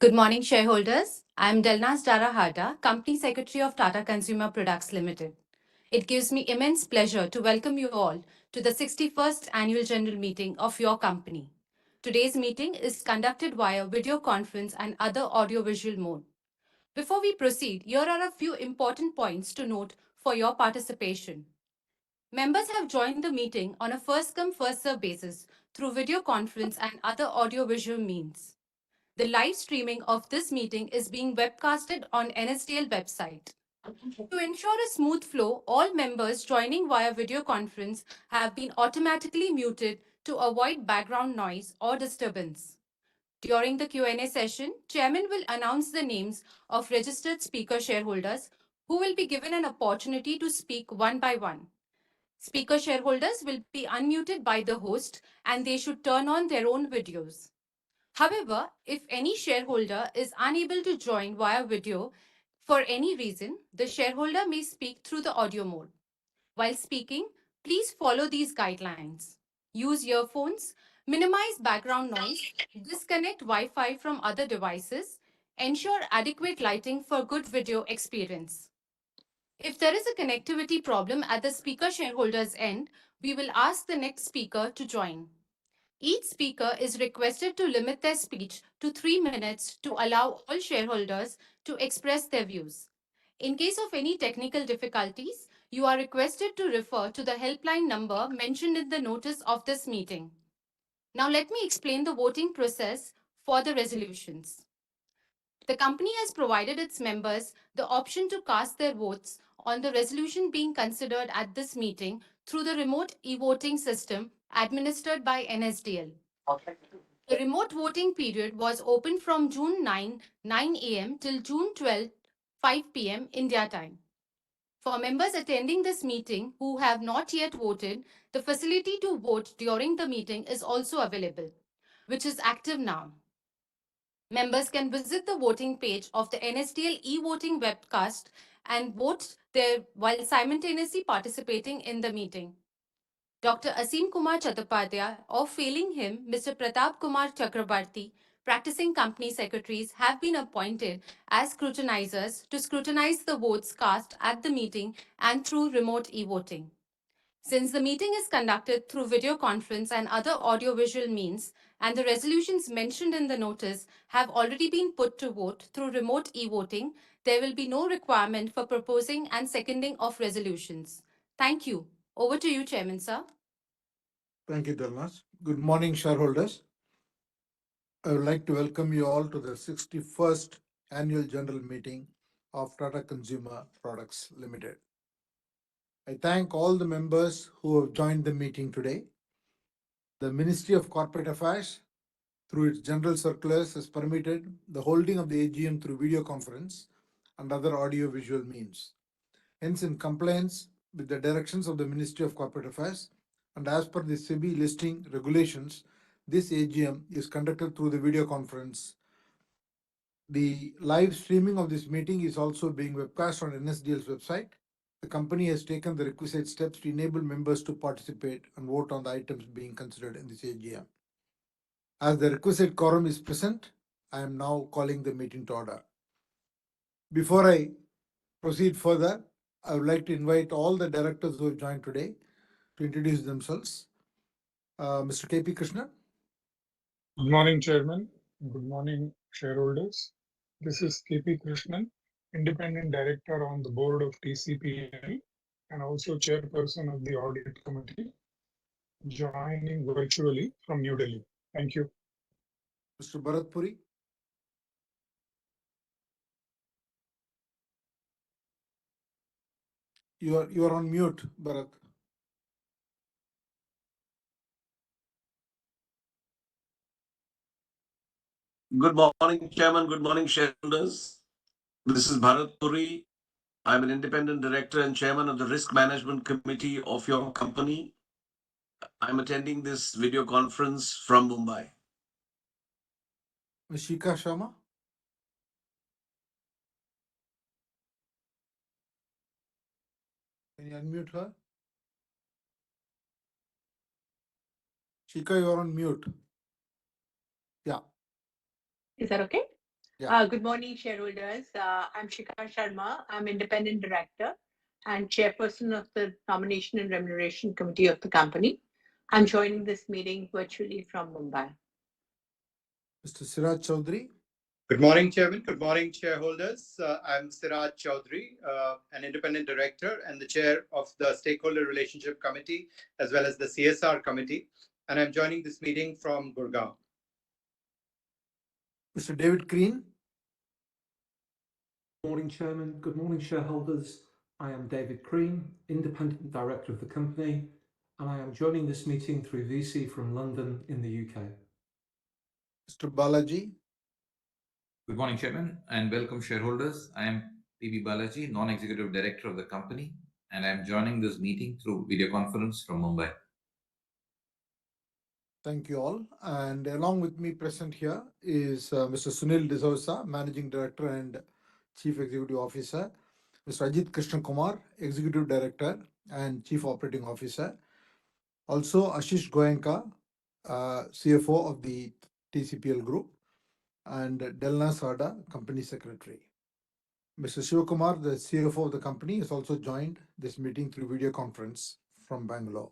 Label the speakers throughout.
Speaker 1: Good morning, shareholders. I am Delnaz Darahata, Company Secretary of Tata Consumer Products Limited. It gives me immense pleasure to welcome you all to the 61st Annual General Meeting of your company. Today's meeting is conducted via video conference and other audiovisual mode. Before we proceed, here are a few important points to note for your participation. Members have joined the meeting on a first-come, first-served basis through video conference and other audiovisual means. The live streaming of this meeting is being webcasted on NSDL website. To ensure a smooth flow, all members joining via video conference have been automatically muted to avoid background noise or disturbance. During the Q&A session, Chairman will announce the names of registered speaker shareholders who will be given an opportunity to speak one by one. Speaker shareholders will be unmuted by the host and they should turn on their own videos. However, if any shareholder is unable to join via video for any reason, the shareholder may speak through the audio mode. While speaking, please follow these guidelines. Use earphones, minimize background noise, disconnect Wi-Fi from other devices, ensure adequate lighting for good video experience. If there is a connectivity problem at the speaker shareholder's end, we will ask the next speaker to join. Each speaker is requested to limit their speech to 3 minutes to allow all shareholders to express their views. In case of any technical difficulties, you are requested to refer to the helpline number mentioned in the notice of this meeting. Now let me explain the voting process for the resolutions. The company has provided its members the option to cast their votes on the resolution being considered at this meeting through the remote e-voting system administered by NSDL. The remote voting period was open from June 9 a.m. till June 12, 5 p.m. India time. For members attending this meeting who have not yet voted, the facility to vote during the meeting is also available, which is active now. Members can visit the voting page of the NSDL e-voting webcast and vote there while simultaneously participating in the meeting. Dr. Asim Kumar Chattopadhyay, or failing him, Mr. Pratap Kumar Chakrabarti, practicing company secretaries, have been appointed as scrutinizers to scrutinize the votes cast at the meeting and through remote e-voting. Since the meeting is conducted through video conference and other audiovisual means, and the resolutions mentioned in the notice have already been put to vote through remote e-voting, there will be no requirement for proposing and seconding of resolutions. Thank you. Over to you, Chairman, sir.
Speaker 2: Thank you, Delnaz. Good morning, shareholders. I would like to welcome you all to the 61st Annual General Meeting of Tata Consumer Products Limited. I thank all the members who have joined the meeting today. The Ministry of Corporate Affairs, through its general circulars, has permitted the holding of the AGM through video conference and other audio-visual means. Hence, in compliance with the directions of the Ministry of Corporate Affairs and as per the SEBI listing regulations, this AGM is conducted through the video conference. The live streaming of this meeting is also being webcast on NSDL's website. The company has taken the requisite steps to enable members to participate and vote on the items being considered in this AGM. As the requisite quorum is present, I am now calling the meeting to order. Before I proceed further, I would like to invite all the directors who have joined today to introduce themselves. Mr. K.P. Krishnan.
Speaker 3: Good morning, Chairman. Good morning, shareholders. This is K.P. Krishnan, Independent Director on the board of TCPL and also Chairperson of the Audit Committee, joining virtually from New Delhi. Thank you.
Speaker 2: Mr. Bharat Puri. You are on mute, Bharat.
Speaker 4: Good morning, Chairman. Good morning, shareholders. This is Bharat Puri. I'm an independent director and chairman of the Risk Management Committee of your company. I'm attending this video conference from Mumbai.
Speaker 2: Ms. Shikha Sharma. Can you unmute her? Shikha, you are on mute. Yeah.
Speaker 5: Is that okay? Good morning, shareholders. I'm Shikha Sharma. I'm independent director and chairperson of the Nomination and Remuneration Committee of the company. I'm joining this meeting virtually from Mumbai.
Speaker 2: Mr. Siraj Chaudhary.
Speaker 6: Good morning, Chairman. Good morning, shareholders. I'm Siraj Chaudhary, an independent director and the chair of the Stakeholder Relationship Committee, as well as the CSR Committee. And I'm joining this meeting from Gurgaon.
Speaker 2: Mr. David Green.
Speaker 7: Good morning, Chairman. Good morning, shareholders. I am David Crean, Independent Director of the company, and I am joining this meeting through VC from London in the UK.
Speaker 2: Mr. Balaji.
Speaker 8: Good morning, Chairman, and welcome, shareholders. I am PB Balaji, Non-Executive Director of the company, and I am joining this meeting through video conference from Mumbai.
Speaker 2: Thank you all. And along with me present here is Mr. Sunil D'Souza, Managing Director and Chief Executive Officer, Mr. Ajit Krishna Kumar, Executive Director and Chief Operating Officer, also Ashish Goenka, CFO of the TCPL Group, and Delna Sada, Company Secretary. Mr. Shivakumar, the CFO of the company, has also joined this meeting through video conference from Bangalore.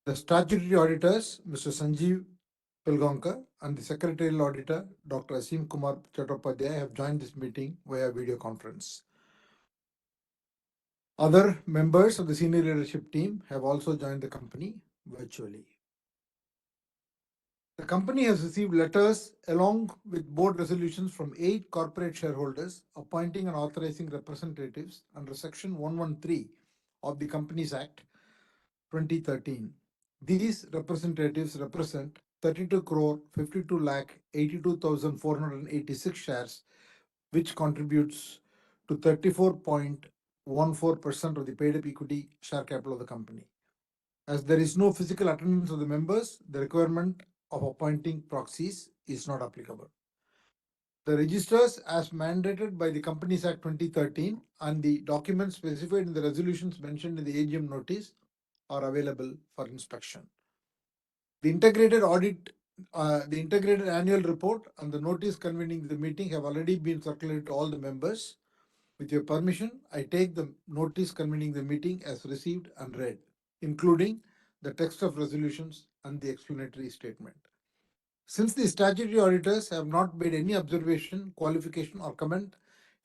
Speaker 2: The statutory auditors, Mr. Sanjeev Pilgaonkar, and the secretarial auditor, Dr. Asim Kumar Chattopadhyay, have joined this meeting via video conference. Other members of the senior leadership team have also joined the company virtually. The company has received letters along with board resolutions from 8 corporate shareholders appointing and authorizing representatives under Section 113 of the Companies Act 2013. These representatives represent 32 crore 52 lakh 82,486 shares, which contributes to 34.14% of the paid up equity share capital of the company. As there is no physical attendance of the members, the requirement of appointing proxies is not applicable. The registers, as mandated by the Companies Act 2013 and the documents specified in the resolutions mentioned in the AGM notice, are available for inspection. The integrated annual report and the notice convening the meeting have already been circulated to all the members. With your permission, I take the notice convening the meeting as received and read, including the text of resolutions and the explanatory statement. Since the statutory auditors have not made any observation, qualification, or comment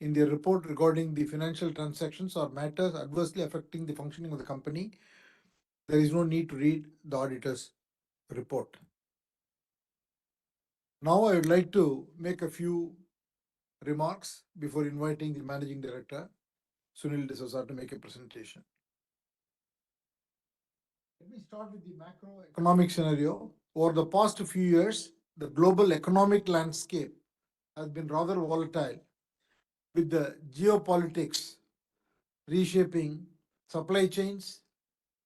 Speaker 2: in their report regarding the financial transactions or matters adversely affecting the functioning of the company, there is no need to read the auditor's report. Now I would like to make a few remarks before inviting the Managing Director, Sunil D'Souza, to make a presentation. Let me start with the macroeconomic scenario. Over the past few years, the global economic landscape has been rather volatile, with the geopolitics reshaping supply chains,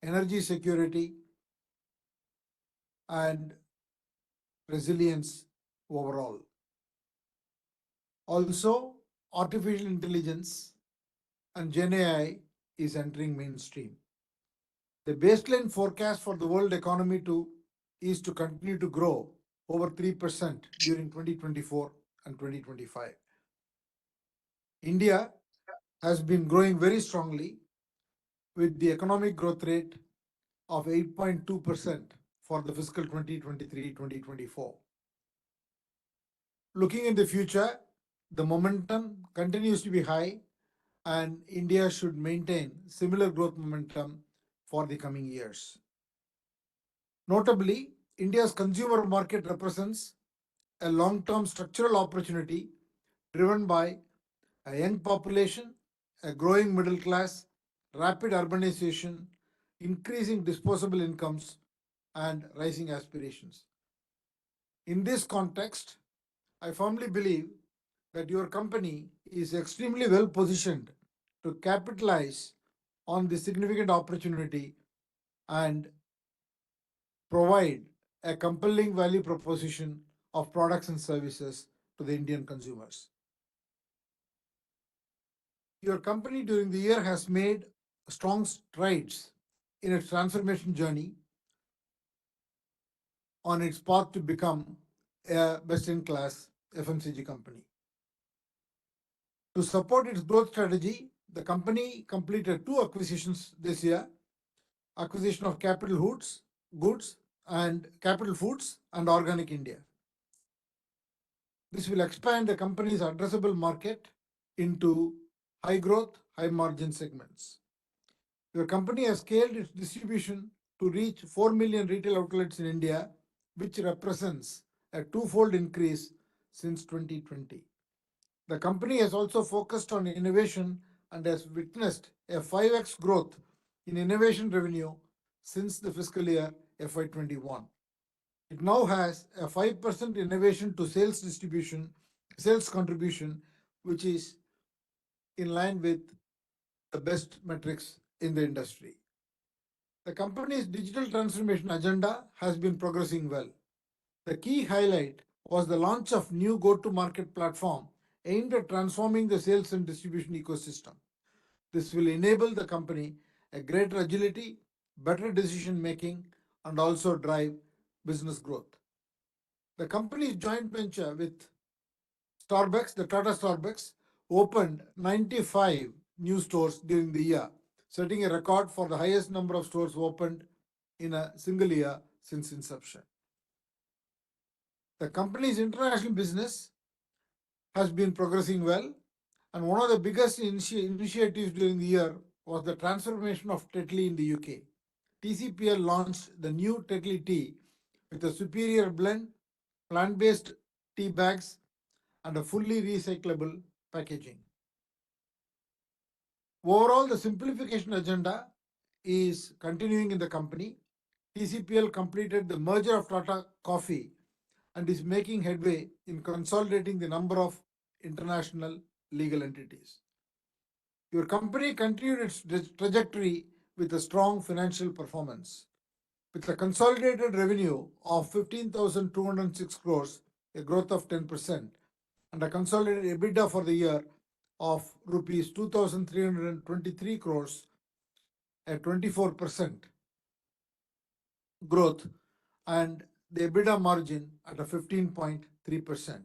Speaker 2: energy security, and resilience overall. Also, artificial intelligence and Gen AI is entering mainstream. The baseline forecast for the world economy is to continue to grow over 3% during 2024 and 2025. India has been growing very strongly with the economic growth rate of 8.2% for the fiscal 2023-2024. Looking in the future, the momentum continues to be high, and India should maintain similar growth momentum for the coming years. Notably, India's consumer market represents a long-term structural opportunity driven by a young population, a growing middle class, rapid urbanization, increasing disposable incomes, and rising aspirations. In this context, I firmly believe that your company is extremely well positioned to capitalize on this significant opportunity and provide a compelling value proposition of products and services to the Indian consumers. Your company during the year has made strong strides in its transformation journey on its path to become a best-in-class FMCG company. To support its growth strategy, the company completed two acquisitions this year: acquisition of Goods and Capital Foods and Organic India. This will expand the company's addressable market into high growth, high margin segments. Your company has scaled its distribution to reach 4 million retail outlets in India, which represents a twofold increase since 2020. The company has also focused on innovation and has witnessed a 5x growth in innovation revenue since the fiscal year FY21. It now has a 5% innovation to sales contribution, which is in line with the best metrics in the industry. The company's digital transformation agenda has been progressing well. The key highlight was the launch of new go-to-market platform aimed at transforming the sales and distribution ecosystem. This will enable the company a greater agility, better decision making, and also drive business growth. The company's joint venture with Starbucks, the Tata Starbucks, opened 95 new stores during the year, setting a record for the highest number of stores opened in a single year since inception. The company's international business has been progressing well, and one of the biggest initiatives during the year was the transformation of Tetley in the UK. TCPL launched the new Tetley tea with a superior blend, plant-based tea bags, and a fully recyclable packaging. Overall, the simplification agenda is continuing in the company. TCPL completed the merger of Tata Coffee and is making headway in consolidating the number of international legal entities. Your company continued its trajectory with a strong financial performance. With a consolidated revenue of 15,206 crores, a growth of 10%, and a consolidated EBITDA for the year of rupees 2,323 crores, a 24% growth, and the EBITDA margin at a 15.3%.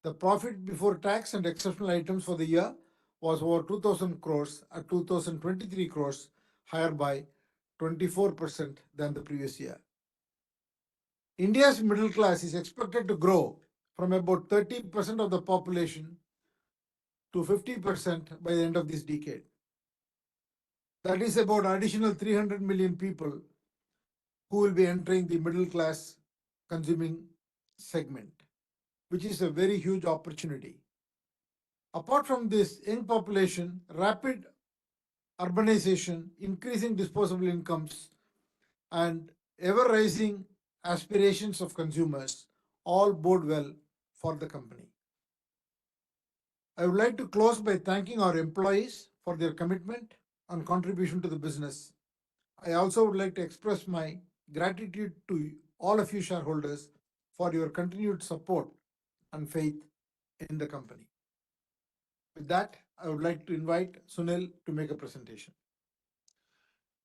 Speaker 2: The profit before tax and exceptional items for the year was over 2,000 crores at 2,023 crores, higher by 24% than the previous year. India's middle class is expected to grow from about 30% of the population to 50% by the end of this decade. That is about additional 300 million people who will be entering the middle class consuming segment, which is a very huge opportunity. Apart from this young population, rapid urbanization, increasing disposable incomes, and ever-rising aspirations of consumers all bode well for the company. I would like to close by thanking our employees for their commitment and contribution to the business. I also would like to express my gratitude to all of you shareholders for your continued support and faith in the company. With that, I would like to invite Sunil to make a presentation.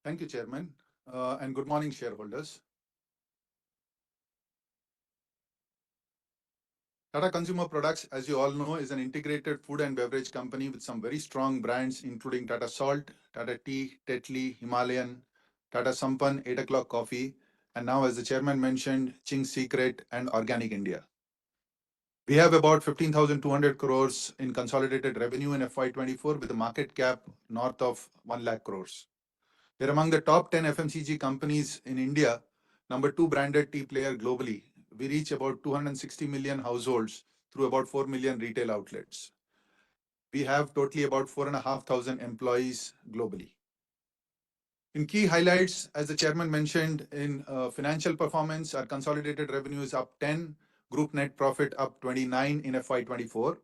Speaker 9: Thank you, Chairman, and good morning, shareholders. Tata Consumer Products, as you all know, is an integrated food and beverage company with some very strong brands, including Tata Salt, Tata Tea, Tetley, Himalayan, Tata Sampann, 8 o'clock coffee, and now, as the Chairman mentioned, Ching's Secret and Organic India. We have about 15,200 crores in consolidated revenue in FY24 with a market cap north of 1 lakh crores. We're among the top 10 FMCG companies in India, number 2 branded tea player globally. We reach about 260 million households through about 4 million retail outlets. We have totally about 4,500 employees globally. In key highlights, as the Chairman mentioned, in financial performance, our consolidated revenue is up 10, group net profit up 29 in FY24.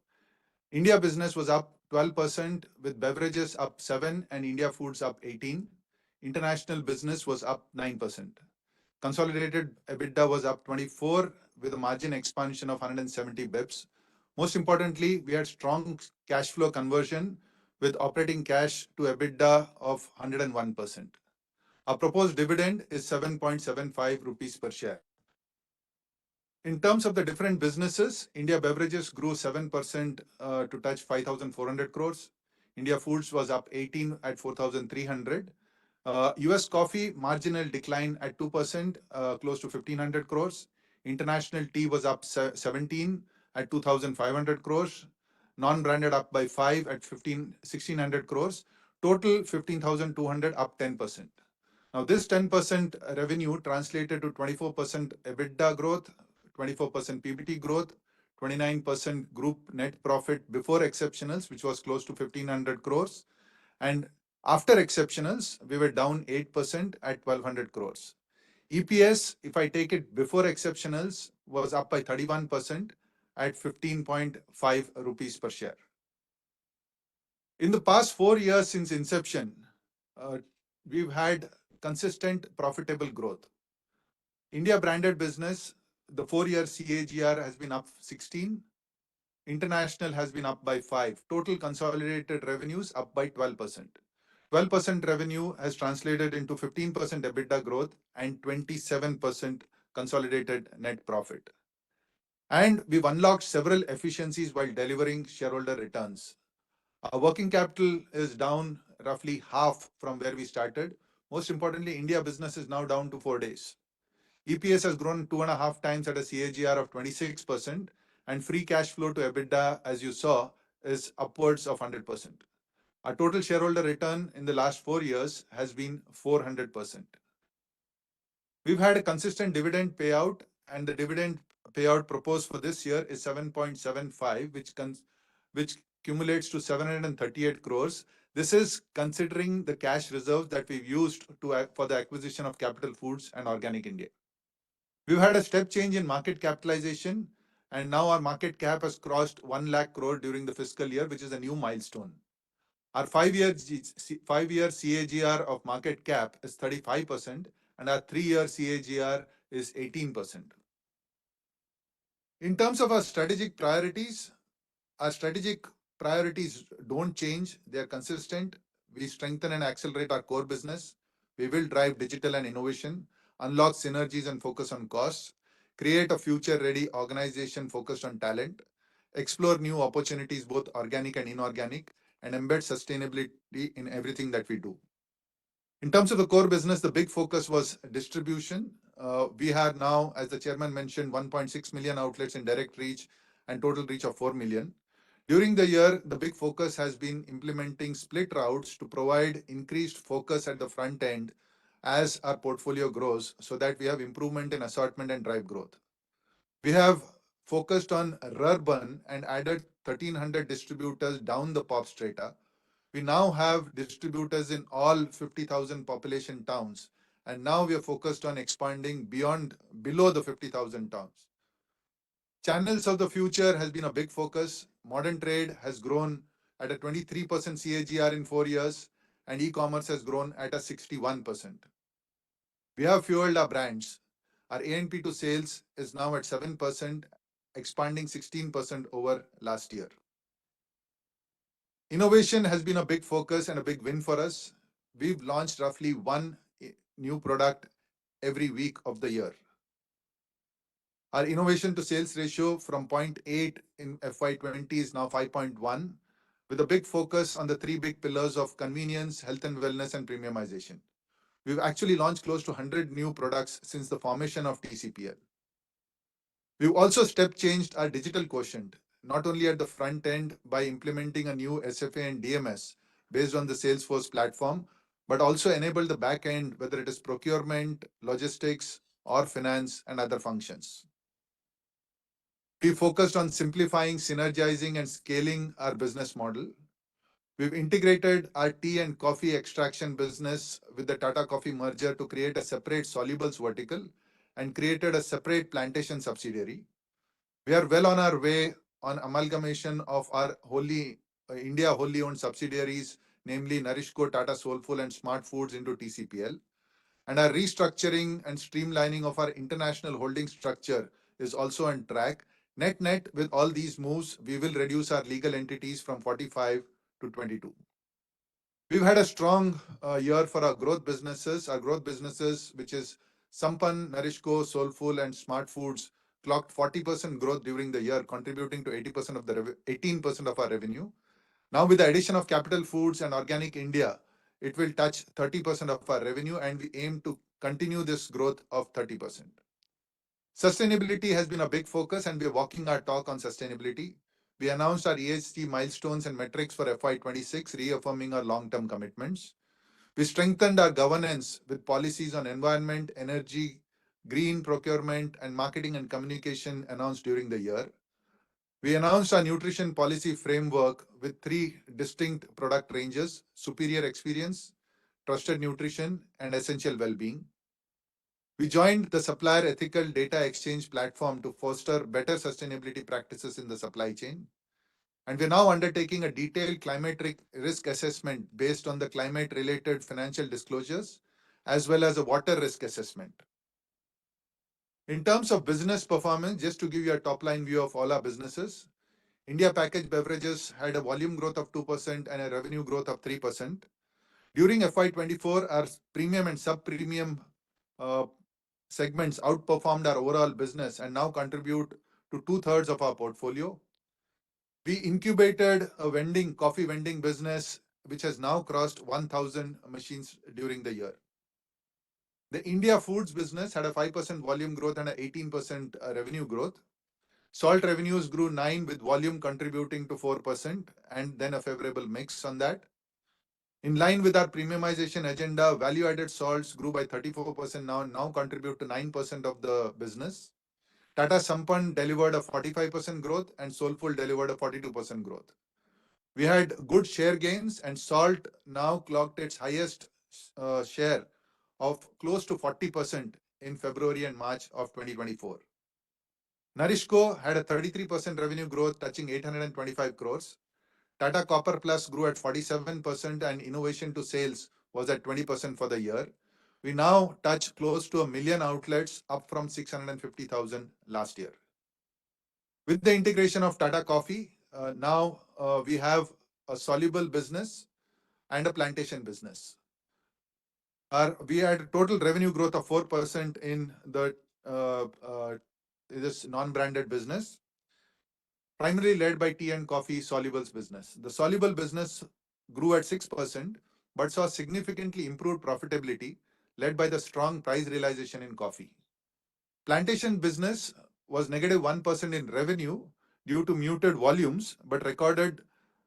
Speaker 9: India business was up 12%, with beverages up 7 and India foods up 18. International business was up 9%. Consolidated EBITDA was up 24 with a margin expansion of 170 bips. Most importantly, we had strong cash flow conversion with operating cash to EBITDA of 101%. Our proposed dividend is 7.75 rupees per share. In terms of the different businesses, India Beverages grew 7% to touch 5,400 crores. India Foods was up 18 at 4,300. US Coffee marginal decline at 2%, close to 1,500 crores. International Tea was up 17 at 2,500 crores. Non-branded up by 5 at 1,600 crores. Total 15,200, up 10%. Now, this 10% revenue translated to 24% EBITDA growth, 24% PBT growth, 29% group net profit before exceptionals, which was close to 1,500 crores. And after exceptionals, we were down 8% at 1,200 crores. EPS, if I take it before exceptionals, was up by 31% at 15.5 rupees per share. In the past 4 years since inception, we've had consistent profitable growth. India branded business, the 4-year CAGR has been up 16. International has been up by 5. Total consolidated revenues up by 12%. 12% revenue has translated into 15% EBITDA growth and 27% consolidated net profit. And we've unlocked several efficiencies while delivering shareholder returns. Our working capital is down roughly half from where we started. Most importantly, India business is now down to 4 days. EPS has grown 2.5 times at a CAGR of 26%, and free cash flow to EBITDA, as you saw, is upwards of 100%. Our total shareholder return in the last 4 years has been 400%. We've had a consistent dividend payout, and the dividend payout proposed for this year is 7.75, which cumulates to 738 crores. This is considering the cash reserves that we've used for the acquisition of Capital Foods and Organic India. We've had a step change in market capitalization, and now our market cap has crossed 1 lakh crore during the fiscal year, which is a new milestone. Our 5-year CAGR of market cap is 35%, and our 3-year CAGR is 18%. In terms of our strategic priorities don't change. They are consistent. We strengthen and accelerate our core business. We will drive digital and innovation, unlock synergies and focus on costs, create a future-ready organization focused on talent, explore new opportunities, both organic and inorganic, and embed sustainability in everything that we do. In terms of the core business, the big focus was distribution. We have now, as the chairman mentioned, 1.6 million outlets in direct reach and total reach of 4 million. During the year, the big focus has been implementing split routes to provide increased focus at the front end as our portfolio grows, so that we have improvement in assortment and drive growth. We have focused on urban and added 1,300 distributors down the pop strata. We now have distributors in all 50,000 population towns, and now we are focused on expanding below the 50,000 towns. Channels of the future has been a big focus. Modern trade has grown at a 23% CAGR in 4 years, and e-commerce has grown at a 61%. We have fueled our brands. Our A&P to sales is now at 7%, expanding 16% over last year. Innovation has been a big focus and a big win for us. We've launched roughly 1 new product every week of the year. Our innovation to sales ratio from 0.8 in FY20 is now 5.1, with a big focus on the 3 big pillars of convenience, health and wellness, and premiumization. We've actually launched close to 100 new products since the formation of TCPL. We've also step changed our digital quotient, not only at the front end by implementing a new SFA and DMS based on the Salesforce platform, but also enabled the back end, whether it is procurement, logistics, or finance and other functions. We focused on simplifying, synergizing, and scaling our business model. We've integrated our tea and coffee extraction business with the Tata Coffee merger to create a separate solubles vertical and created a separate plantation subsidiary. We are well on our way on amalgamation of our India wholly owned subsidiaries, namely Nourishco, Tata Soulful, and Smart Foods into TCPL. And our restructuring and streamlining of our international holding structure is also on track. Net, with all these moves, we will reduce our legal entities from 45 to 22. We've had a strong year for our growth businesses. Our growth businesses, which is Sampann, Nourishco, Soulful, and Smart Foods, clocked 40% growth during the year, contributing to 18% of our revenue. Now, with the addition of Capital Foods and Organic India, it will touch 30% of our revenue, and we aim to continue this growth of 30%. Sustainability has been a big focus, and we are walking our talk on sustainability. We announced our ESG milestones and metrics for FY26, reaffirming our long-term commitments. We strengthened our governance with policies on environment, energy, green procurement, and marketing and communication announced during the year. We announced our nutrition policy framework with 3 distinct product ranges: superior experience, trusted nutrition, and essential well-being. We joined the Supplier Ethical Data Exchange platform to foster better sustainability practices in the supply chain. And we're now undertaking a detailed climate risk assessment based on the climate-related financial disclosures, as well as a water risk assessment. In terms of business performance, just to give you a top-line view of all our businesses, India Packaged Beverages had a volume growth of 2% and a revenue growth of 3%. During FY24, our premium and sub-premium segments outperformed our overall business and now contribute to 2/3 of our portfolio. We incubated a coffee vending business, which has now crossed 1,000 machines during the year. The India Foods business had a 5% volume growth and an 18% revenue growth. Salt revenues grew 9%, with volume contributing to 4%, and then a favorable mix on that. In line with our premiumization agenda, value-added salts grew by 34% now contribute to 9% of the business. Tata Sampann delivered a 45% growth, and Soulfull delivered a 42% growth. We had good share gains, and salt now clocked its highest share of close to 40% in February and March of 2024. Nourishco had a 33% revenue growth, touching 825 crores. Tata Copper Plus grew at 47%, and innovation to sales was at 20% for the year. We now touch close to 1 million outlets, up from 650,000 last year. With the integration of Tata Coffee, now we have a soluble business and a plantation business. We had total revenue growth of 4% in this non-branded business, primarily led by tea and coffee solubles business. The soluble business grew at 6%, but saw significantly improved profitability, led by the strong price realization in coffee. Plantation business was negative 1% in revenue due to muted volumes, but recorded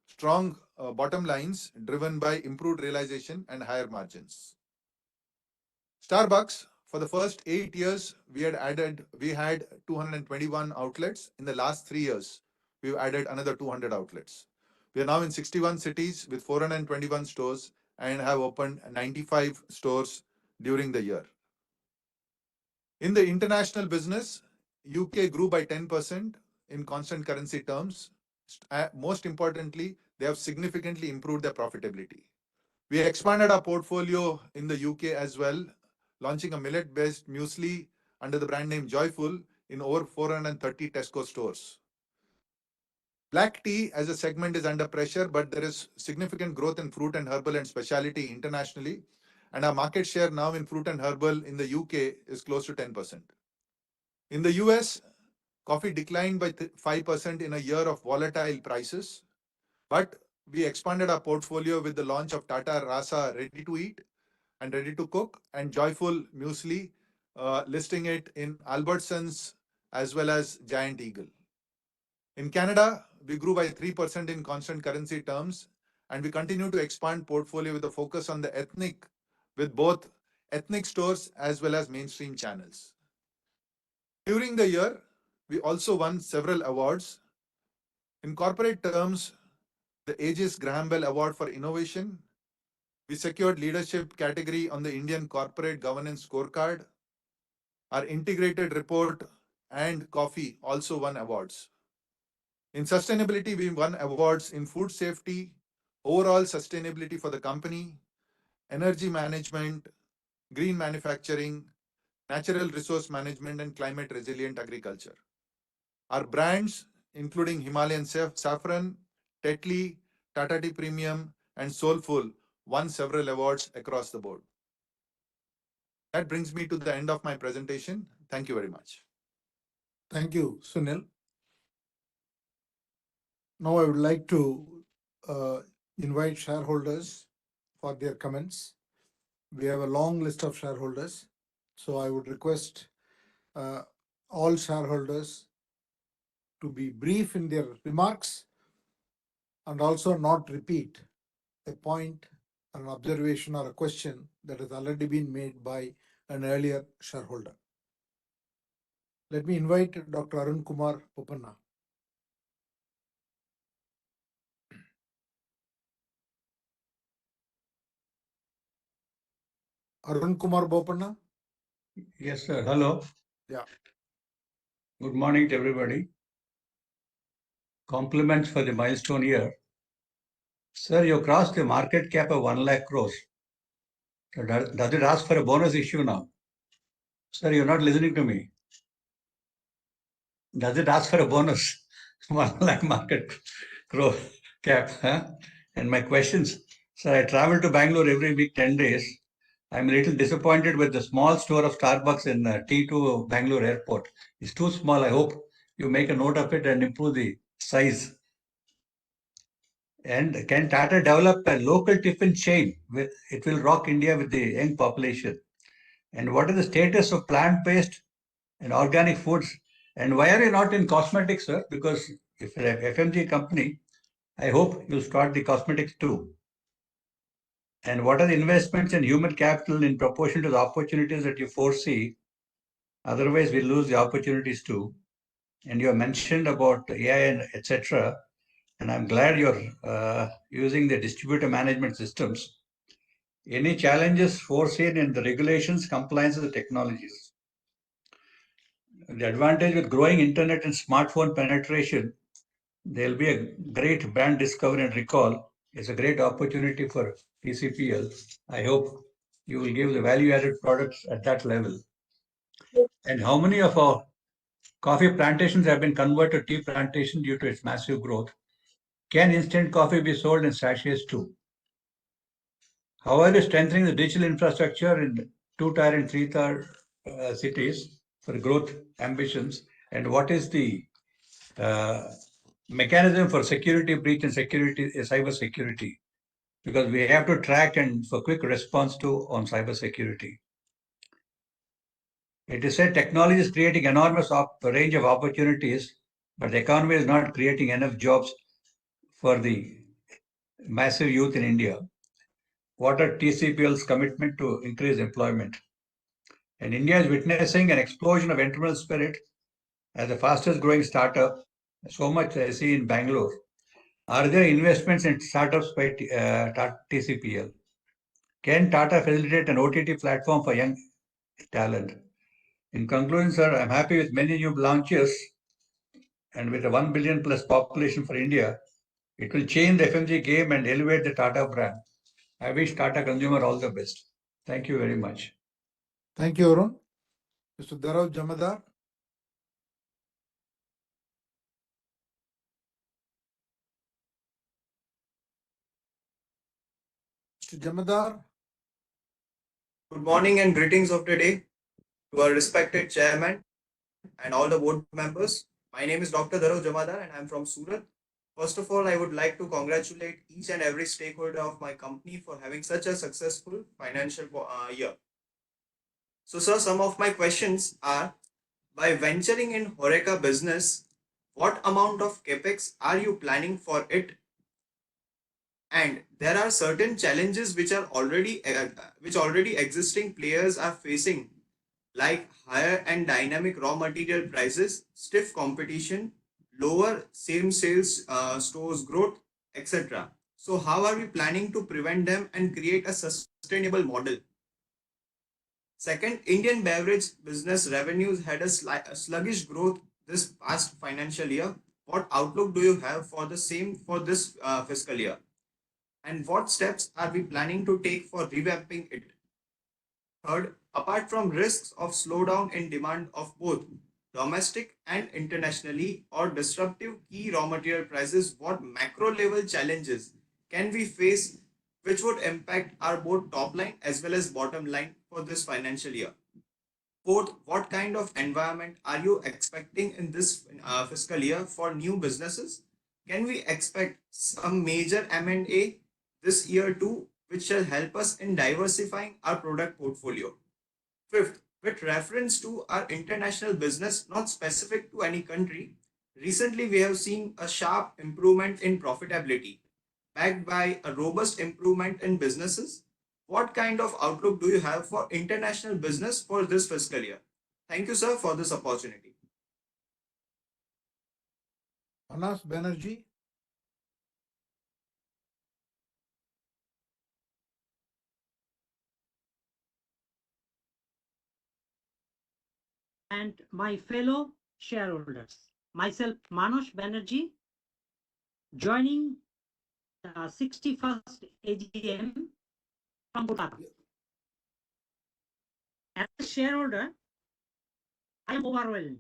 Speaker 9: strong bottom lines driven by improved realization and higher margins. Starbucks, for the first 8 years, we had 221 outlets. In the last 3 years, we've added another 200 outlets. We are now in 61 cities with 421 stores and have opened 95 stores during the year. In the international business, UK grew by 10% in constant currency terms. Most importantly, they have significantly improved their profitability. We expanded our portfolio in the UK as well, launching a millet-based muesli under the brand name Joyful in over 430 Tesco stores. Black tea as a segment is under pressure, but there is significant growth in fruit and herbal and specialty internationally, and our market share now in fruit and herbal in the UK is close to 10%. In the US, coffee declined by 5% in a year of volatile prices, but we expanded our portfolio with the launch of Tata Rasa Ready to Eat and Ready to Cook and Joyful Muesli, listing it in Albertsons as well as Giant Eagle. In Canada, we grew by 3% in constant currency terms, and we continue to expand portfolio with a focus on the ethnic, with both ethnic stores as well as mainstream channels. During the year, we also won several awards. In corporate terms, the Aegis Graham Bell Award for Innovation. We secured leadership category on the Indian Corporate Governance Scorecard. Our integrated report and coffee also won awards. In sustainability, we won awards in food safety, overall sustainability for the company, energy management, green manufacturing, natural resource management, and climate resilient agriculture. Our brands, including Himalayan Saffron, Tetley, Tata Tea Premium, and Soulfull, won several awards across the board. That brings me to the end of my presentation. Thank you very much.
Speaker 2: Thank you, Sunil. Now I would like to invite shareholders for their comments. We have a long list of shareholders, so I would request all shareholders to be brief in their remarks and also not repeat a point, an observation, or a question that has already been made by an earlier shareholder. Let me invite Dr. Arun Kumar Popanna. Arun Kumar Bopanna?
Speaker 10: Yes, sir. Hello.
Speaker 2: Yeah.
Speaker 10: Good morning to everybody. Compliments for the milestone year. Sir, you crossed the market cap of 1 lakh crores. So does it ask for a bonus issue now? Sir, you're not listening to me. Does it ask for a bonus? 1 lakh market crore cap. Huh? And my questions. Sir, I travel to Bangalore every week, 10 days. I'm a little disappointed with the small store of Starbucks in T2 Bangalore airport. It's too small. I hope you make a note of it and improve the size. And can Tata develop a local tiffin chain? It will rock India with the young population. And what is the status of plant-based and organic foods? And why are you not in cosmetics, sir? Because if you're an FMG company, I hope you'll start the cosmetics too. And what are the investments in human capital in proportion to the opportunities that you foresee? Otherwise, we lose the opportunities too. And you have mentioned about AI and etc. And I'm glad you're using the distributor management systems. Any challenges foreseen in the regulations, compliance of the technologies? The advantage with growing internet and smartphone penetration, there'll be a great brand discovery and recall. It's a great opportunity for TCPL. I hope you will give the value-added products at that level. And how many of our coffee plantations have been converted to tea plantation due to its massive growth? Can instant coffee be sold in sachets too? How are you strengthening the digital infrastructure in 2-tier and 3-tier cities for growth ambitions? And what is the mechanism for security breach and security, cyber security? Because we have to track and for quick response to on cyber security. It is said technology is creating enormous range of opportunities, but the economy is not creating enough jobs for the massive youth in India. What are TCPL's commitment to increase employment? And India is witnessing an explosion of entrepreneurial spirit as the fastest growing startup. So much I see in Bangalore. Are there investments in startups by TCPL? Can Tata facilitate an OTT platform for young talent? In conclusion, sir, I'm happy with many new launches, and with a 1 billion plus population for India, it will change the FMG game and elevate the Tata brand. I wish Tata Consumer all the best. Thank you very much.
Speaker 2: Thank you, Arun. Mr. Dharav Jamadar. Mr. Jamadar.
Speaker 11: Good morning and greetings of the day to our respected chairman and all the board members. My name is Dr. Dharav Jamadar and I'm from Surat. First of all, I would like to congratulate each and every stakeholder of my company for having such a successful financial year. So, sir, some of my questions are, by venturing in Horeca business, what amount of capex are you planning for it? And there are certain challenges which are already existing players are facing, like higher and dynamic raw material prices, stiff competition, lower same sales stores growth, etc. So how are we planning to prevent them and create a sustainable model? Second, Indian beverage business revenues had a sluggish growth this past financial year. What outlook do you have for the same for this fiscal year? And what steps are we planning to take for revamping it? Third, apart from risks of slowdown in demand of both domestic and internationally or disruptive key raw material prices, what macro level challenges can we face which would impact our both top line as well as bottom line for this financial year? Fourth, what kind of environment are you expecting in this fiscal year for new businesses? Can we expect some major M&A this year too, which shall help us in diversifying our product portfolio? Fifth, with reference to our international business, not specific to any country, recently we have seen a sharp improvement in profitability, backed by a robust improvement in businesses. What kind of outlook do you have for international business for this fiscal year? Thank you, sir, for this opportunity.
Speaker 2: Manas Banerjee.
Speaker 12: And my fellow shareholders. Myself, Manas Banerjee, joining the 61st AGM from Tata. As a shareholder, I am overwhelmed,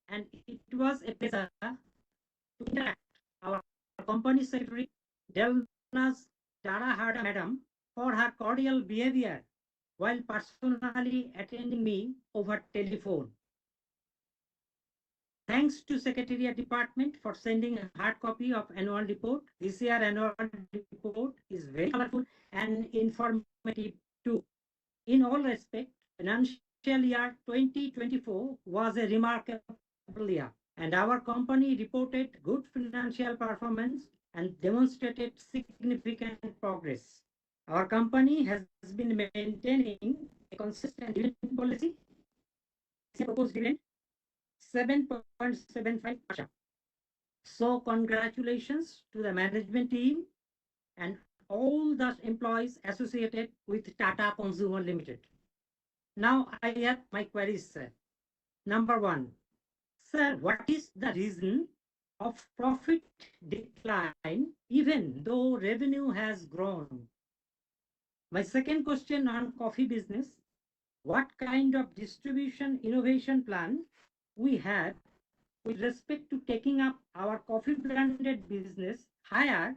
Speaker 12: and it was a pleasure to interact our company secretary, Delnas Darahada Madam, for her cordial behavior while personally attending me over telephone. Thanks to Secretariat Department for sending a hard copy of annual report. This year annual report is very colorful and informative too. In all respect, financial year 2024 was a remarkable year, and our company reported good financial performance and demonstrated significant progress. Our company has been maintaining a consistent dividend policy. Proposed dividend 7.75%. So congratulations to the management team and all the employees associated with Tata Consumer Limited. Now I have my queries, sir. Number one, sir, what is the reason of profit decline even though revenue has grown? My second question on coffee business, what kind of distribution innovation plan we have with respect to taking up our coffee branded business higher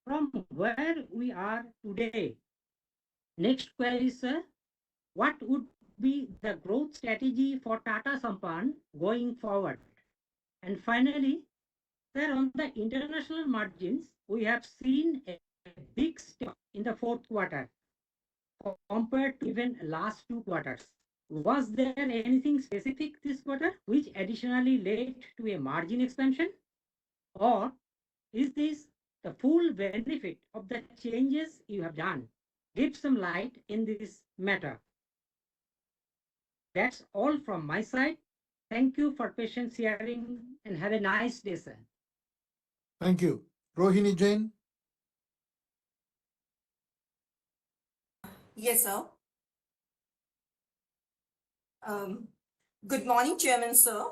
Speaker 12: from where we are today? Next query, sir. What would be the growth strategy for Tata Sampann going forward? And finally, sir, on the international margins, we have seen a big step in the fourth quarter compared to even last two quarters. Was there anything specific this quarter which additionally led to a margin expansion? Or is this the full benefit of the changes you have done? Give some light in this matter. That's all from my side. Thank you for patient hearing and have a nice day, sir.
Speaker 2: Thank you. Rohini Jain.
Speaker 13: Yes, sir. Good morning, Chairman, sir,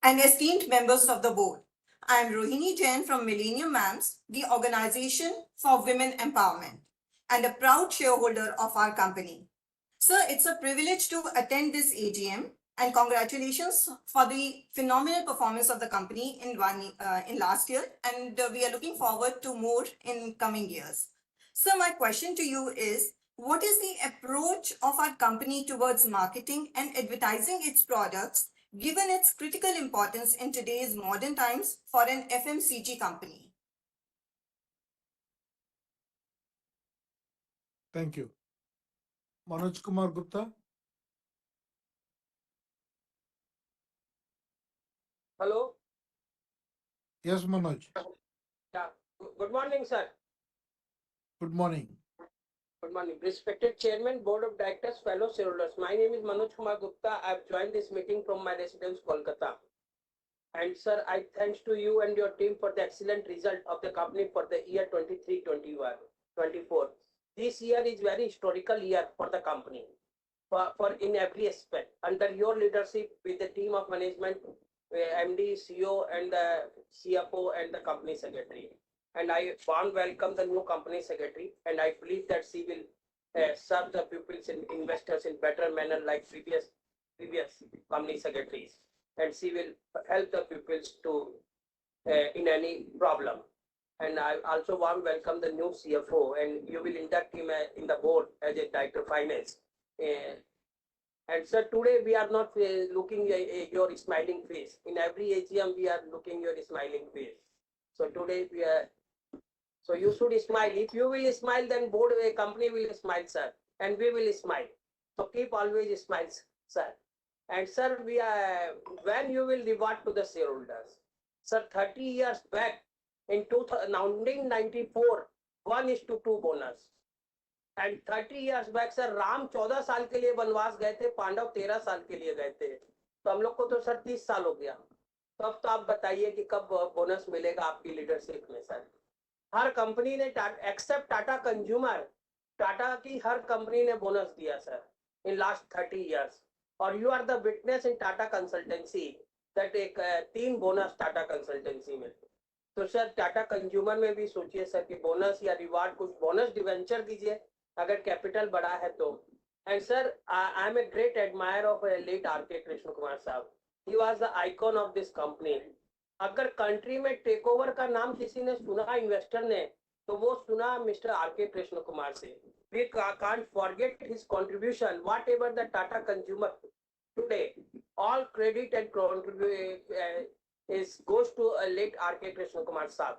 Speaker 13: and esteemed members of the board. I am Rohini Jain from Millennium Mams, the Organization for Women Empowerment, and a proud shareholder of our company. Sir, it's a privilege to attend this AGM, and congratulations for the phenomenal performance of the company in last year, and we are looking forward to more in coming years. So my question to you is, what is the approach of our company towards marketing and advertising its products, given its critical importance in today's modern times for an FMCG company?
Speaker 2: Thank you. Manoj Kumar Gupta.
Speaker 14: Hello.
Speaker 2: Yes, Manoj.
Speaker 14: Yeah. Good morning, sir.
Speaker 2: Good morning.
Speaker 14: Good morning. Respected Chairman, Board of Directors, fellow shareholders. My name is Manoj Kumar Gupta. I've joined this meeting from my residence, Kolkata. And sir, I thanks to you and your team for the excellent result of the company for the year 23-24. This year is very historical year for the company. For in every aspect. Under your leadership with the team of management, MD, CEO, and the CFO and the company secretary. And I warm welcome the new company secretary, and I believe that she will serve the pupils and investors in better manner like previous company secretaries, and she will help the pupils to in any problem. And I also warm welcome the new CFO, and you will induct him in the board as a director of finance. And sir, today we are not looking your smiling face. In every AGM, we are looking your smiling face. So today we are. So you should smile. If you will smile, then board company will smile, sir, and we will smile. So keep always smiles, sir. And sir, we are when you will reward to the shareholders, sir. 30 years back in 1994, 1:2 bonus. And 30 years back sir Ram 14 साल के लिए वनवास गए थे, पांडव 13 साल के लिए गए थे, तो हम लोग को तो सर 30 साल हो गया। तो अब तो आप बताइए कि कब बोनस मिलेगा आपकी लीडरशिप में सर। हर कंपनी ने एक्सेप्ट टाटा कंज्यूमर, टाटा की हर कंपनी ने बोनस दिया सर इन लास्ट 30 इयर्स। और you are the witness in Tata consultancy that एक 3 बोनस टाटा कंसल्टेंसी में। तो सर टाटा कंज्यूमर में भी सोचिए सर कि बोनस या रिवार्ड कुछ बोनस डिवेंचर दीजिए अगर कैपिटल बड़ा है तो। And sir I am a great admirer of late R K Krishna Kumar साहब, he was the icon of this company. अगर कंट्री में टेक ओवर का नाम किसी ने सुना इन्वेस्टर ने, तो वो सुना mister are K Krishna Kumar से। We can't forget his contribution whatever the Tata consumer today, all credit and is goes to late R.K. Krishna Kumar Saab.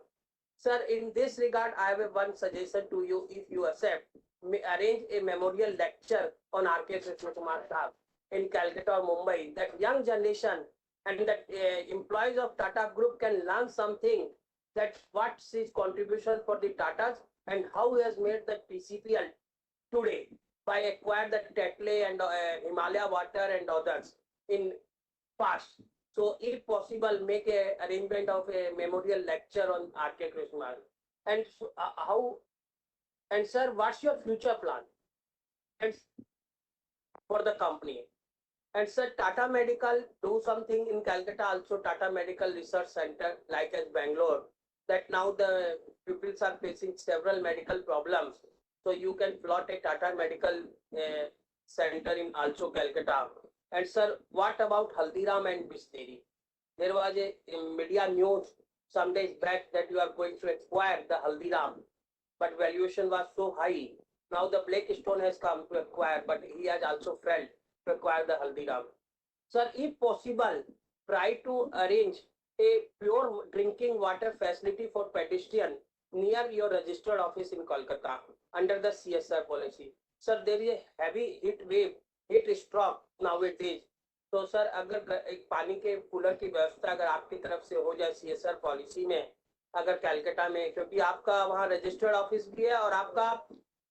Speaker 14: Sir, in this regard, I have one suggestion to you, if you accept, arrange a memorial lecture on R.K. Krishna Kumar Saab in Calcutta or Mumbai, that young generation and that employees of Tata Group can learn something, that what's his contribution for the Tatas and how he has made the TCPL today by acquired the Tetley and Himalaya Water and others in past. So if possible, make a arrangement of a memorial lecture on R.K. Krishna. And how, and sir, what's your future plan and for the company? And sir, Tata Medical do something in Calcutta also, Tata Medical Research Center, like as Bangalore, that now the pupils are facing several medical problems. So you can plot a Tata Medical Center in also Calcutta. And sir, what about Haldiram and Bisteri? There was a media news some days back that you are going to acquire the Haldiram, but valuation was so high. Now the Blackstone has come to acquire, but he has also failed to acquire the Haldiram. Sir, if possible, try to arrange a pure drinking water facility for pedestrian near your registered office in Kolkata under the CSR policy. Sir, there is a heavy heat wave, heat stroke nowadays. तो sir अगर एक पानी के cooler की व्यवस्था अगर आपकी तरफ से हो जाए सीएसआर पॉलिसी में, अगर कलकत्ता में, क्योंकि आपका वहाँ रजिस्टर्ड ऑफिस भी है और आपका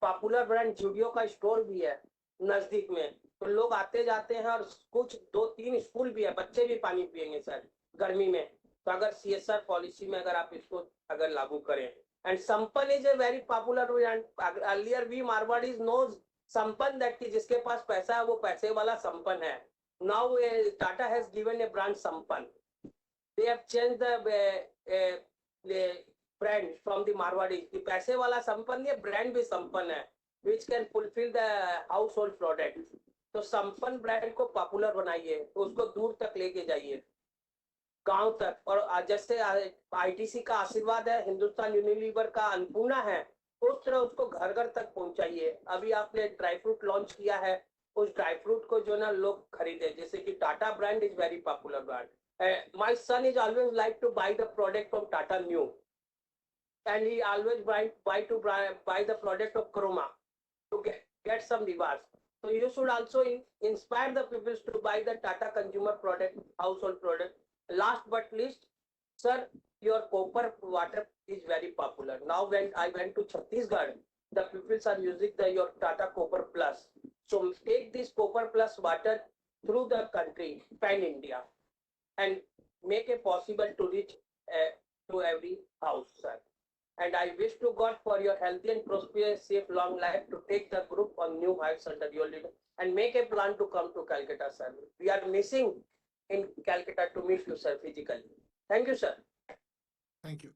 Speaker 14: पॉपुलर ब्रांड जूडियो का स्टोर भी है नजदीक में, तो लोग आते जाते हैं और कुछ 2-3 स्कूल भी है, बच्चे भी पानी पियेंगे सर गर्मी में। तो अगर सीएसआर पॉलिसी में अगर आप इसको अगर लागू करें। And Sampann is a very popular brand, earlier we Marwaris knows Sampann, that की जिसके पास पैसा है वो पैसे वाला संपन्न है। Now Tata has given a brand Sampan. They have changed the brand from the Marwadi. The पैसे वाला संपन्न ये brand भी संपन्न है, which can fulfill the household product. तो संपन्न brand को पॉपुलर बनाइए, उसको दूर तक लेके जाइए, गांव तक। और जैसे आईटीसी का आशीर्वाद है, हिंदुस्तान यूनिलीवर का अन्नपूर्णा है, उस तरह उसको घर घर तक पहुंचाइए। अभी आपने ड्राई फ्रूट लॉन्च किया है, उस ड्राई फ्रूट को जो ना लोग खरीदे, जैसे कि Tata brand is very popular brand. My son is always like to buy the product from Tata Neu, and he always buy the product of Chroma to get some rewards. So you should also inspire the people to buy the Tata consumer product, household product. Last but least, sir, your copper water is very popular. Now when I went to Chhattisgarh, the people are using your Tata Copper Plus. So take this Copper Plus water through the country, pan India, and make it possible to reach to every house, sir. And I wish to God for your healthy and prosperous, safe, long life to take the group on new heights under your leader, and make a plan to come to Calcutta, sir. We are missing in Calcutta to meet you, sir, physically. Thank you, sir.
Speaker 2: Thank you.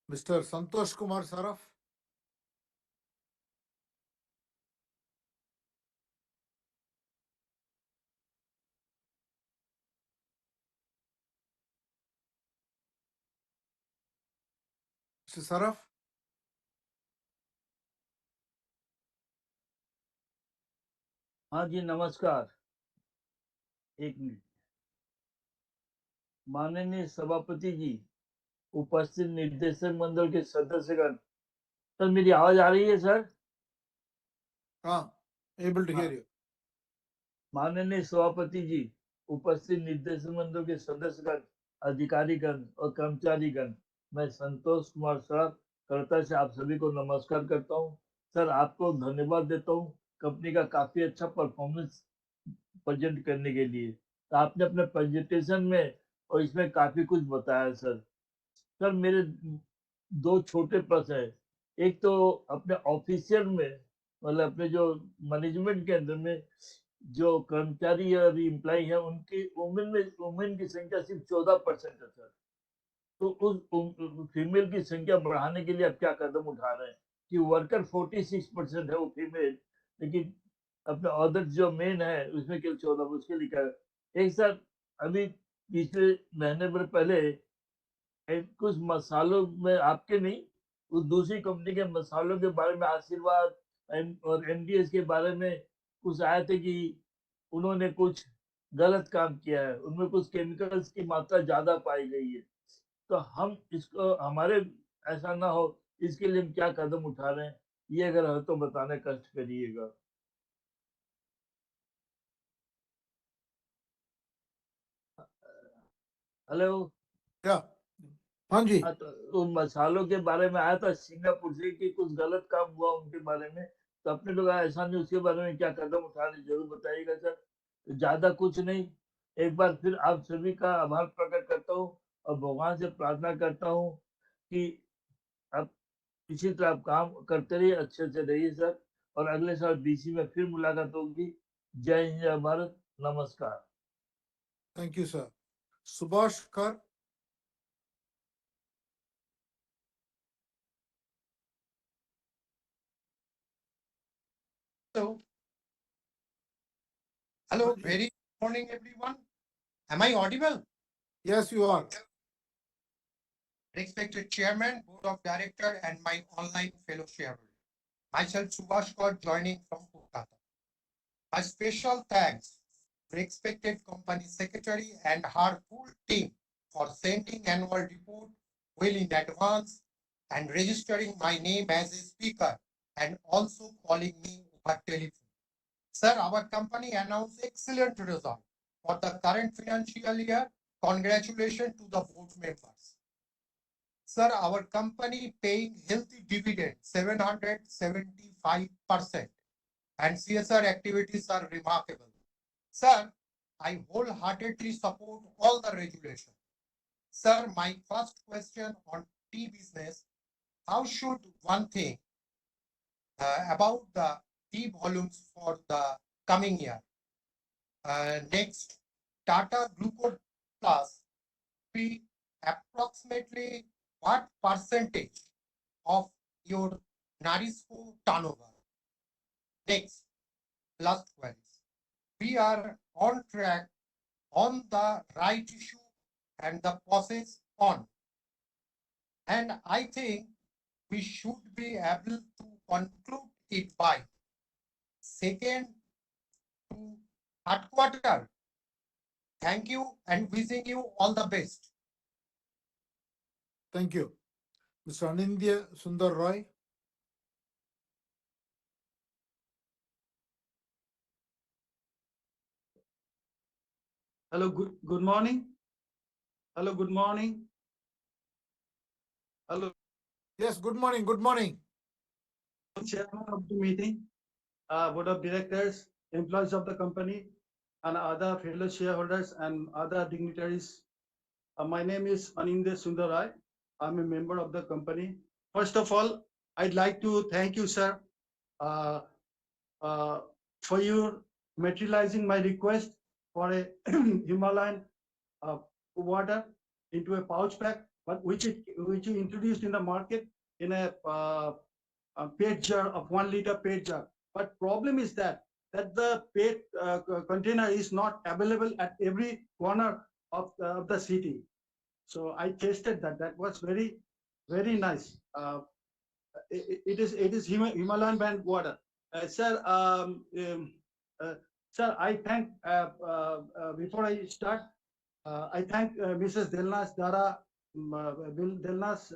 Speaker 2: Mr. Santosh Kumar Saraf. Mr. Saraf.
Speaker 15: हाँ जी नमस्कार। एक minute. माननीय सभापति जी, उपस्थित निर्देशक मंडल के सदस्यगण, sir मेरी आवाज आ रही है सर?
Speaker 2: हाँ, able to hear you.
Speaker 15: माननीय सभापति जी, उपस्थित निर्देशक मंडल के सदस्यगण, अधिकारीगण और कर्मचारीगण, मैं संतोष कुमार सर कलकत्ता से आप सभी को नमस्कार करता हूँ। सर आपको धन्यवाद देता हूँ कंपनी का काफी अच्छा परफॉर्मेंस प्रेजेंट करने के लिए। तो आपने अपने प्रेजेंटेशन में और इसमें काफी कुछ बताया सर। सर मेरे दो छोटे प्रश्न है। एक तो अपने ऑफिशियल में, मतलब अपने जो मैनेजमेंट के अंदर में जो कर्मचारी और एम्प्लॉय है उनकी वुमेन की संख्या सिर्फ 14% है सर। तो उस फीमेल की संख्या बढ़ाने के लिए आप क्या कदम उठा रहे हैं कि वर्कर 46% है वो फीमेल, लेकिन अपने अदर जो मेन है उसमें केवल 14, उसके लिए क्या है? एक सर अभी पिछले महीने भर पहले कुछ मसालों में आपके नहीं, उस दूसरी कंपनी के मसालों के बारे में आशीर्वाद और एमडीएस के बारे में कुछ आए थे कि उन्होंने कुछ गलत काम किया है, उनमें कुछ केमिकल्स की मात्रा ज्यादा पाई गई है। तो हम इसको हमारे ऐसा ना हो इसके लिए हम क्या कदम उठा रहे हैं, ये अगर हो तो बताने कष्ट करिएगा। हेलो।
Speaker 2: Yeah. हाँ जी।
Speaker 15: हाँ, तो उन मसालों के बारे में आया था सिंगापुर से कि कुछ गलत काम हुआ उनके बारे में, तो अपने लोग ऐसा नहीं, उसके बारे में क्या कदम उठा रहे जरूर बताइएगा सर। ज्यादा कुछ नहीं, एक बार फिर आप सभी का आभार प्रकट करता हूँ और भगवान से प्रार्थना करता हूँ कि आप इसी तरह आप काम करते रहिए, अच्छे से रहिए सर, और अगले साल बीसी में फिर मुलाकात होगी। जय हिंद जय भारत, नमस्कार।
Speaker 2: Thank you, sir. Subhash Kar.
Speaker 16: Hello. Hello. Very good morning, everyone. Am I audible?
Speaker 2: Yes, you are.
Speaker 16: Respected Chairman, Board of Director, and my online fellow shareholder. Myself, Subhash Kaur, joining from Kolkata. A special thanks to respected Company Secretary and her full team for sending annual report well in advance and registering my name as a speaker and also calling me over telephone. Sir, our company announced excellent result for the current financial year. Congratulations to the board members. Sir, our company paying healthy dividend 775% and CSR activities are remarkable. Sir, I wholeheartedly support all the regulations. Sir, my first question on tea business, how should one think about the tea volumes for the coming year? Next, Tata Glucose Plus be approximately what percentage of your Narisco turnover? Next, last queries. We are on track on the right issue and the process on. And I think we should be able to conclude it by second to third quarter. Thank you and wishing you all the best.
Speaker 2: Thank you. Mr. Anindya Sundar Roy.
Speaker 17: Hello, good morning. Hello, good morning. Hello.
Speaker 2: Yes, good morning. Good morning.
Speaker 17: Chairman of the meeting, board of directors, employees of the company, and other fellow shareholders and other dignitaries. My name is Anindya Sundarai. I'm a member of the company. First of all, I'd like to thank you, sir, uh, for your materializing my request for a Himalayan water into a pouch pack, but which you introduced in the market in a PET jar of 1 liter PET jar. But problem is that the PET container is not available at every corner of the city. So I tasted that. That was very nice. It is Himalayan brand water. Sir, Sir, I thank, before I start, I thank Mrs. Delnas Dara, Delnas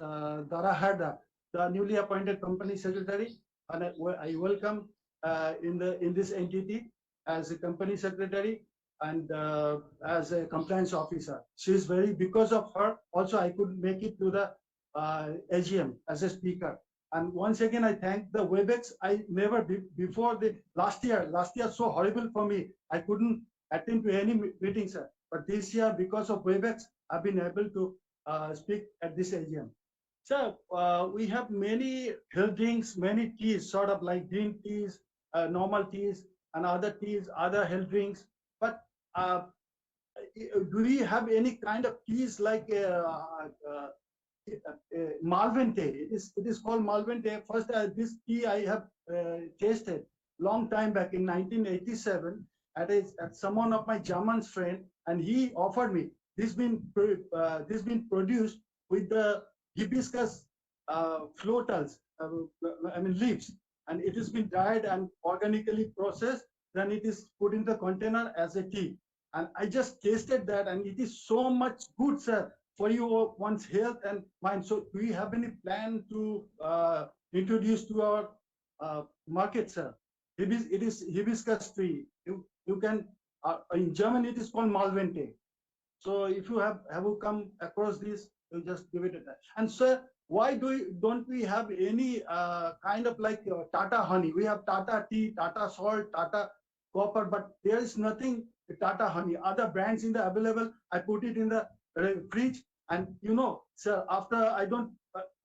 Speaker 17: Dara Harda, the newly appointed company secretary, and I welcome in this entity as a company secretary and as a compliance officer. She is very, because of her, also I could make it to the AGM as a speaker. And once again, I thank the WebEx. I never before the last year so horrible for me. I couldn't attend to any meetings, sir. But this year, because of WebEx, I've been able to speak at this AGM. So we have many health drinks, many teas, sort of like green teas, normal teas, and other teas, other health drinks. But do we have any kind of teas like Malvente? It is called Malvente. First, this tea I have tasted long time back in 1987 at someone of my German friend, and he offered me. This been produced with the hibiscus floatals, I mean leaves, and it has been dried and organically processed. Then it is put in the container as a tea. And I just tasted that, and it is so much good, sir, for you one's health and mind. So do you have any plan to introduce to our market, sir? It is hibiscus tree. You can, in German it is called Malvente. So if you have you come across this, you just give it a try. And sir, why don't we have any kind of like Tata honey? We have Tata tea, Tata salt, Tata copper, but there is nothing Tata honey. Other brands in the available, I put it in the fridge, and you know, sir, after I don't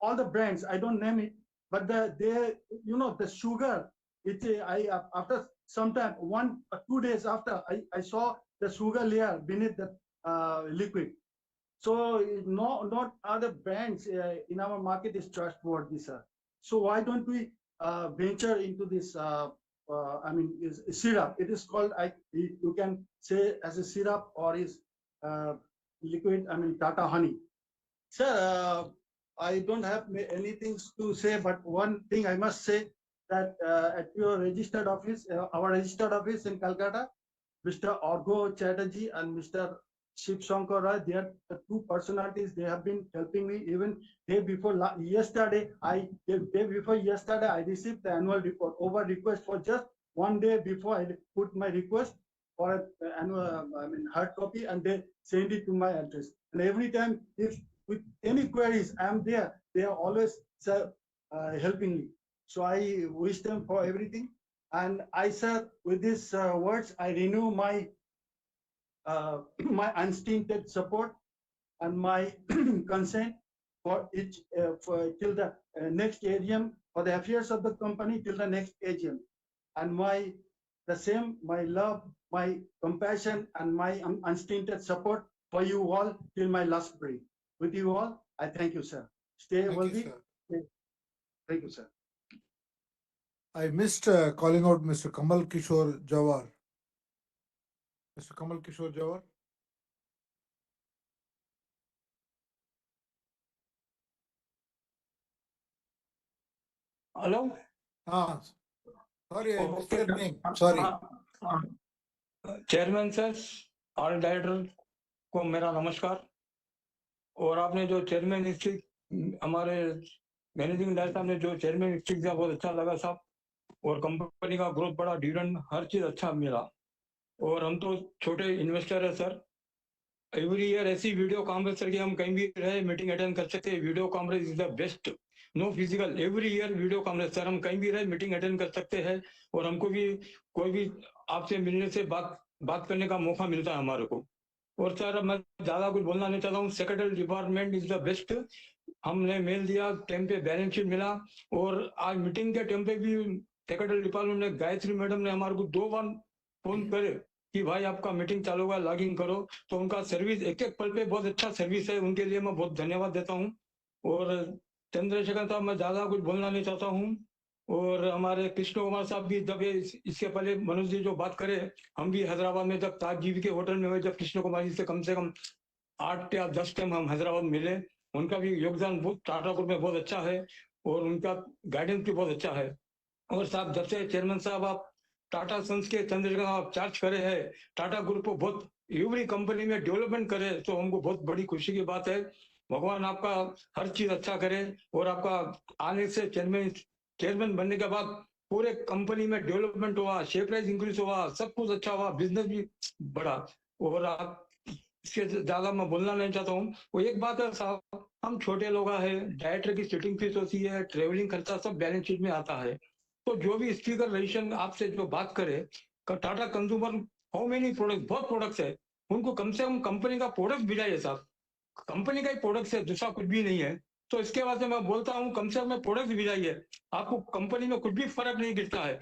Speaker 17: all the brands, I don't name it, but the sugar, after some time, 1 or 2 days after, I saw the sugar layer beneath the liquid. So not other brands in our market is trustworthy, sir. So why don't we venture into this? I mean, is syrup. It is called. You can say as a syrup or is liquid. I mean, Tata honey. Sir, I don't have anything to say, but one thing I must say that at your registered office, our registered office in Calcutta, Mr. Argo Chatterjee and Mr. Shiv Shankar Rai, they are the two personalities. They have been helping me even day before yesterday. I received the annual report over request for just 1 day before I put my request for annual, hard copy, and they send it to my address. And every time, if with any queries, I'm there. They are always helping me. So I wish them for everything. And I said, with these words, I renew my my unstinted support and my consent for each till the next AGM, for the affairs of the company till the next AGM. And my love, my compassion, and my unstinted support for you all till my last breath. With you all, I thank you, sir. Stay healthy. Thank you, sir.
Speaker 2: I missed calling out Mr. Kamal Kishore Jawar. Mr. Kamal Kishore Jawar.
Speaker 18: Hello?
Speaker 2: Sorry, I missed your name. Sorry.
Speaker 18: Chairman sir, all director को मेरा नमस्कार। और आपने जो chairman हमारे managing director ने जो chairman दिया बहुत अच्छा लगा साहब। और कंपनी का ग्रोथ बड़ा डिविडेंड हर चीज अच्छा मिला। और हम तो छोटे इन्वेस्टर है सर। एवरी ईयर ऐसी वीडियो कॉन्फ्रेंस करके हम कहीं भी रहे मीटिंग अटेंड कर सकते हैं। Video conference is the best. No physical, every year video conference sir, हम कहीं भी रहे मीटिंग अटेंड कर सकते हैं। और हमको भी कोई भी आपसे मिलने से बात करने का मौका मिलता है हमारे को। और सर मैं ज्यादा कुछ बोलना नहीं चाहता हूँ। Secretary department is the best. हमने मेल दिया, टाइम पे बैलेंस शीट मिला। और आज मीटिंग के टाइम पे भी सेक्रेटरी डिपार्टमेंट ने गायत्री मैडम ने हमारे को 2 बार फोन करे कि भाई आपका मीटिंग चालू होगा, लॉगिन करो। तो उनका सर्विस एक पल पे बहुत अच्छा सर्विस है, उनके लिए मैं बहुत धन्यवाद देता हूँ। और चंद्रशेखर साहब, मैं ज्यादा कुछ बोलना नहीं चाहता हूँ। और हमारे कृष्ण कुमार साहब भी जब इसके पहले मनोज जी जो बात करे, हम भी हैदराबाद में जब ताज जीवी के होटल में हुए, जब कृष्ण कुमार जी से कम 8 या 10 टाइम हम हैदराबाद मिले। उनका भी योगदान बहुत टाटा ग्रुप में बहुत अच्छा है और उनका गाइडेंस भी बहुत अच्छा है। और साहब जब से चेयरमैन साहब आप टाटा सन्स के चंद्रशेखर आप चार्ज करे है, टाटा ग्रुप को बहुत यूबड़ी कंपनी में डेवलपमेंट करे, तो हमको बहुत बड़ी खुशी की बात है। भगवान आपका हर चीज अच्छा करे और आपका आने से चेयरमैन बनने के बाद पूरे कंपनी में डेवलपमेंट हुआ, शेयर प्राइस इंक्रीज हुआ, सब कुछ अच्छा हुआ, बिजनेस भी बढ़ा। और आप इसके ज्यादा मैं बोलना नहीं चाहता हूँ। वो एक बात है साहब, हम छोटे लोग हैं, डायरेक्टर की सिटिंग फीस होती है, ट्रेवलिंग खर्चा सब बैलेंस शीट में आता है। तो जो भी स्पीकर रजिस्ट्रेशन आपसे जो बात करे, Tata consumer how many product, बहुत प्रोडक्ट्स है, उनको कम से कम कंपनी का प्रोडक्ट भिजाइए साहब। कंपनी का ही प्रोडक्ट है, दूसरा कुछ भी नहीं है। तो इसके बाद मैं बोलता हूँ कम से कम प्रोडक्ट भिजाइए, आपको कंपनी में कुछ भी फर्क नहीं गिरता है।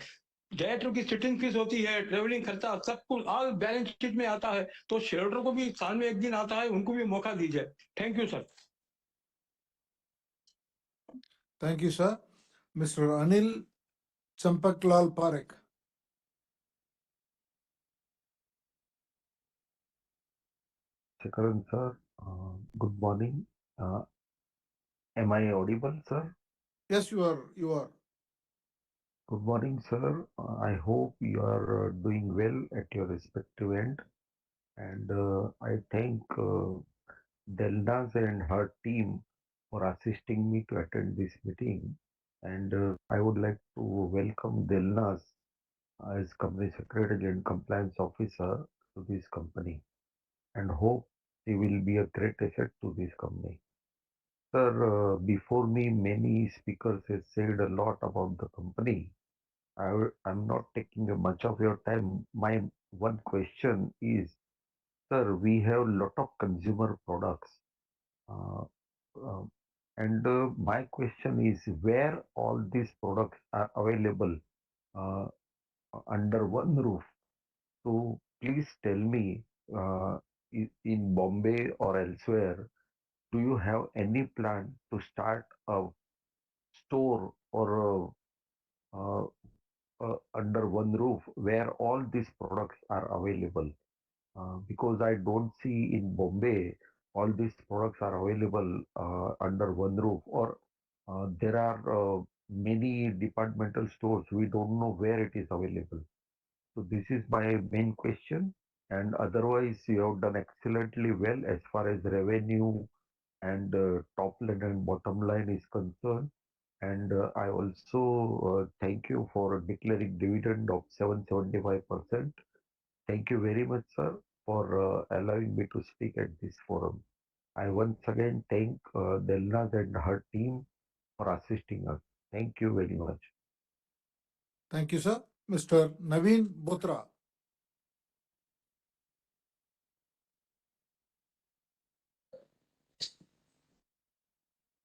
Speaker 18: डायरेक्टर की सिटिंग फीस होती है, ट्रेवलिंग खर्चा सब कुछ ऑल बैलेंस शीट में आता है। तो शेयर होल्डर को भी साल में एक दिन आता है, उनको भी मौका दीजिए। Thank you sir.
Speaker 2: Thank you, sir. Mr. Anil Champaklal Parekh.
Speaker 19: Shekaran sir, good morning. Am I audible, sir?
Speaker 2: Yes, you are. You are.
Speaker 19: Good morning, sir. I hope you are doing well at your respective end. And I thank Delnaz and her team for assisting me to attend this meeting. And I would like to welcome Delnaz as Company Secretary and Compliance Officer to this company and hope she will be a great asset to this company. Sir, before me, many speakers have said a lot about the company. I'm not taking much of your time. My one question is, sir, we have a lot of consumer products. Uh, uh, and my question is, where all these products are available uh, under one roof? So please tell me, in Bombay or elsewhere, do you have any plan to start a store or under one roof where all these products are available? Because I don't see in Bombay all these products are available under one roof, or there are many departmental stores. We don't know where it is available. So this is my main question. And otherwise, you have done excellently well as far as revenue and top line and bottom line is concerned. And I also thank you for declaring dividend of 775%. Thank you very much, sir, for allowing me to speak at this forum. I once again thank Delnaz and her team for assisting us. Thank you very much.
Speaker 2: Thank you, sir. Mr. Naveen Botra.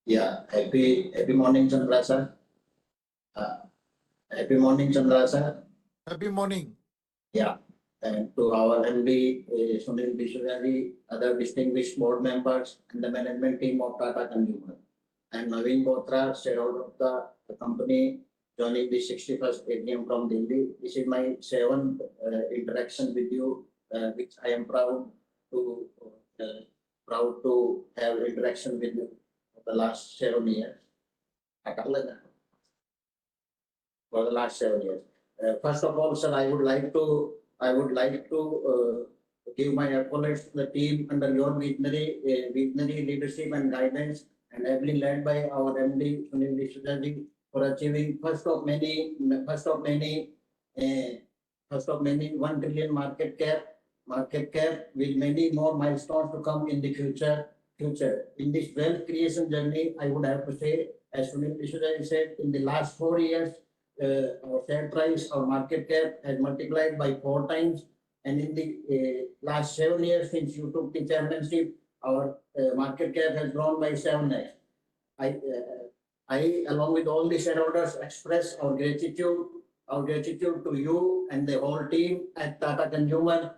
Speaker 20: Yeah, happy morning, Chandra sir. Happy morning, Chandra sir.
Speaker 2: Happy morning.
Speaker 20: Yeah, and to our MD, Sunil Bishwari, other distinguished board members, and the management team of Tata Consumer. I'm Naveen Botra, shareholder of the company, joining the 61st AGM from Delhi. This is my seventh interaction with you, which I am proud to have interaction with you for the last 7 years. For the last 7 years. First of all, sir, I would like to give my accolades to the team under your visionary leadership and guidance, and ably led by our MD Sunil Vishwaji for achieving first of many 1 trillion market cap with many more milestones to come in the future. In this wealth creation journey, I would have to say, as Sunil Vishwaji said, in the last 4 years, our share price, our market cap has multiplied by 4 times. And in the last 7 years since you took the chairmanship, our market cap has grown by 7x. I, along with all the shareholders, express our gratitude to you and the whole team at Tata Consumer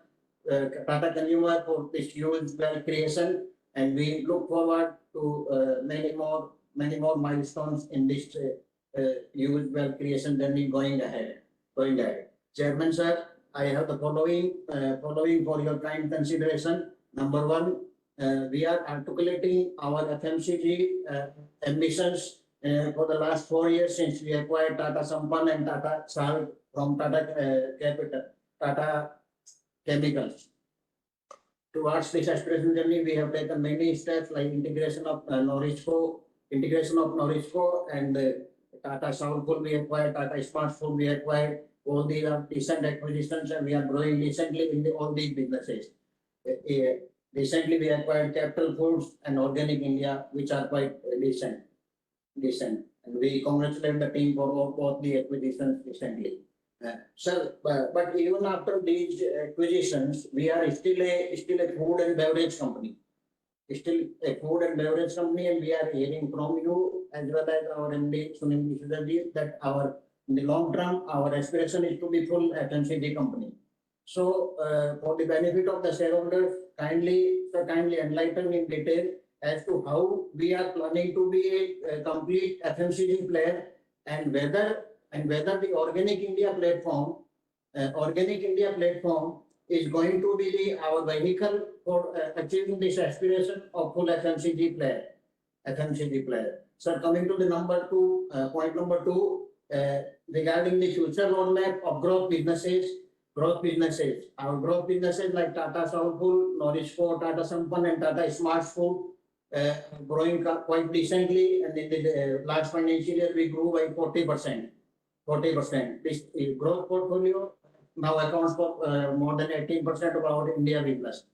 Speaker 20: for this huge wealth creation. And we look forward to many more milestones in this huge wealth creation journey going ahead. Chairman sir, I have the following for your kind consideration. Number one, we are articulating our FMCG ambitions for the last 4 years since we acquired Tata Sampann and Tata Salt from Tata Chemicals. Towards this aspiration journey, we have taken many steps like integration of Norisco and Tata Soulful we acquired, Tata Smart Food we acquired. All these are decent acquisitions and we are growing decently in all these businesses. Recently, we acquired Capital Foods and Organic India, which are quite decent. And we congratulate the team for both the acquisitions recently. Sir, but even after these acquisitions, we are still a food and beverage company. Still a food and beverage company, and we are hearing from you as well as our MD Sunil Mishra that in the long term our aspiration is to be full FMCG company. So, for the benefit of the shareholders, kindly enlighten in detail as to how we are planning to be a complete FMCG player and whether the Organic India platform is going to be our vehicle for achieving this aspiration of full FMCG player. So coming to the point number two, regarding the future roadmap of growth businesses. Our growth businesses like Tata Soulful, Norisco, Tata Sampann, and Tata Smart Food growing quite decently. And in the last financial year, we grew by 40%. This growth portfolio now accounts for more than 18% of our India business.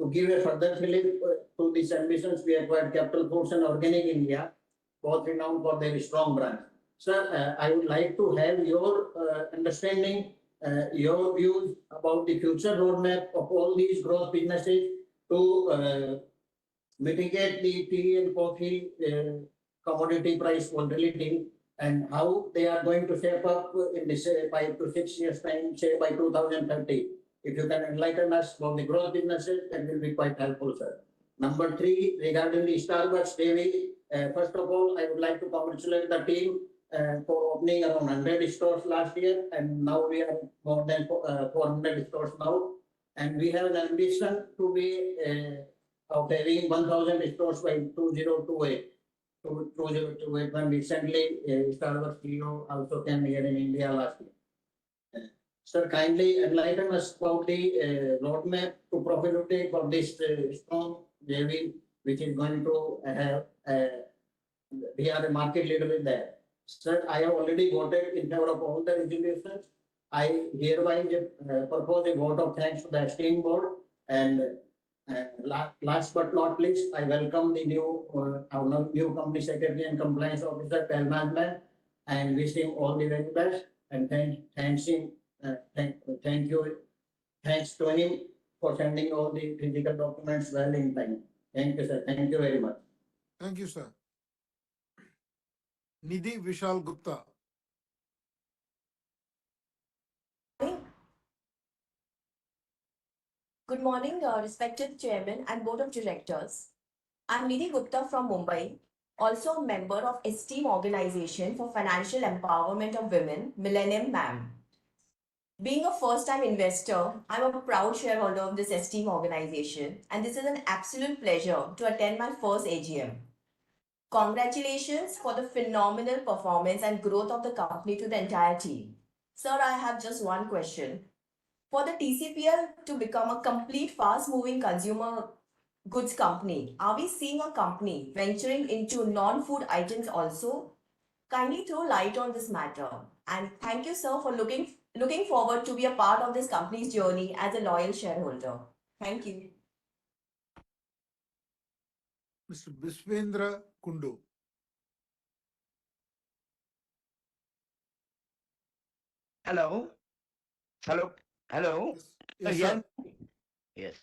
Speaker 20: To give a further fillip to these ambitions, we acquired Capital Foods and Organic India, both renowned for their strong brand. Sir, I would like to have your understanding, your views about the future roadmap of all these growth businesses to mitigate the tea and coffee commodity price volatility and how they are going to shape up in this 5 to 6 years time, say by 2030. If you can enlighten us about the growth businesses, that will be quite helpful, sir. Number three, regarding the Starbucks Davy, first of all, I would like to congratulate the team for opening around 100 stores last year, and now we are more than 400 stores now. And we have an ambition to be of having 1,000 stores by 2028. When recently Starbucks CEO also came here in India last year. Sir, kindly enlighten us about the roadmap to profitability for this strong JV, which is going to have, we are a market leader with that. Sir, I have already voted in favor of all the resolutions. I hereby propose a vote of thanks to the esteemed board. And last but not least, I welcome the our new company secretary and compliance officer, Telman, and wish him all the very best. And thanks to him for sending all the physical documents well in time. Thank you, sir. Thank you very much.
Speaker 2: Thank you, sir. Nidhi Vishal Gupta.
Speaker 21: Good morning, respected Chairman and Board of Directors. I'm Nidhi Gupta from Mumbai, also a member of esteemed organization for financial empowerment of women, Millennium MAM. Being a first-time investor, I'm a proud shareholder of this esteemed organization, and this is an absolute pleasure to attend my first AGM. Congratulations for the phenomenal performance and growth of the company to the entire team. Sir, I have just one question. For the TCPL to become a complete fast-moving consumer goods company, are we seeing a company venturing into non-food items also? Kindly throw light on this matter. And thank you, sir, for looking forward to be a part of this company's journey as a loyal shareholder. Thank you.
Speaker 2: Mr. Biswendra Kundu.
Speaker 22: Hello.
Speaker 2: Yes, sir.
Speaker 22: Yes.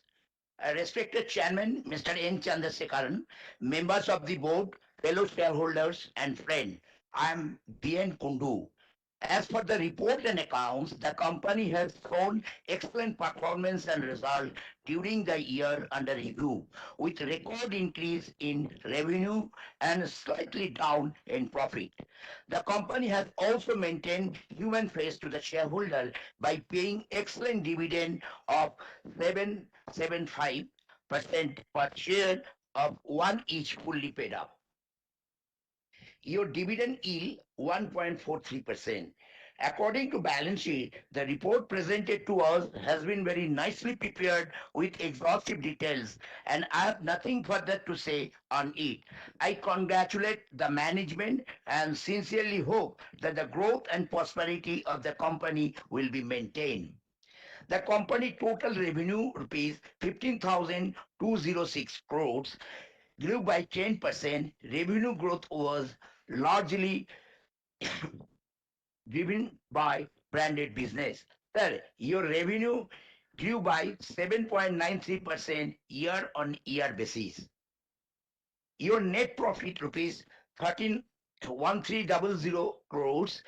Speaker 22: Respected Chairman, Mr. N. Chandrasekharan, members of the board, fellow shareholders, and friends, I am B.N. Kundu. As for the report and accounts, the company has shown excellent performance and result during the year under review, with record increase in revenue and slightly down in profit. The company has also maintained human face to the shareholder by paying excellent dividend of 7.75% per share of one each fully paid up. Your dividend yield 1.43%. According to balance sheet, the report presented to us has been very nicely prepared with exhaustive details, and I have nothing further to say on it. I congratulate the management and sincerely hope that the growth and prosperity of the company will be maintained. The company total revenue rupees 15,206 crores grew by 10%. Revenue growth was largely driven by branded business. Third, your revenue grew by 7.93% year-on-year basis. Your net profit rupees 13,1300 crores.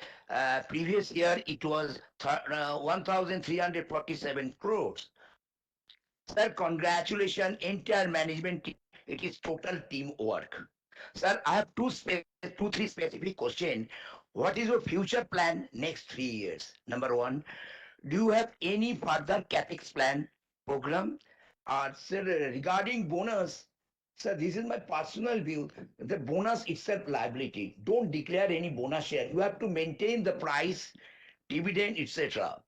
Speaker 22: Previous year it was 1,347 crores. Sir, congratulations, entire management team. It is total teamwork. Sir, I have three specific questions. What is your future plan next 3 years? Number one, do you have any further capex plan program? Sir, regarding bonus, sir, this is my personal view. The bonus itself liability. Don't declare any bonus share. You have to maintain the price, dividend, etc.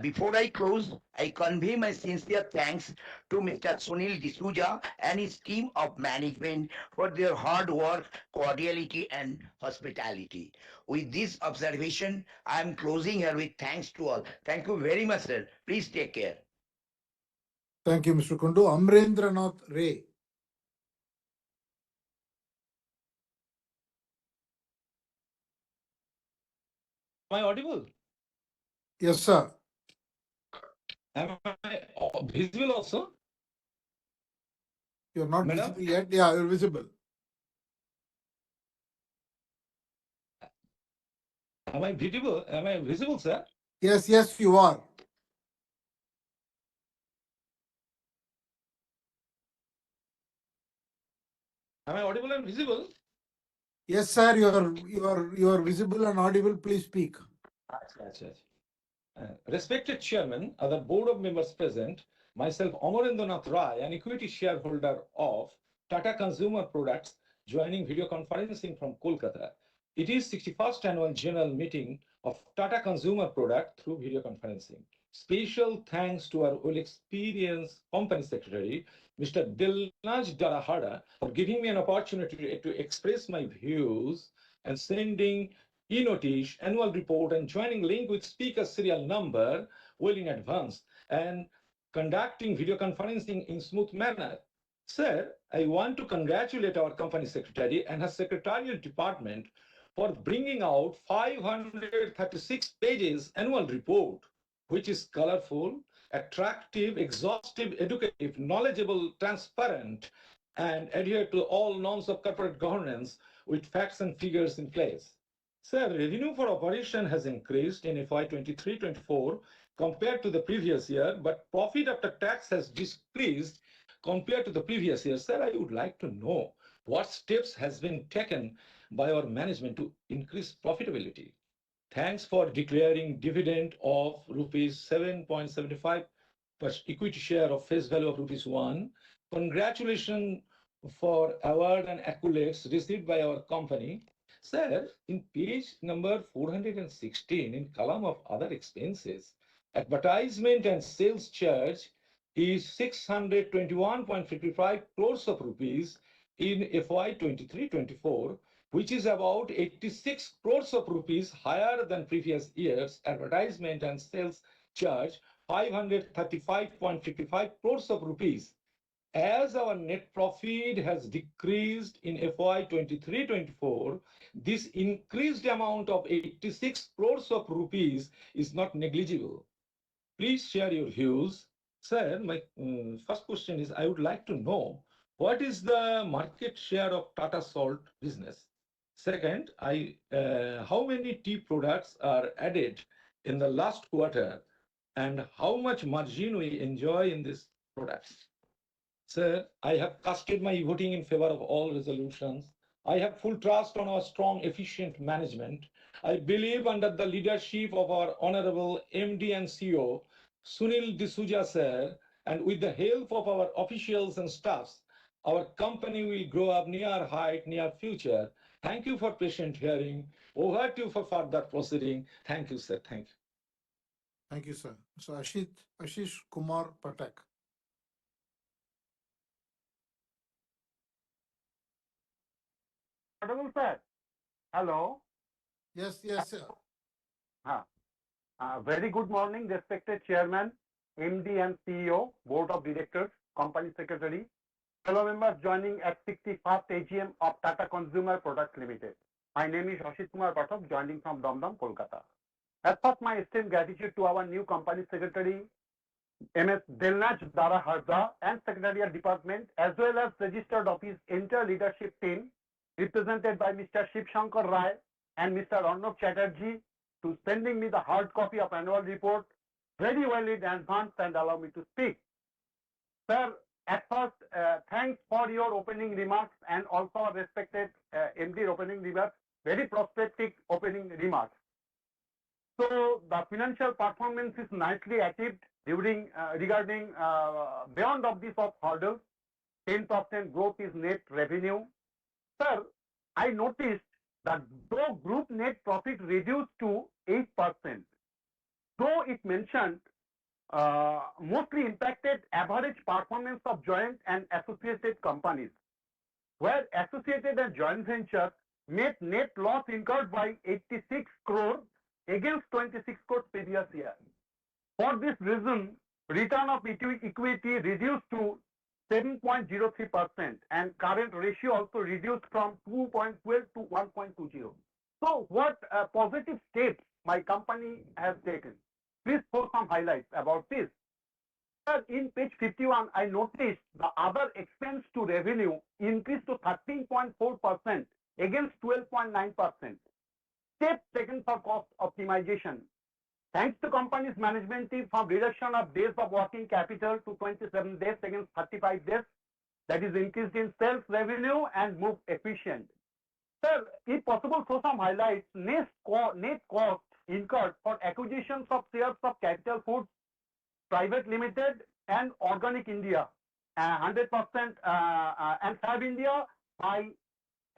Speaker 22: Before I close, I convey my sincere thanks to Mr. Sunil D'Souza and his team of management for their hard work, cordiality, and hospitality. With this observation, I am closing here with thanks to all. Thank you very much, sir. Please take care.
Speaker 2: Thank you, Mr. Kundu. Amrendranath Ray.
Speaker 1: Am I audible?
Speaker 2: Yes, sir.
Speaker 1: Am I visible also?
Speaker 2: You're not
Speaker 1: Madam?
Speaker 2: visible yet. Yeah, you're visible.
Speaker 1: Am I visible? Am I visible, sir?
Speaker 2: Yes, yes, you are.
Speaker 1: Am I audible and visible?
Speaker 2: Yes, sir. You are visible and audible. Please speak.
Speaker 1: Achha. Respected Chairman, other board of members present, myself Amarendranath Rai, an equity shareholder of Tata Consumer Products, joining video conferencing from Kolkata. It is 61st annual general meeting of Tata Consumer Product through video conferencing. Special thanks to our well-experienced company secretary, Mr. Dilnaj Darahada, for giving me an opportunity to express my views and sending e-notice, annual report, and joining link with speaker serial number well in advance, and conducting video conferencing in smooth manner. Sir, I want to congratulate our company secretary and her secretarial department for bringing out 536 pages annual report, which is colorful, attractive, exhaustive, educative, knowledgeable, transparent, and adhere to all norms of corporate governance with facts and figures in place. Sir, revenue for operation has increased in FY23-24 compared to the previous year, but profit after tax has decreased compared to the previous year. Sir, I would like to know what steps has been taken by our management to increase profitability. Thanks for declaring dividend of rupees 7.75 per equity share of face value of rupees 1. Congratulations for award and accolades received by our company. Sir, in page number 416 in column of other expenses, advertisement and sales charge is 621.55 crores of rupees in FY23-24, which is about 86 crores of rupees higher than previous years. Advertisement and sales charge 535.55 crores of rupees. As our net profit has decreased in FY23-24, this increased amount of 86 crores of rupees is not negligible. Please share your views. Sir, my first question is, I would like to know what is the market share of Tata Salt business? Second, how many tea products are added in the last quarter, and how much margin we enjoy in these products? Sir, I have casted my voting in favor of all resolutions. I have full trust on our strong, efficient management. I believe under the leadership of our Honorable MD and CEO, Sunil D'Souza sir, and with the help of our officials and staffs, our company will grow up near height, near future, Thank you for patient hearing. Over to you for further proceeding. Thank you, sir. Thank you.
Speaker 2: Thank you, sir. So Ashish Kumar Patak.
Speaker 3: Audible, sir. Hello.
Speaker 2: Yes, yes, sir.
Speaker 3: Very good morning, respected Chairman, MD and CEO, Board of Directors, Company Secretary, fellow members joining at 61st AGM of Tata Consumer Products Limited. My name is Ashit Kumar Pathak, joining from Dum, Kolkata. As first, my esteemed gratitude to our new Company Secretary, MS Delnaj Dara Harza, and Secretariat Department, as well as Registered Office entire leadership team, represented by Mr. Shiv Shankar Rai and Mr. Arnab Chatterjee, to sending me the hard copy of annual report very well in advance and allow me to speak. Sir, at first, thanks for your opening remarks and also our respected MD opening remarks, very prospective opening remarks. So the financial performance is nicely achieved during regarding beyond of this of hurdles. 10% growth is net revenue. Sir, I noticed that though group net profit reduced to 8%, though it mentioned mostly impacted average performance of joint and associated companies, where associated and joint ventures made net loss incurred by 86 crore against 26 crore previous year. For this reason, return of equity reduced to 7.03% and current ratio also reduced from 2.12 to 1.20. So what positive steps my company has taken? Please throw some highlights about this. Sir, in page 51, I noticed the other expense to revenue increased to 13.4% against 12.9%. Step taken for cost optimization. Thanks to company's management team from reduction of days of working capital to 27 days against 35 days, that is increased in sales revenue and move efficient. Sir, if possible, throw some highlights. Net cost incurred for acquisitions of shares of Capital Foods Private Limited and Organic India, 100% and Fab India by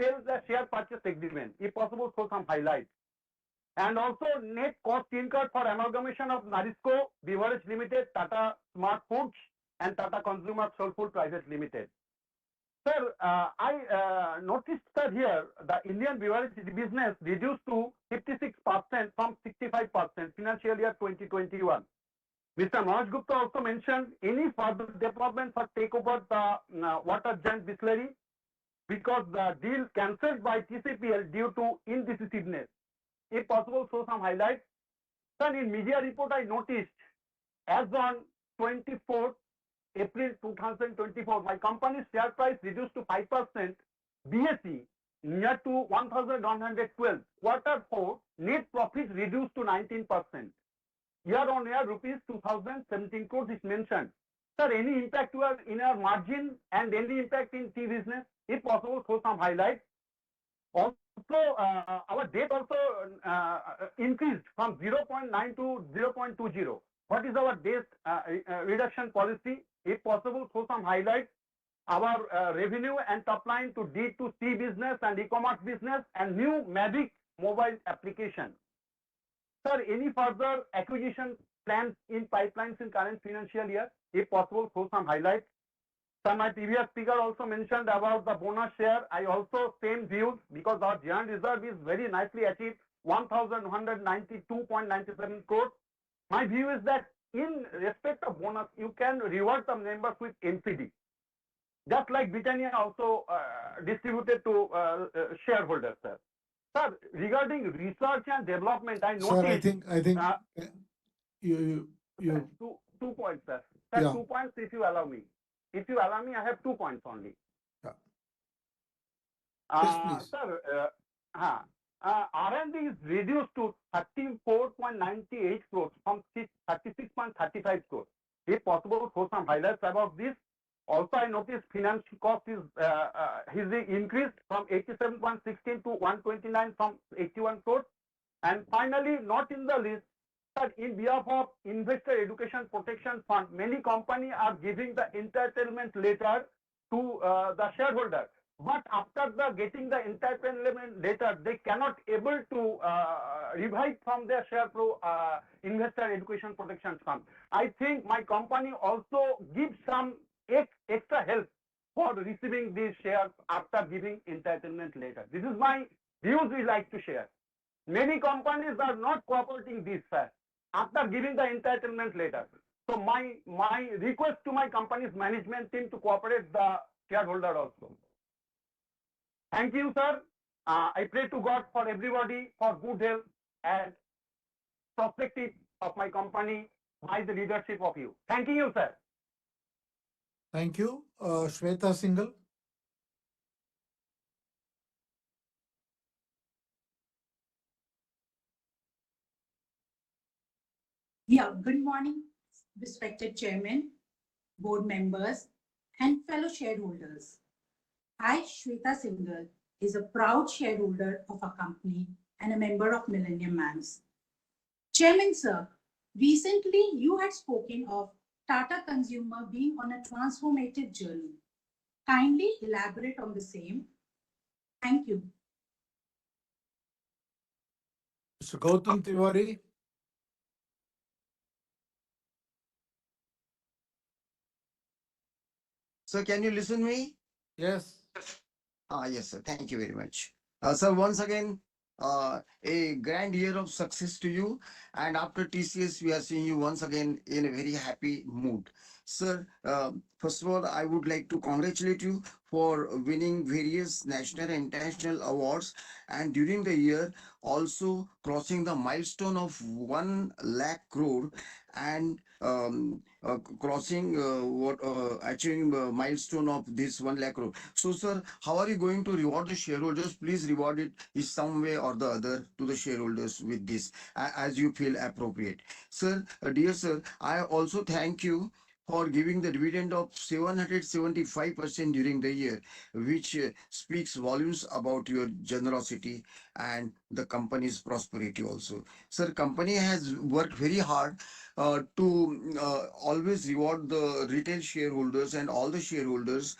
Speaker 3: sales the share purchase agreement. If possible, throw some highlights. And also net cost incurred for amalgamation of Narisco Beverage Limited, Tata Smart Foods, and Tata Consumer Soulful Private Limited. Sir, I noticed that here the Indian beverage business reduced to 56% from 65% financial year 2021. Mr. Manoj Gupta also mentioned any further development for takeover the water giant distillery because the deal cancelled by TCPL due to indecisiveness. If possible, show some highlights. Sir, in media report, I noticed as on 24th April 2024, my company's share price reduced to 5%, BSE near to 1,112. Quarter 4, net profit reduced to 19%. Year on year, rupees 2017 crores is mentioned. Sir, any impact in our margin and any impact in tea business? If possible, show some highlights. Also, our debt also increased from 0.9 to 0.20. What is our debt reduction policy? If possible, throw some highlights. Our revenue and top line to D2C business and e-commerce business and new Mavic mobile application. Sir, any further acquisition plans in pipelines in current financial year? If possible, throw some highlights. Sir, my previous speaker also mentioned about the bonus share. I also same views because our giant reserve is very nicely achieved, 1,192.97 crores. My view is that in respect of bonus, you can reward the members with NCD. Just like Britannia also distributed to shareholders, sir. Sir, regarding research and development, I noticed.
Speaker 2: Sir, I think you.
Speaker 3: 2 points, sir. Sir,
Speaker 2: Yeah.
Speaker 3: 2 points if you allow me. If you allow me, I have 2 points only.
Speaker 2: Yeah. Yes, please.
Speaker 3: Sir, R&D is reduced to 34.98 crores from 36.35 crores. If possible, throw some highlights about this. Also, I noticed finance cost is increased from 87.16 to 129 from 81 crores. And finally, not in the list, but in behalf of Investor Education Protection Fund, many companies are giving the entitlement letter to the shareholder. but after the getting the entitlement letter, they cannot able to revive from their share pro investor education protection fund. I think my company also gives some extra help for receiving these shares after giving entitlement letter. This is my views we like to share. Many companies are not cooperating this fast after giving the entitlement letter. So my request to my company's management team to cooperate the shareholder also. Thank you, sir. I pray to God for everybody for good health and prospective of my company by the leadership of you. Thank you, sir.
Speaker 2: Thank you. Shweta Singhal.
Speaker 4: Yeah, good morning, respected chairman, board members, and fellow shareholders. I, Shweta Singhal, is a proud shareholder of our company and a member of Millennium Mams. Chairman, sir, recently you had spoken of Tata Consumer being on a transformative journey. Kindly elaborate on the same. Thank you.
Speaker 2: Mr. Gautam Tiwari.
Speaker 5: Sir, can you listen me?
Speaker 2: Yes.
Speaker 5: Yes, sir. Thank you very much. Sir, once again, a grand year of success to you. And after TCS, we are seeing you once again in a very happy mood. Sir, first of all, I would like to congratulate you for winning various national and international awards. And during the year, also crossing the milestone of 1 lakh crore and crossing achieving milestone of this 1 lakh crore. So, sir, how are you going to reward the shareholders? Please reward it in some way or the other to the shareholders with this as you feel appropriate. Sir, dear sir, I also thank you for giving the dividend of 775% during the year, which speaks volumes about your generosity and the company's prosperity also. Sir, company has worked very hard to always reward the retail shareholders and all the shareholders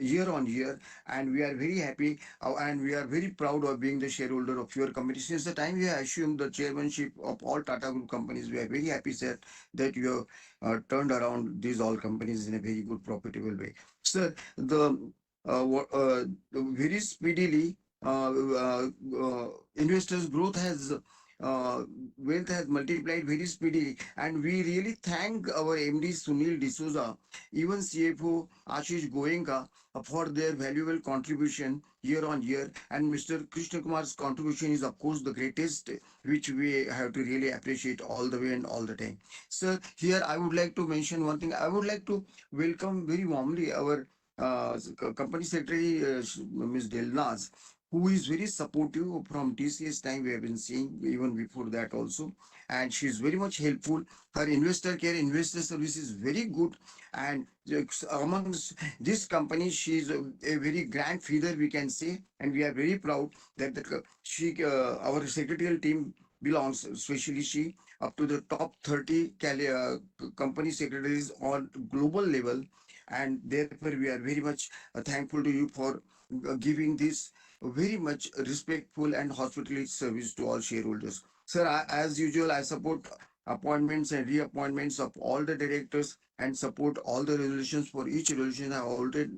Speaker 5: year on year, and we are very happy and we are very proud of being the shareholder of your company. Since the time you have assumed the chairmanship of all Tata Group companies, we are very happy, sir, that you have turned around these all companies in a very good, profitable way. Sir, the very speedily investors' growth has wealth has multiplied very speedily, and we really thank our MD Sunil D'Souza, even CFO Ashish Goenka for their valuable contribution year on year, and Mr. Krishna Kumar's contribution is of course the greatest, which we have to really appreciate all the way and all the time. Sir, here I would like to mention one thing. I would like to welcome very warmly our company secretary, Ms. Delnaz, who is very supportive from TCS time. We have been seeing even before that also, and she is very much helpful. Her investor care, investor service is very good, and among this company, she is a very grand figure, we can say, and we are very proud that our secretarial team belongs, especially she, up to the top 30 company secretaries on global level, and therefore we are very much thankful to you for giving this very much respectful and hospitality service to all shareholders. Sir, as usual, I support appointments and reappointments of all the directors and support all the resolutions. For each resolution I altered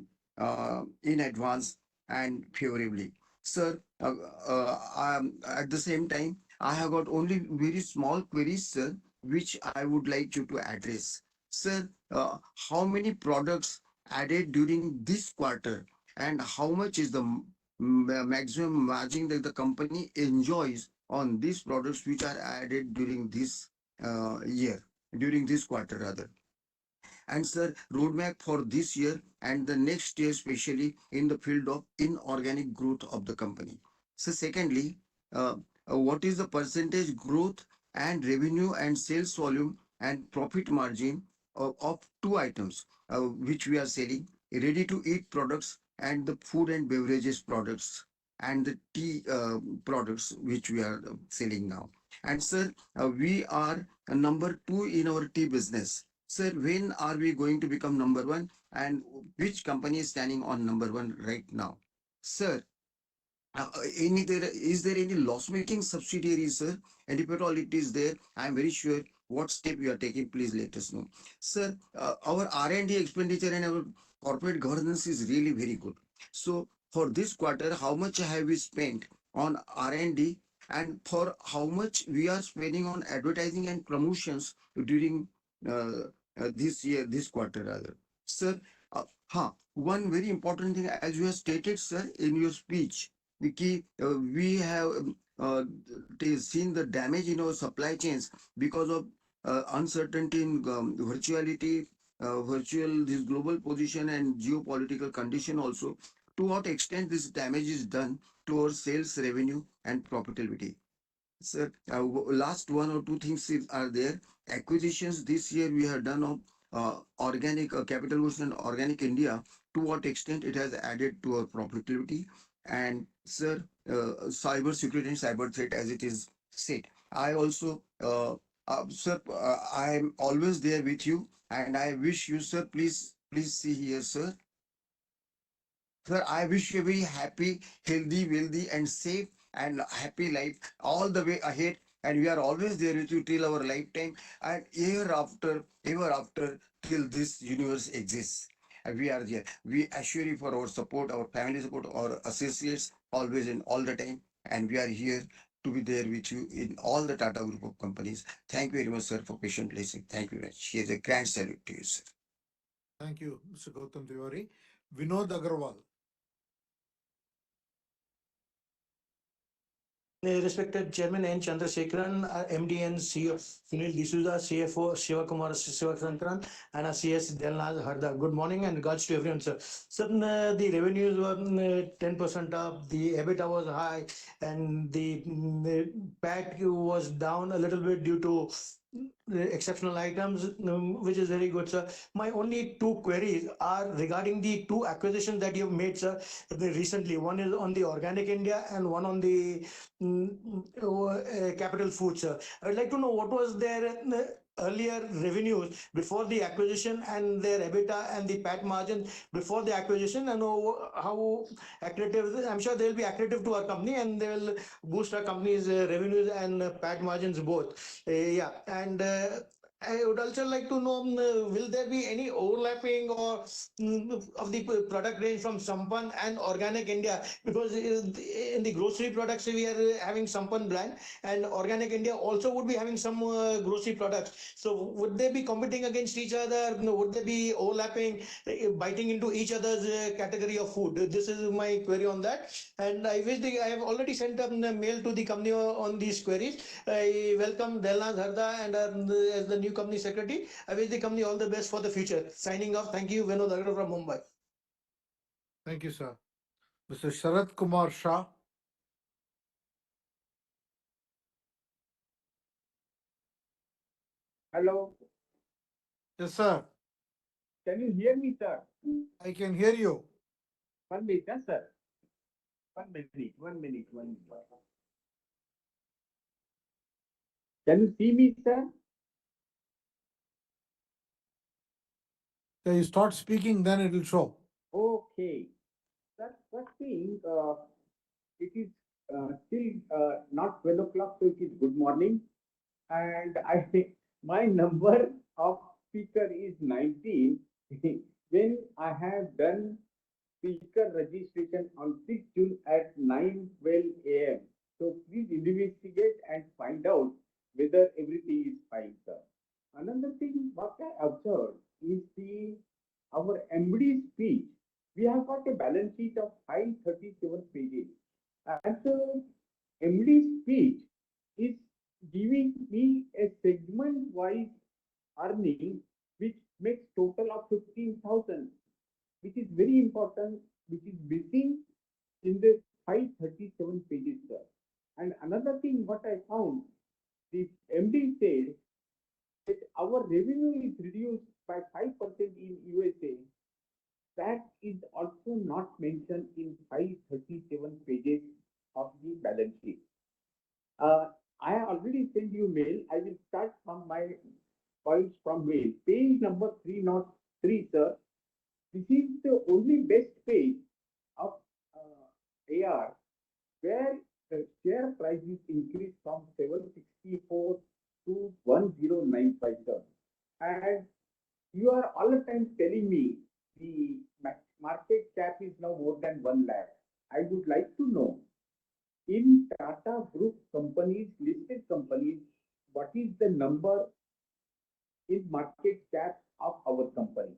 Speaker 5: in advance and favorably. Sir, at the same time, I have got only very small queries, sir, which I would like you to address. Sir, how many products added during this quarter, and how much is the maximum margin that the company enjoys on these products which are added during this year, during this quarter rather? And sir, roadmap for this year and the next year, especially in the field of inorganic growth of the company. So secondly, what is the percentage growth and revenue and sales volume and profit margin of two items which we are selling: ready to eat products and the food and beverages products, and the tea products which we are selling now. And sir, we are number two in our tea business, Sir, when are we going to become number one, and which company is standing on number one right now? Sir, is there any loss-making subsidiary, sir? And if at all it is there, I am very sure what step you are taking. Please let us know, sir. Our R&D expenditure and our corporate governance is really very good. So for this quarter, how much have we spent on R&D, and for how much we are spending on advertising and promotions during this year, this quarter rather, sir? One very important thing, as you have stated, sir, in your speech, we have seen the damage in our supply chains because of uncertainty in virtuality, this global position and geopolitical condition also. To what extent this damage is done to our sales revenue and profitability? Sir, last one or two things are there. Acquisitions this year we have done of organic capital goods and organic India. To what extent it has added to our profitability? And sir, cyber security and cyber threat, as it is said. I also, sir, I am always there with you, and I wish you, sir, please see here, sir. Sir, I wish you a very happy, healthy, wealthy, and safe and happy life all the way ahead. And we are always there with you till our lifetime and ever after, till this universe exists. And we are there. We assure you for our support, our family support, our associates, always and all the time. And we are here to be there with you in all the Tata Group of companies. Thank you very much, sir, for patient listening. Thank you very much. Here's a grand salute to you, sir.
Speaker 2: Thank you, Mr. Gautam Tiwari. Vinod Agarwal.
Speaker 6: Respected Chairman N. Chandrasekharan, MD and CEO Sunil D'Souza, CFO Shivakumar Sivasankaran, and CS Delnaz Harda. Good morning and regards to everyone, sir. Sir, the revenues were 10% up, the EBITDA was high, and the PAT was down a little bit due to exceptional items, which is very good, sir. My only two queries are regarding the two acquisitions that you have made, sir, recently. One is on the Organic India and one on the Capital Foods, sir. I would like to know what was their earlier revenues before the acquisition and their EBITDA and the PAT margin before the acquisition, and how accretive. I'm sure they will be accretive to our company and they will boost our company's revenues and PAT margins both. Yeah, and I would also like to know, will there be any overlapping or of the product range from Sampan and Organic India? Because in the grocery products, we are having Sampan brand, and Organic India also would be having some grocery products. So would they be competing against each other? Would they be overlapping, biting into each other's category of food? This is my query on that. And I have already sent a mail to the company on these queries. I welcome Delnaz Harda and as the new company secretary. I wish the company all the best for the future. Signing off. Thank you, Vinod Agarwal from Mumbai.
Speaker 2: Thank you, sir. Mr. Sharat Kumar Shah.
Speaker 7: Hello.
Speaker 2: Yes, sir.
Speaker 7: Can you hear me, sir?
Speaker 2: I can hear you.
Speaker 7: 1 minute, yes, sir. 1 minute. Can you see me, sir?
Speaker 2: So you start speaking, then it will show.
Speaker 7: Okay. Sir, first thing, it is still not 12 o'clock, so it is good morning. And I think my number of speaker is 19. When I have done speaker registration on 6th June at 9:12 a.m. So please investigate and find out whether everything is fine, sir. Another thing what I observed is our MD speech. We have got a balance sheet of 537 pages. And so MD speech is giving me a segment wise earning which makes total of 15,000, which is very important, which is missing in the 537 pages, sir. And another thing what I found, the MD said that our revenue is reduced by 5% in USA. That is also not mentioned in 537 pages of the balance sheet. I already sent you mail. I will start from my points from mail. Page number 303, sir. This is the only best page of AR where the share price is increased from 764 to 1095, sir. And you are all the time telling me the market cap is now more than 1 lakh. I would like to know, in Tata Group companies, listed companies, what is the number in market cap of our company?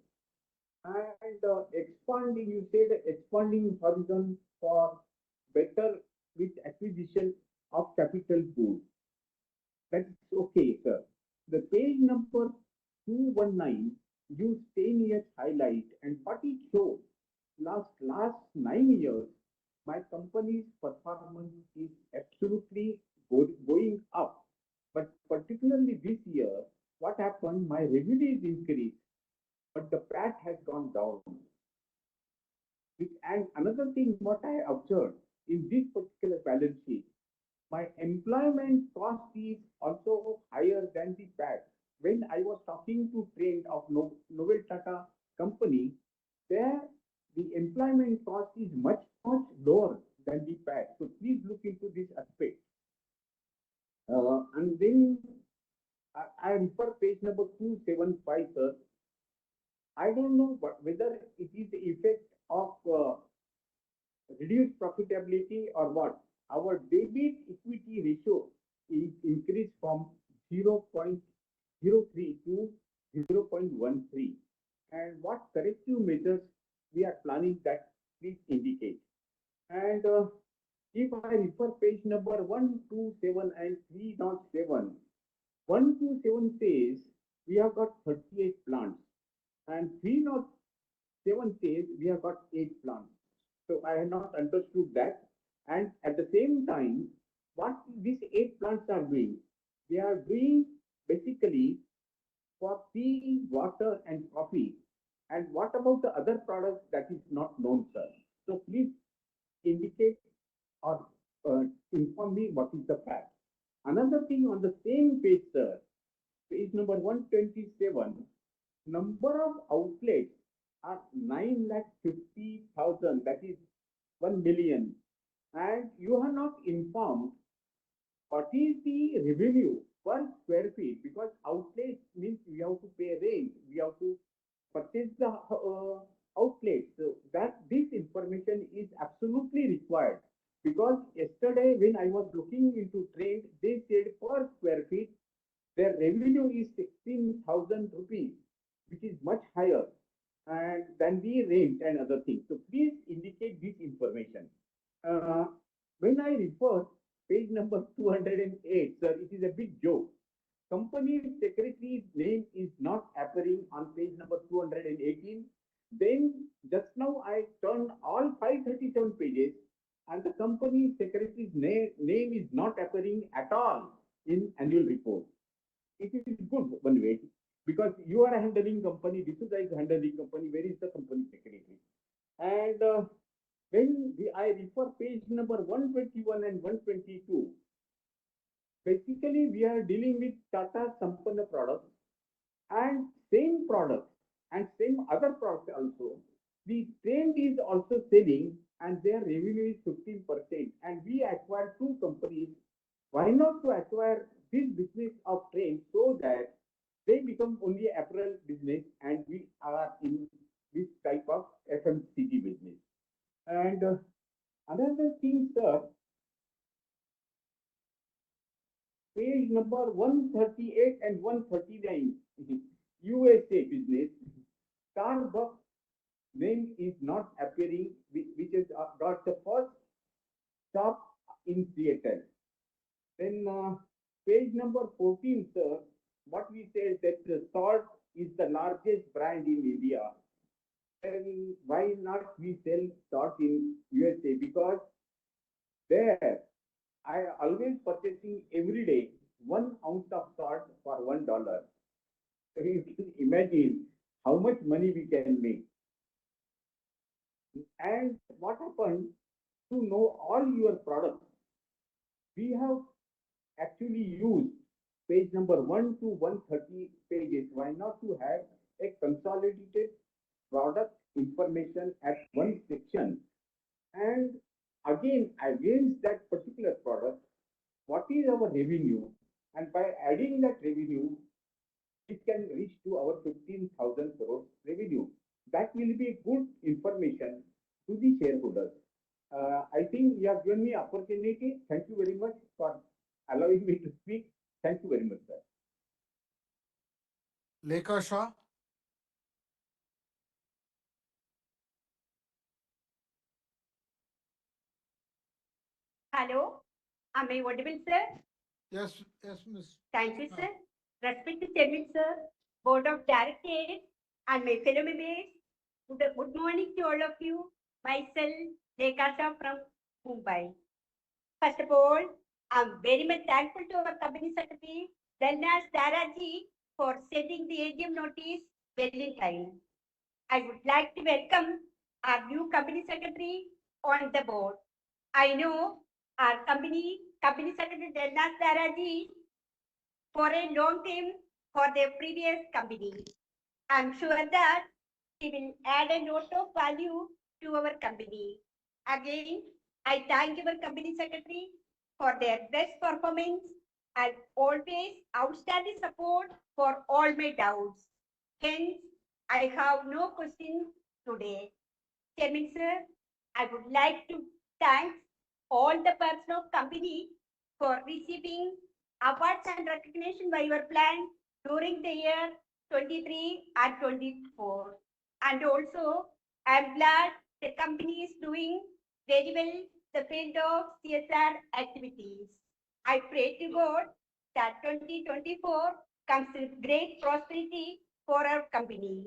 Speaker 7: And expanding, you said expanding horizon for better with acquisition of capital goods. That's okay, sir. The page number 219 use 10 years highlight, and what it shows last 9 years, my company's performance is absolutely going up. But particularly this year, what happened? My revenue is increased, but the PAT has gone down. And another thing, what I observed in this particular balance sheet, my employment cost is also higher than the PAT. When I was talking to trend of Novel Tata company, there the employment cost is much lower than the PAT. So please look into this aspect. And then I refer page number 275, sir. I don't know whether it is the effect of reduced profitability or what. Our debit equity ratio is increased from 0.03 to 0.13. And what corrective measures we are planning, that please indicate. And if I refer page number 127 and 307, 127 says we have got 38 plants, and 307 says we have got 8 plants. So I have not understood that. And at the same time, what these 8 plants are doing, they are doing basically for tea, water, and coffee. And what about the other products that is not known, sir? So please indicate or inform me what is the fact. Another thing on the same page, sir, page number 127, number of outlets are 9,50,000, that is 1 million. And you have not informed what is the revenue per square feet, because outlet means we have to pay rent, we have to purchase the outlet. So that this information is absolutely required, because yesterday when I was looking into trade, they said per square feet their revenue is 16,000 rupees, which is much higher and than the rent and other things. So please indicate this information. When I refer page number 208, sir, it is a big joke. Company secretary's name is not appearing on page number 218. Then just now I turned all 537 pages, and the company secretary's name is not appearing at all in annual report. It is good one way, because you are handling company, D'Souza is handling company, where is the company secretary? And when I refer page number 121 and 122, basically we are dealing with Tata Sampanna products and same products and same other products also. The trend is also selling and their revenue is 15%, and we acquired 2 companies. Why not to acquire this business of trend so that they become only apparel business and we are in this type of FMCG business? And another thing, sir, page number 138 and 139, USA business, Starbucks name is not appearing, which is got the first stop in Seattle. Then page number 14, sir, what we said that the salt is the largest brand in India. And why not we sell salt in USA? Because there I always purchasing every day 1 ounce of salt for $1. So you can imagine how much money we can make. And what happened, to know all your products, we have actually used page number 1 to 130 pages. Why not to have a consolidated product information at one section? And again, against that particular product, what is our revenue? And by adding that revenue, it can reach to our 15,000 crore revenue. That will be good information to the shareholders. I think you have given me opportunity. Thank you very much for allowing me to speak. Thank you very much, sir.
Speaker 2: Lekha Shah.
Speaker 8: Hello, am I audible, sir?
Speaker 2: Yes, yes, Miss.
Speaker 8: Thank you, sir. Respected Chairman, sir, Board of Directors, and my fellow members, good morning to all of you. Myself, Lekha Shah from Mumbai. First of all, I'm very much thankful to our company secretary, Dalnas Daraji, for sending the AGM notice very in time. I would like to welcome our new company secretary on the board. I know our company secretary Dalnas Daraji for a long time for their previous company. I'm sure that he will add a lot of value to our company. Again, I thank our company secretary for their best performance and always outstanding support for all my doubts. Hence, I have no questions today. Chairman sir, I would like to thank all the personnel of company for receiving awards and recognition by your plan during the year 23 and 24. And also, I'm glad the company is doing very well the field of CSR activities. I pray to God that 2024 comes with great prosperity for our company.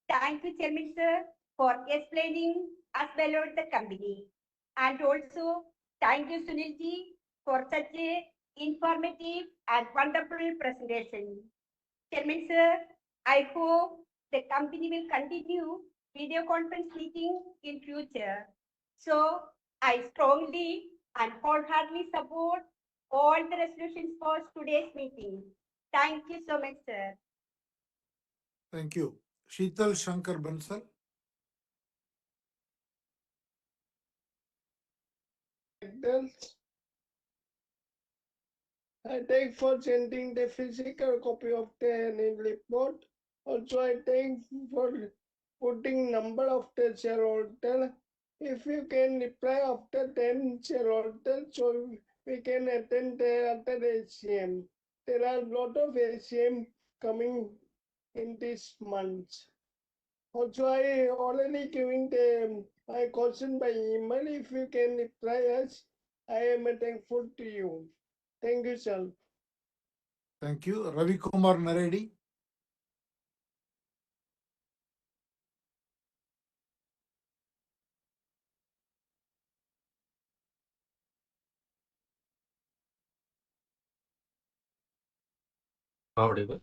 Speaker 8: Thank you, Chairman sir, for explaining as well about the company. And also, thank you, Sunilji, for such a informative and wonderful presentation. Chairman sir, I hope the company will continue video conference meeting in future. So I strongly and wholeheartedly support all the resolutions for today's meeting. Thank you so much, sir.
Speaker 2: Thank you. Sheetal Shankar Bansal.
Speaker 9: I thank for sending the physical copy of the annual report. Also, I thank for putting number of the shareholder. If you can reply after 10 shareholders, so we can attend the other AGM. There are a lot of AGM coming in this month. Also, I already giving the my question by email. If you can reply us, I am thankful to you. Thank you, sir.
Speaker 2: Thank you. Ravi Kumar Naredi.
Speaker 23: Audible.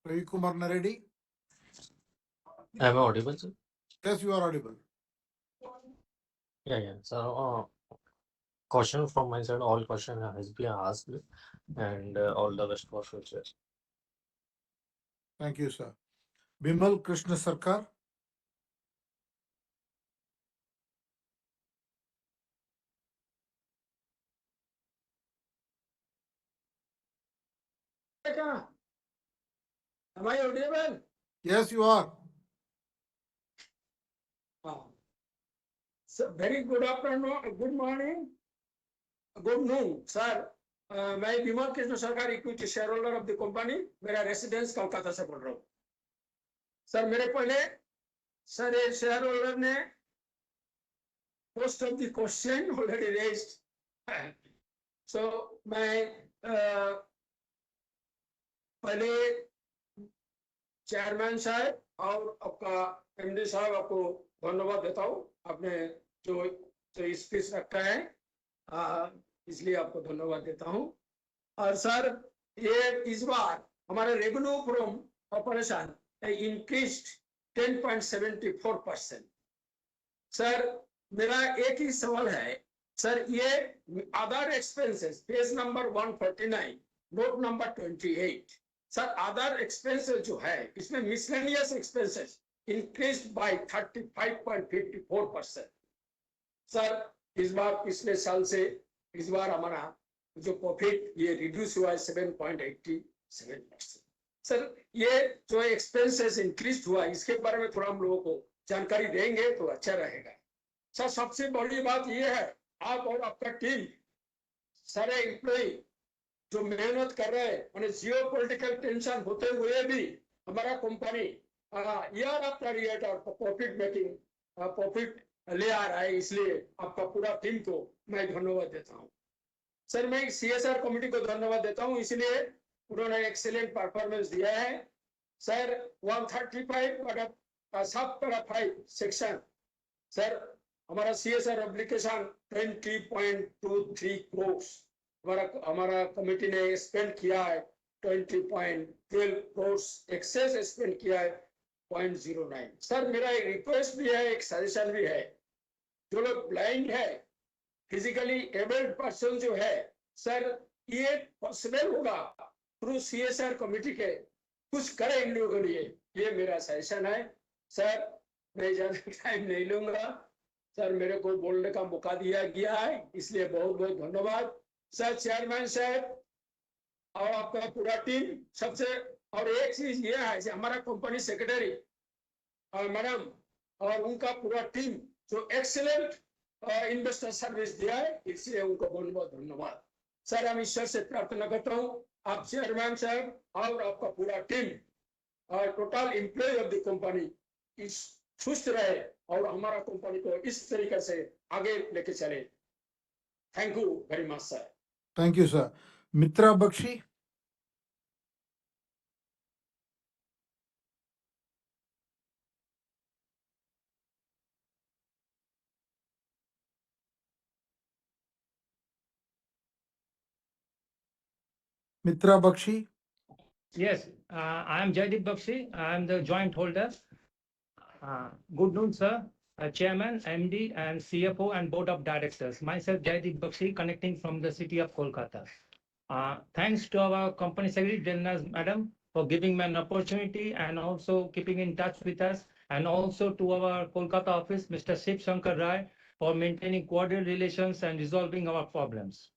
Speaker 2: Ravi Kumar Naredi.
Speaker 23: Am I audible, sir?
Speaker 2: Yes, you are audible.
Speaker 23: Yeah. So, question from my side, all question has been asked, and all the best for future.
Speaker 2: Thank you, sir. Bimal Krishna Sarkar.
Speaker 9: Am I audible?
Speaker 2: Yes, you are.
Speaker 9: So very good afternoon, good morning, good noon, sir. मैं विमल कृष्ण सरकार equity share holder of the company, मेरा residence Kolkata से बोल रहा हूँ. Sir मेरे पहले sir ये शेयर होल्डर ने most of the question already raised. So मैं पहले चेयरमैन साहब और आपका एमडी साहब आपको धन्यवाद देता हूँ. आपने जो स्पीच रखा है इसलिए आपको धन्यवाद देता हूँ. और सर
Speaker 10: ये इस बार हमारे revenue from operation increased 10.74%। Sir मेरा एक ही सवाल है सर, ये other expenses page number 149 note number 28, sir other expenses जो है इसमें miscellaneous expenses increased by 35.54%। Sir इस बार पिछले साल से इस बार हमारा जो प्रॉफिट ये रिड्यूस हुआ है 7.87%। सर ये जो एक्सपेंसेस इंक्रीज हुआ इसके बारे में थोड़ा हम लोगों को जानकारी देंगे तो अच्छा रहेगा। सर सबसे बड़ी बात ये है आप और आपका टीम सारे एम्प्लॉय जो मेहनत कर रहे हैं, उन्हें जियो पॉलिटिकल टेंशन होते हुए भी हमारा company year after year profit making profit ले आ रहा है, इसलिए आपका पूरा टीम को मैं धन्यवाद देता हूँ। सर मैं CSR कमेटी को धन्यवाद देता हूँ, इसलिए उन्होंने एक्सीलेंट परफॉर्मेंस दिया है। सर 135 सब पैरा 5 सेक्शन सर हमारा CSR एप्लीकेशन 20.23 करोड़ हमारा कमेटी ने स्पेंड किया है, 20.12 करोड़ एक्सेस स्पेंड किया है 0.09। सर मेरा एक रिक्वेस्ट भी है, एक सजेशन भी है, जो लोग ब्लाइंड है फिजिकली एबल्ड पर्सन जो है सर ये पॉसिबल होगा थ्रू CSR कमेटी के कुछ करें इन लोगों के लिए, ये मेरा सजेशन है। सर मैं ज्यादा टाइम नहीं लूंगा, सर मेरे को बोलने का मौका दिया गया है इसलिए बहुत बहुत धन्यवाद। सर चेयरमैन साहब और आपका पूरा टीम सबसे, और एक चीज ये है हमारा कंपनी सेक्रेटरी और मैडम और उनका पूरा टीम जो एक्सीलेंट इन्वेस्टर सर्विस दिया है, इसलिए उनको बहुत बहुत धन्यवाद। सर हम ईश्वर से प्रार्थना करता हूँ आप चेयरमैन साहब और आपका पूरा टीम और total employee of the company इस सुस्त रहे और हमारा कंपनी को इस तरीके से आगे लेके चले। Thank you very much sir.
Speaker 2: Thank you, sir. Mitra Bakshi. Mitra Bakshi.
Speaker 11: Yes, I am Jaideep Bakshi. I am the joint holder. Good noon, sir. Chairman, MD, and CFO and Board of Directors. Myself, Jaideep Bakshi, connecting from the city of Kolkata. Thanks to our company secretary, Delnaz Madam, for giving me an opportunity and also keeping in touch with us, and also to our Kolkata office, Mr. Shiv Shankar Rai, for maintaining cordial relations and resolving our problems.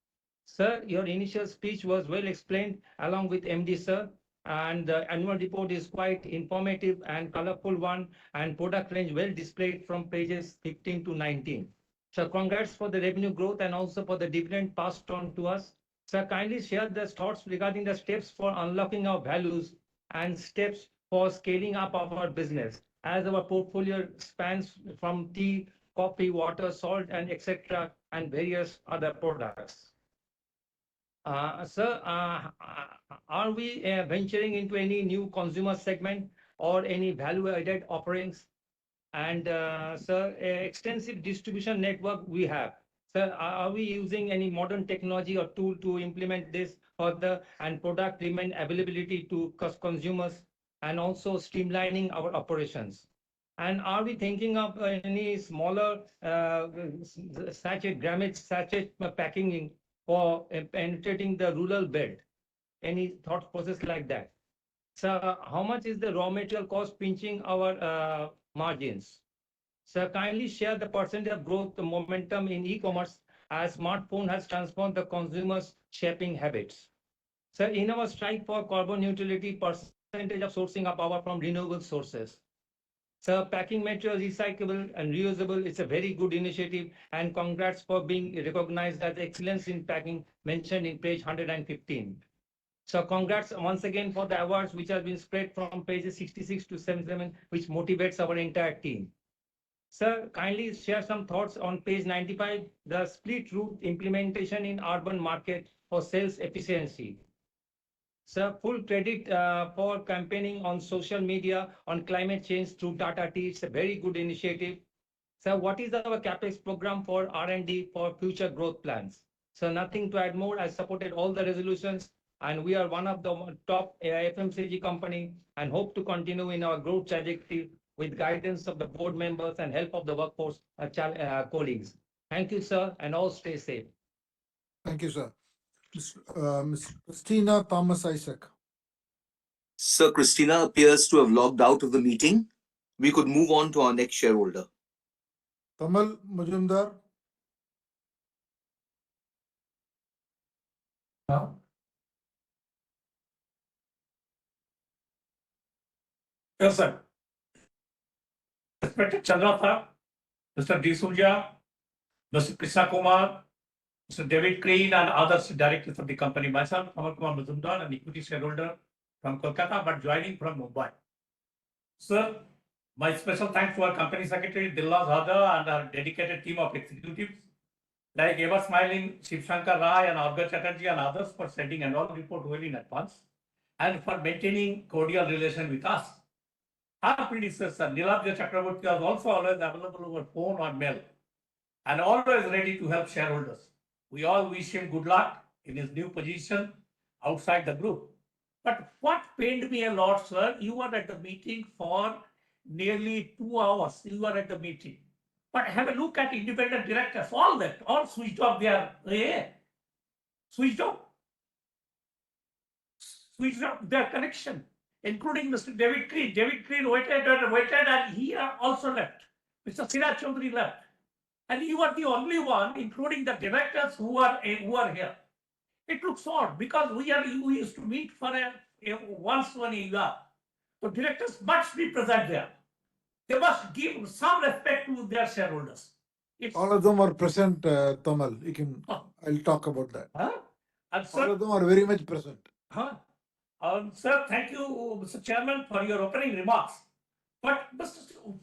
Speaker 11: Sir, your initial speech was well explained along with MD, sir, and the annual report is quite informative and colorful one, and product range well displayed from pages 15 to 19. So congrats for the revenue growth and also for the dividend passed on to us. Sir, kindly share the thoughts regarding the steps for unlocking our values and steps for scaling up our business, as our portfolio spans from tea, coffee, water, salt, and etc., and various other products. Sir, are we venturing into any new consumer segment or any value-added offerings? And sir, extensive distribution network we have. Sir, are we using any modern technology or tool to implement this further and product remain availability to consumers, and also streamlining our operations? And are we thinking of any smaller sachet, grammage sachet packaging for penetrating the rural belt? Any thought process like that? So how much is the raw material cost pinching our margins? Sir, kindly share the percentage of growth momentum in e-commerce as smartphone has transformed the consumers' shopping habits. Sir, in our strive for carbon neutrality, percentage of sourcing of power from renewable sources. Sir, packing material recyclable and reusable is a very good initiative, and congrats for being recognized as excellence in packing mentioned in page 115. So congrats once again for the awards which have been spread from pages 66 to 77, which motivates our entire team. Sir, kindly share some thoughts on page 95, the split route implementation in urban market for sales efficiency. Sir, full credit for campaigning on social media on climate change through Tata Tea. It's a very good initiative. Sir, what is our CapEx program for R&D for future growth plans? So nothing to add more. I supported all the resolutions. and we are one of the top FMCG company and hope to continue in our growth trajectory with guidance of the board members and help of the workforce colleagues. Thank you, sir, and all stay safe.
Speaker 2: Thank you, sir. Ms. Christina Thomas Isaac.
Speaker 12: Sir, Christina appears to have logged out of the meeting. We could move on to our next shareholder.
Speaker 2: Tamal Majumdar.
Speaker 13: Yes, sir. Respected Chandra, Mr. D'Souza, Mr. Krishna Kumar, Mr. David Crane, and others directors of the company. Myself, Kamal Kumar Majumdar, an equity shareholder from Kolkata, but joining from Mumbai. Sir, my special thanks to our company secretary, Dilla Zada, and our dedicated team of executives, like ever smiling Shiv Shankar Rai and Arga Chatterjee and others for sending annual report well in advance and for maintaining cordial relation with us. Our predecessor, Nilabja Chakraborty, was also always available over phone or mail and always ready to help shareholders. We all wish him good luck in his new position outside the group. But what pained me a lot, sir, you were at the meeting for nearly 2 hours. You were at the meeting. But have a look at independent directors, all switched off their switched off their connection, including Mr. David Crane. David Crane waited and he also left. Mr. Siraj Chaudhary left. And you are the only one, including the directors who are here. It looks odd because we used to meet for once a year. So directors must be present there. They must give some respect to their shareholders.
Speaker 2: All of them are present, Tamal. I'll talk about that.
Speaker 13: And
Speaker 2: all of them are very much present.
Speaker 13: Sir, thank you, Mr. Chairman, for your opening remarks. But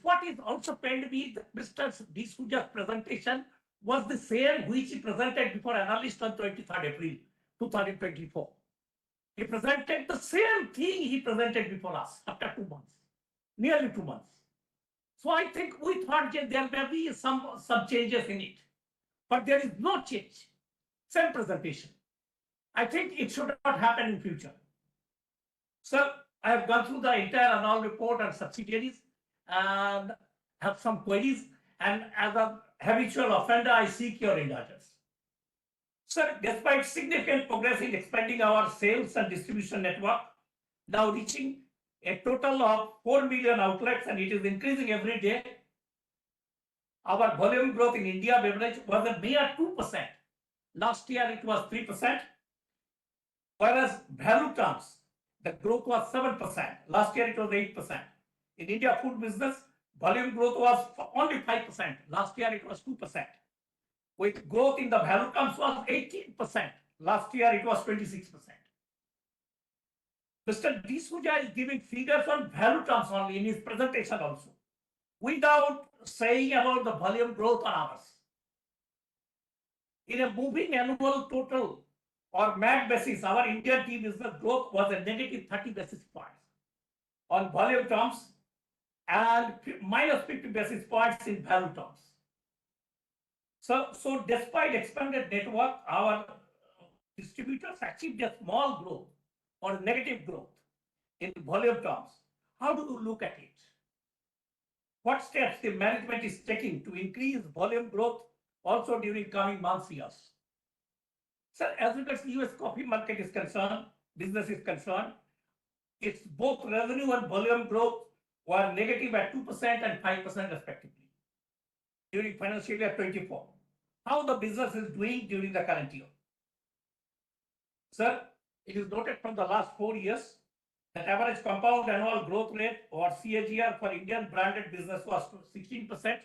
Speaker 13: what is also pained me, Mr. D'Souza's presentation was the same which he presented before analysts on 23rd April 2024. He presented the same thing he presented before us after 2 months, nearly 2 months. So I think we thought that there may be some changes in it, but there is no change. Same presentation. I think it should not happen in future. Sir, I have gone through the entire annual report and subsidiaries and have some queries. And as a habitual offender, I seek your indulgence. Sir, despite significant progress in expanding our sales and distribution network, now reaching a total of 4 million outlets and it is increasing every day, our volume growth in India beverage was a mere 2%. Last year it was 3%, whereas value terms, the growth was 7%. Last year it was 8%. In India food business, volume growth was only 5%. Last year it was 2%. With growth in the value terms was 18%. Last year it was 26%. Mr. D'Souza is giving figures on value terms only in his presentation also, without saying about the volume growth on ours. In a moving annual total or MAG basis, our Indian tea business growth was a negative 30 basis points on volume terms and minus 50 basis points in value terms. So despite expanded network, our distributors achieved a small growth or negative growth in volume terms. How do you look at it? What steps the management is taking to increase volume growth also during coming months, years? Sir, as regards the US coffee market is concerned, business is concerned, its both revenue and volume growth were negative at 2% and 5% respectively during financial year 24. How the business is doing during the current year? Sir, it is noted from the last 4 years that average compound annual growth rate or CAGR for Indian branded business was 16%,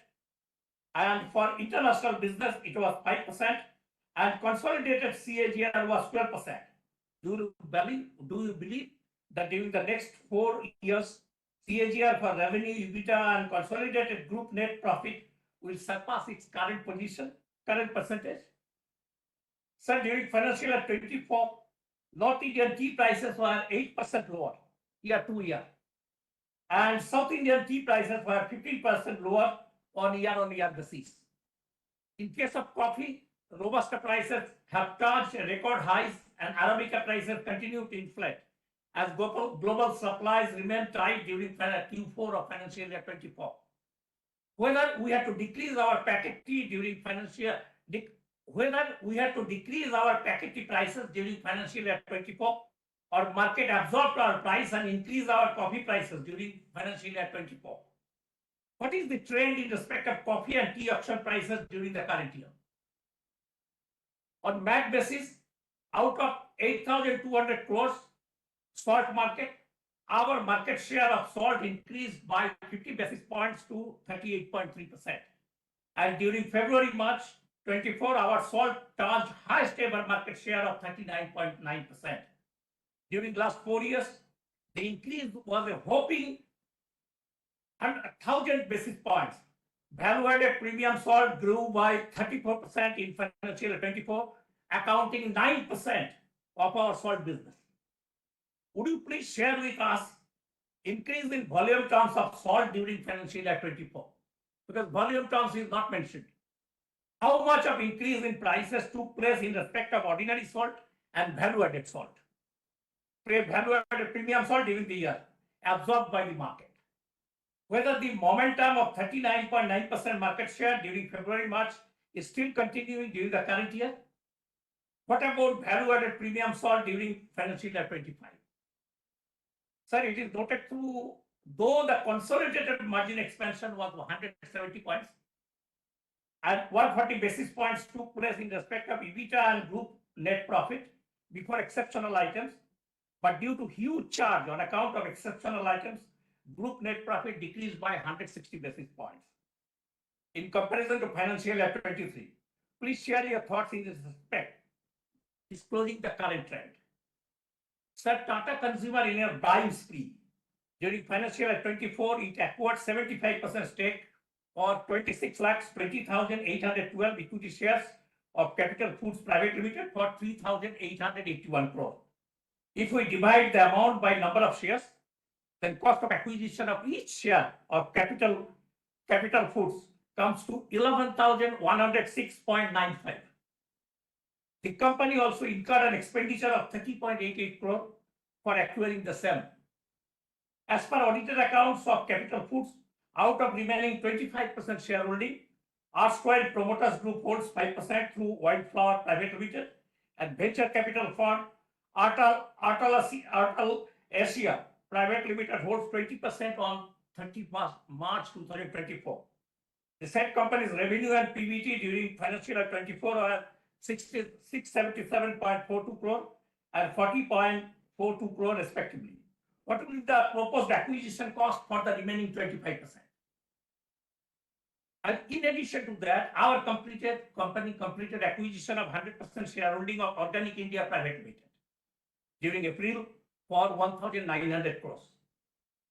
Speaker 13: and for international business it was 5%, and consolidated CAGR was 12%. Do you believe that during the next 4 years, CAGR for revenue, EBITDA, and consolidated group net profit will surpass its current percentage? Sir, during financial year 24, North Indian tea prices were 8% lower year-to-year, and South Indian tea prices were 15% lower on year-on-year basis. In case of coffee, Robusta prices have touched record highs and Arabica prices continue to inflate as global supplies remain tight during Q4 of financial year 24. Whether we had to decrease our packet tea during whether we had to decrease our packet tea prices during financial year 24 or market absorbed our price and increase our coffee prices during financial year 24. What is the trend in respect of coffee and tea auction prices during the current year? On MAC basis, out of 8,200 crores salt market, our market share of salt increased by 50 basis points to 38.3%. And during February-March 24, our salt touched highest ever market share of 39.9%. During last 4 years, the increase was a whopping 1,000 basis points. Value-added premium salt grew by 34% in financial year 24, accounting 9% of our salt business. Would you please share with us increase in volume terms of salt during financial year 24? Because volume terms is not mentioned. How much of increase in prices took place in respect of ordinary salt and value-added salt? Value-added premium salt during the year absorbed by the market. Whether the momentum of 39.9% market share during February-March is still continuing during the current year? What about value-added premium salt during financial year 25? Sir, it is noted through, though the consolidated margin expansion was 170 points and 140 basis points took place in respect of EBITDA and group net profit before exceptional items, but due to huge charge on account of exceptional items, group net profit decreased by 160 basis points. In comparison to financial year 23, please share your thoughts in this respect, disclosing the current trend. Sir, Tata Consumer in a buying spree. During financial year 24, it acquired 75% stake or 26,20,812 equity shares of Capital Foods Private Limited for 3,881 crore. If we divide the amount by number of shares, then cost of acquisition of each share of Capital Foods comes to 11,106.95. The company also incurred an expenditure of 30.88 crore for acquiring the same. As per audited accounts of Capital Foods, out of remaining 25% shareholding, erstwhile promoters group holds 5% through Wildflower Private Limited and venture capital fund Artal Asia Private Limited holds 20% on 31st March 2024. The said company's revenue and PBT during financial year 24 are 677.42 crore and 40.42 crore respectively. What will be the proposed acquisition cost for the remaining 25%? And in addition to that, our company completed acquisition of 100% shareholding of Organic India Private Limited during April for 1,900 crores.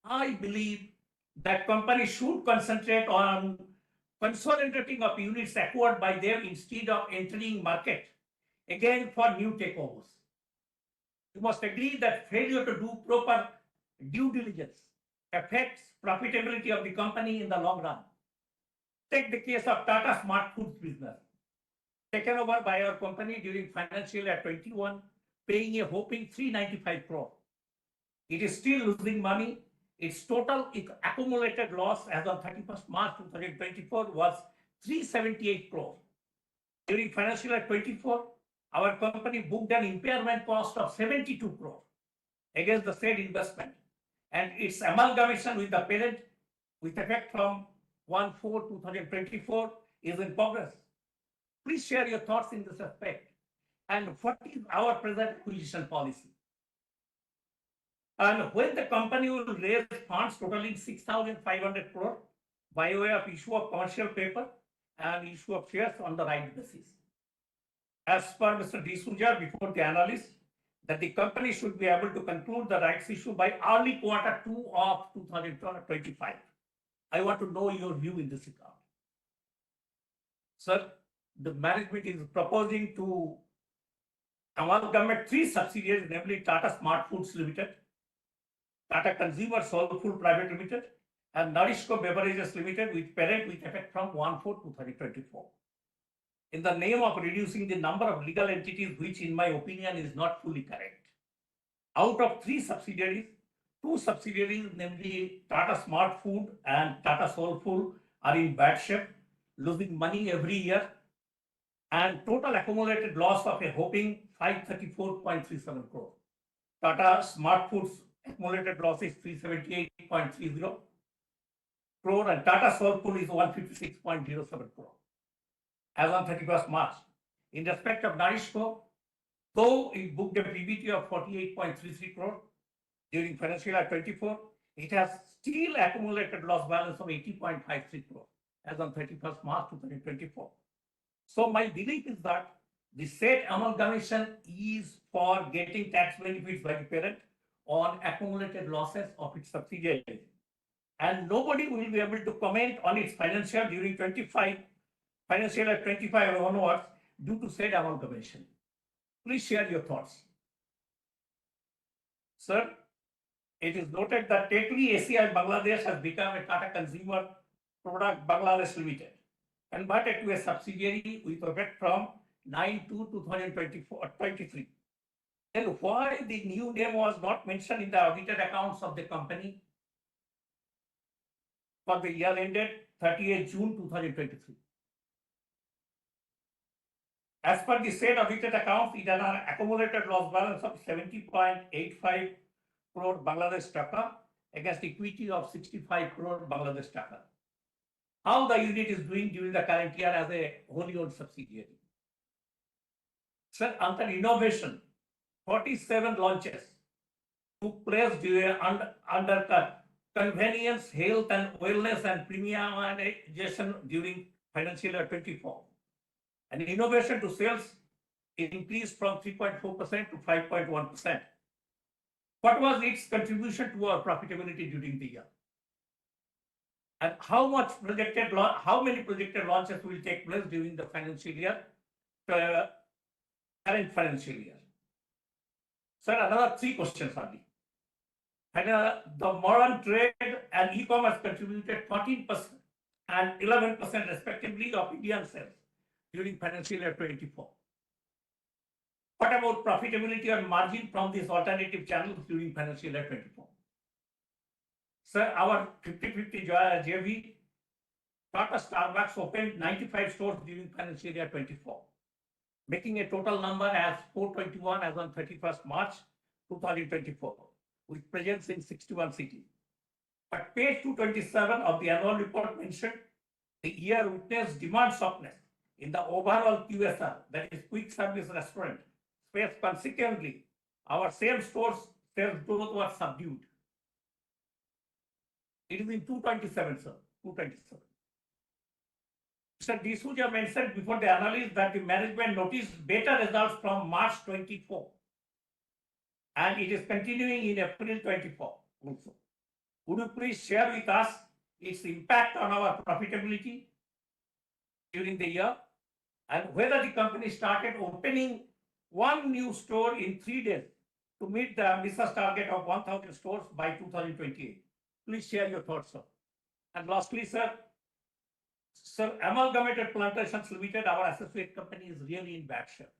Speaker 13: I believe that company should concentrate on consolidating of units acquired by them instead of entering market again for new takeovers. You must agree that failure to do proper due diligence affects profitability of the company in the long run. Take the case of Tata Smart Foods business, taken over by our company during financial year 21, paying a whopping 395 crore. It is still losing money. Its total accumulated loss as of 31st March 2024 was 378 crore. During financial year 24, our company booked an impairment cost of 72 crore against the said investment, and its amalgamation with the parent with effect from 1/4/2024 is in progress. Please share your thoughts in this aspect and what is our present acquisition policy. And when the company will raise funds totaling 6,500 crore by way of issue of commercial paper and issue of shares on the right basis. As per Mr. D'Souza before the analyst, that the company should be able to conclude the rights issue by early Q2 of 2025. I want to know your view in this regard. Sir, the management is proposing to amalgamate 3 subsidiaries, namely Tata Smart Foods Limited, Tata Consumer Soulful Private Limited, and Nourishco Beverages Limited with parent with effect from 1/4/2024. in the name of reducing the number of legal entities, which in my opinion is not fully correct. Out of 3 subsidiaries, 2 subsidiaries, namely Tata Smart Food and Tata Soulful, are in bad shape, losing money every year, and total accumulated loss of a whopping 534.37 crore. Tata Smart Foods accumulated loss is 378.30 crore and Tata Soulful is 156.07 crore as on 31st March. In respect of Narishco, though it booked a PBT of 48.33 crore during financial year 24, it has still accumulated loss balance of 80.53 crore as on 31st March 2024. So my belief is that the said amalgamation is for getting tax benefits by the parent on accumulated losses of its subsidiaries. And nobody will be able to comment on its financial during 25, financial year 25 onwards due to said amalgamation. Please share your thoughts. Sir, it is noted that Tekli ACI Bangladesh has become a Tata Consumer Product Bangladesh Limited, converted to a subsidiary with effect from 9/2/2023. Then why the new name was not mentioned in the audited accounts of the company for the year ended 30th June 2023? As per the said audited accounts, it has an accumulated loss balance of 70.85 crore Bangladesh Taka against equity of 65 crore Bangladesh Taka. How the unit is doing during the current year as a wholly owned subsidiary? Sir, under innovation, 47 launches took place under convenience, health and wellness and premiumization during financial year 24. And innovation to sales increased from 3.4% to 5.1%. What was its contribution to our profitability during the year? And how many projected launches will take place during the financial year, current financial year? Sir, another 3 questions only. And the modern trade and e-commerce contributed 14% and 11% respectively of Indian sales during financial year 24. What about profitability and margin from these alternative channels during financial year 24? Sir, our 50/50 JV, Tata Starbucks opened 95 stores during financial year 24, making a total number as 421 as on 31st March 2024, with presence in 61 cities. But page 227 of the annual report mentioned the year witnessed demand softness in the overall QSR, that is quick service restaurant space. Consequently, our same stores sales growth was subdued. It is in 227, sir. 227. Mr. D'Souza mentioned before the analyst that the management noticed better results from March 24, and it is continuing in April 24 also. Would you please share with us its impact on our profitability during the year, and whether the company started opening 1 new store in 3 days to meet the ambitious target of 1,000 stores by 2028? Please share your thoughts, sir. And lastly, sir, Amalgamated Plantations Limited, our associate company, is really in bad shape.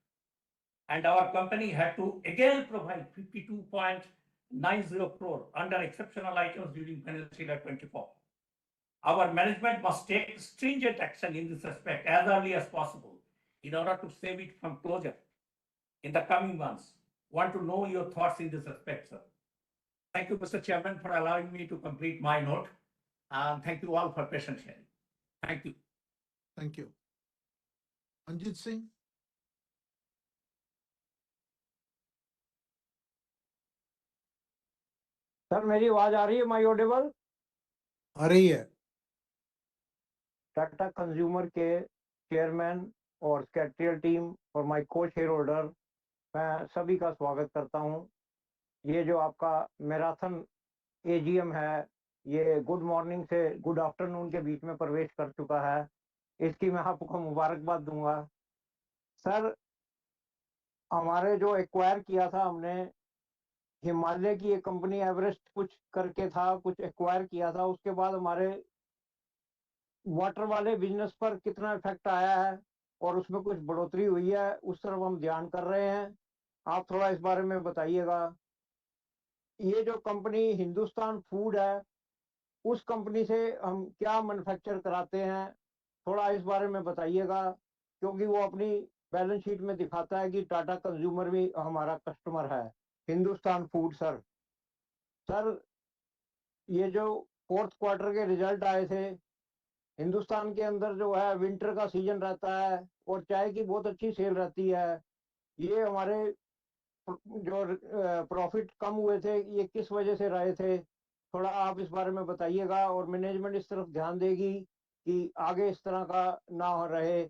Speaker 13: And our company had to again provide 52.90 crore under exceptional items during financial year 24. Our management must take stringent action in this respect as early as possible in order to save it from closure in the coming months. Want to know your thoughts in this respect, sir. Thank you, Mr. Chairman, for allowing me to complete my note. And thank you all for patient sharing. Thank you.
Speaker 2: Thank you. Manjit Singh.
Speaker 14: Sir मेरी आवाज आ रही है? माई Audible?
Speaker 2: आ रही है।
Speaker 14: Tata consumer के chairman और secretarial team और my को शेयर होल्डर, मैं सभी का स्वागत करता हूं। ये जो आपका मैराथन एजीएम है, ये गुड मॉर्निंग से गुड आफ्टरनून के बीच में प्रवेश कर चुका है। इसकी मैं आपको मुबारकबाद दूंगा। सर, हमारे जो एक्वायर किया था हमने, हिमालय की एक कंपनी एवरेस्ट कुछ करके था, कुछ एक्वायर किया था, उसके बाद हमारे वाटर वाले बिजनेस पर कितना इफेक्ट आया है और उसमें कुछ बढ़ोतरी हुई है, उस तरफ हम ध्यान कर रहे हैं। आप थोड़ा इस बारे में बताइएगा। ये जो कंपनी हिंदुस्तान फूड है, उस कंपनी से हम क्या मैन्युफैक्चर कराते हैं, थोड़ा इस बारे में बताइएगा, क्योंकि वो अपनी बैलेंस शीट में दिखाता है कि टाटा कंज्यूमर भी हमारा कस्टमर है। Hindustan food sir. सर, ये जो फोर्थ क्वार्टर के रिजल्ट आए थे, हिंदुस्तान के अंदर जो है विंटर का सीजन रहता है और चाय की बहुत अच्छी सेल रहती है। ये हमारे जो प्रॉफिट कम हुए थे, ये किस वजह से रहे थे, थोड़ा आप इस बारे में बताइएगा। और मैनेजमेंट इस तरफ ध्यान देगी कि आगे इस तरह का ना हो रहे।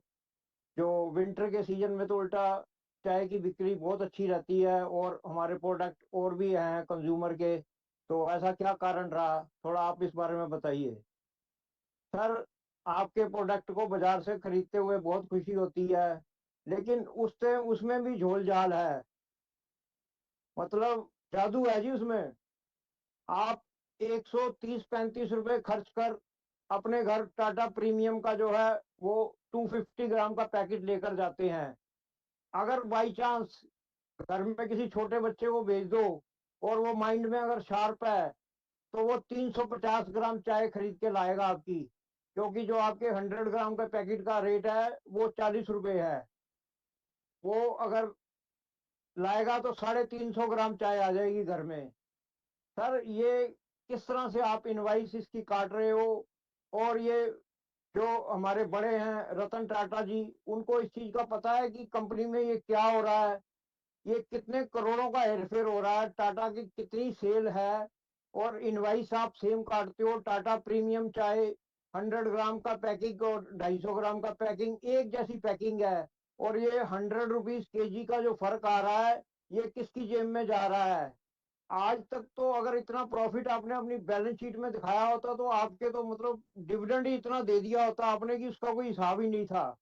Speaker 14: जो विंटर के सीजन में तो उल्टा चाय की बिक्री बहुत अच्छी रहती है और हमारे प्रोडक्ट और भी हैं कंज्यूमर के, तो ऐसा क्या कारण रहा, थोड़ा आप इस बारे में बताइए। सर, आपके प्रोडक्ट को बाजार से खरीदते हुए बहुत खुशी होती है, लेकिन उससे उसमें भी झोल झाल है, मतलब जादू है जी उसमें। आप 130-135 रुपए खर्च कर अपने घर टाटा प्रीमियम का जो है वो 250 ग्राम का पैकेट लेकर जाते हैं। अगर बाई चांस घर में किसी छोटे बच्चे को भेज दो और वो माइंड में अगर शार्प है, तो वो 350 ग्राम चाय खरीद के लाएगा आपकी, क्योंकि जो आपके 100 ग्राम का पैकेट का रेट है वो 40 रुपए है। वो अगर लाएगा तो 350 ग्राम चाय आ जाएगी घर में। सर, ये किस तरह से आप इनवाइस इसकी काट रहे हो? और ये जो हमारे बड़े हैं रतन टाटा जी, उनको इस चीज का पता है कि कंपनी में ये क्या हो रहा है, ये कितने करोड़ों का हेरफेर हो रहा है, टाटा की कितनी सेल है, और इनवाइस आप सेम काटते हो। टाटा प्रीमियम चाहे 100 ग्राम का पैकिंग और 250 ग्राम का पैकिंग एक जैसी पैकिंग है, और ये 100 रुपीज केजी का जो फर्क आ रहा है, ये किसकी जेब में जा रहा है? आज तक तो अगर इतना प्रॉफिट आपने अपनी बैलेंस शीट में दिखाया होता तो आपके तो मतलब डिविडेंड ही इतना दे दिया होता आपने कि उसका कोई हिसाब ही नहीं था।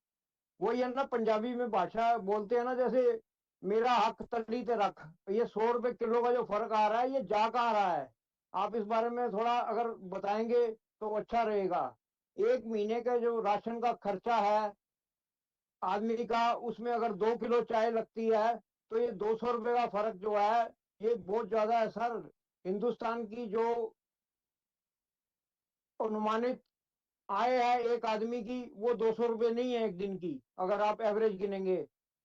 Speaker 14: वही है ना, पंजाबी में भाषा बोलते हैं ना, जैसे मेरा हक तली ते रख। ये 100 रुपए किलो का जो फर्क आ रहा है, ये जा कहाँ रहा है? आप इस बारे में थोड़ा अगर बताएंगे तो अच्छा रहेगा। एक महीने का जो राशन का खर्चा है आदमी का, उसमें अगर 2 किलो चाय लगती है, तो ये 200 रुपए का फर्क जो है, ये बहुत ज्यादा है सर। हिंदुस्तान की जो अनुमानित आय है एक आदमी की, वो 200 रुपए नहीं है एक दिन की, अगर आप एवरेज गिनेंगे।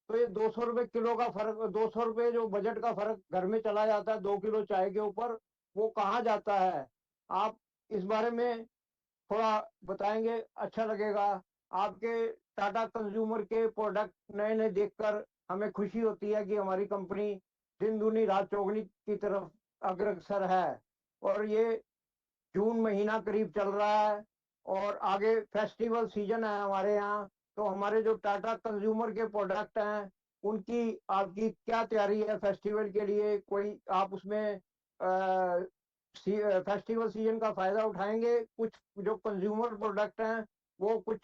Speaker 14: तो ये 200 रुपए किलो का फर्क, 200 रुपए जो बजट का फर्क घर में चला जाता है 2 किलो चाय के ऊपर, वो कहाँ जाता है? आप इस बारे में थोड़ा बताएंगे, अच्छा लगेगा। आपके टाटा कंज्यूमर के प्रोडक्ट नए नए देखकर हमें खुशी होती है कि हमारी कंपनी दिन दूनी रात चौगनी की तरफ अग्रसर है। और ये जून महीना करीब चल रहा है और आगे फेस्टिवल सीजन है हमारे यहाँ, तो हमारे जो टाटा कंज्यूमर के प्रोडक्ट हैं, उनकी आपकी क्या तैयारी है फेस्टिवल के लिए? कोई आप उसमें फेस्टिवल सीजन का फायदा उठाएंगे? कुछ जो कंज्यूमर प्रोडक्ट हैं वो कुछ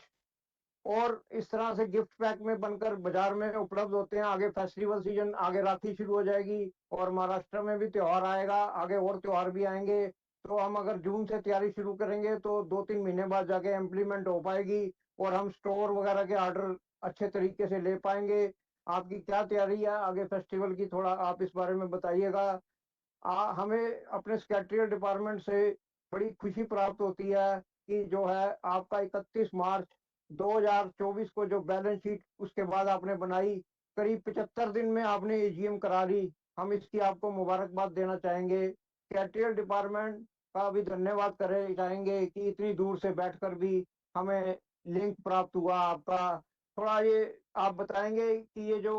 Speaker 14: और इस तरह से गिफ्ट पैक में बनकर बाजार में उपलब्ध होते हैं? आगे फेस्टिवल सीजन, आगे राखी शुरू हो जाएगी और महाराष्ट्र में भी त्योहार आएगा, आगे और त्योहार भी आएंगे। तो हम अगर जून से तैयारी शुरू करेंगे तो 2-3 महीने बाद जाके इम्प्लीमेंट हो पाएगी और हम स्टोर वगैरह के ऑर्डर अच्छे तरीके से ले पाएंगे। आपकी क्या तैयारी है आगे फेस्टिवल की, थोड़ा आप इस बारे में बताइएगा। हमें अपने सेक्रेटरियल डिपार्टमेंट से बड़ी खुशी प्राप्त होती है कि जो है आपका 31 मार्च 2024 को जो बैलेंस शीट उसके बाद आपने बनाई, करीब 75 दिन में आपने एजीएम करा ली। हम इसकी आपको मुबारकबाद देना चाहेंगे। सेक्रेटरियल डिपार्टमेंट का भी धन्यवाद करे चाहेंगे कि इतनी दूर से बैठकर भी हमें लिंक प्राप्त हुआ आपका। थोड़ा ये आप बताएंगे कि ये जो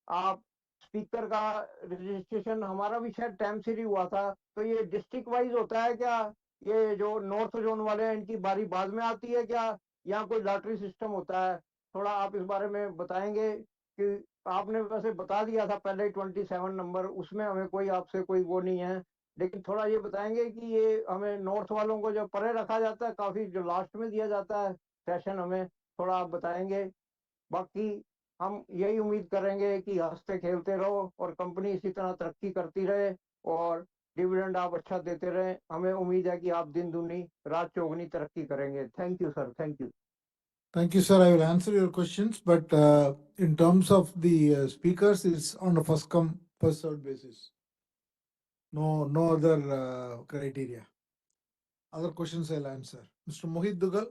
Speaker 14: आप स्पीकर का रजिस्ट्रेशन हमारा भी शायद टाइम से ही हुआ था, तो ये डिस्ट्रिक्ट वाइज होता है क्या? ये जो नॉर्थ जोन वाले हैं इनकी बारी बाद में आती है क्या, या कोई लॉटरी सिस्टम होता है? थोड़ा आप इस बारे में बताएंगे कि आपने वैसे बता दिया था पहले ही 27 नंबर, उसमें हमें कोई आपसे कोई वो नहीं है, लेकिन थोड़ा ये बताएंगे कि ये हमें नॉर्थ वालों को जो परे रखा जाता है, काफी जो लास्ट में दिया जाता है सेशन, हमें थोड़ा आप बताएंगे। बाकी हम यही उम्मीद करेंगे कि हंसते खेलते रहो और कंपनी इसी तरह तरक्की करती रहे और डिविडेंड आप अच्छा देते रहे। हमें उम्मीद है कि आप दिन दूनी रात चौगनी तरक्की करेंगे। Thank you sir, thank you.
Speaker 2: Thank you, sir. I will answer your questions, but in terms of the speakers, it's on a first come, first served basis. No other criteria. Other questions I'll answer. Mr. Mohit Dugal.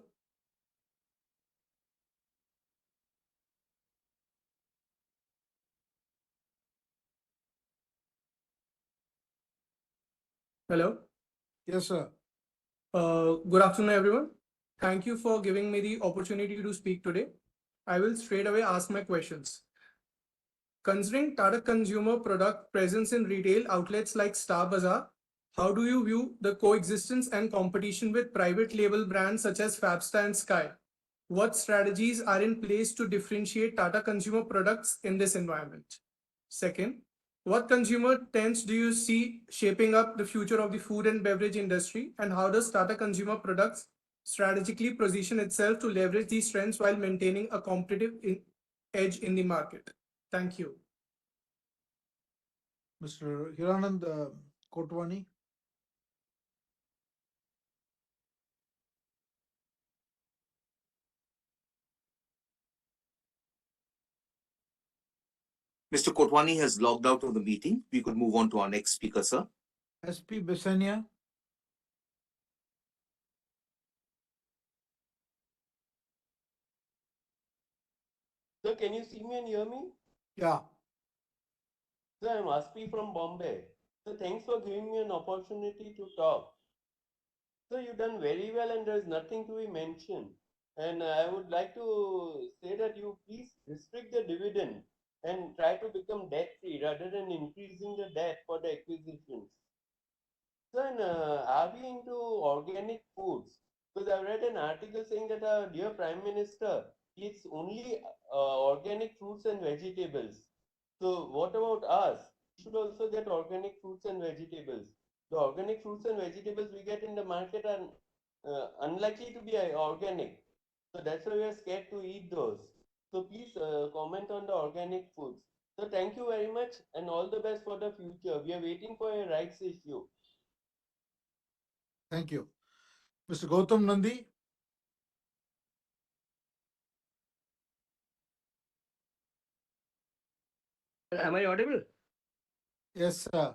Speaker 15: Hello.
Speaker 2: Yes, sir.
Speaker 15: Good afternoon, everyone. Thank you for giving me the opportunity to speak today. I will straight away ask my questions. Considering Tata Consumer Product presence in retail outlets like Star Bazaar, how do you view the coexistence and competition with private label brands such as Fabsta and Sky? What strategies are in place to differentiate Tata Consumer Products in this environment? Second, what consumer trends do you see shaping up the future of the food and beverage industry, and how does Tata Consumer Products strategically position itself to leverage these trends while maintaining a competitive edge in the market? Thank you.
Speaker 2: Mr. Hiranand Kotwani.
Speaker 12: Mr. Kotwani has logged out of the meeting. We could move on to our next speaker, sir.
Speaker 2: SP Besania.
Speaker 16: Sir, can you see me and hear me?
Speaker 2: Yeah.
Speaker 16: Sir, I'm Aspi from Bombay. So thanks for giving me an opportunity to talk. So you've done very well and there's nothing to be mentioned. And I would like to say that you please restrict the dividend and try to become debt free rather than increasing the debt for the acquisitions. So are we into organic foods? Because I read an article saying that our dear Prime Minister eats only organic fruits and vegetables. So what about us? We should also get organic fruits and vegetables. The organic fruits and vegetables we get in the market are unlikely to be organic. So that's why we are scared to eat those. So please comment on the organic foods. So thank you very much and all the best for the future. We are waiting for a rights issue.
Speaker 2: Thank you. Mr. Gautam Nandi.
Speaker 17: Am I audible?
Speaker 2: Yes, sir.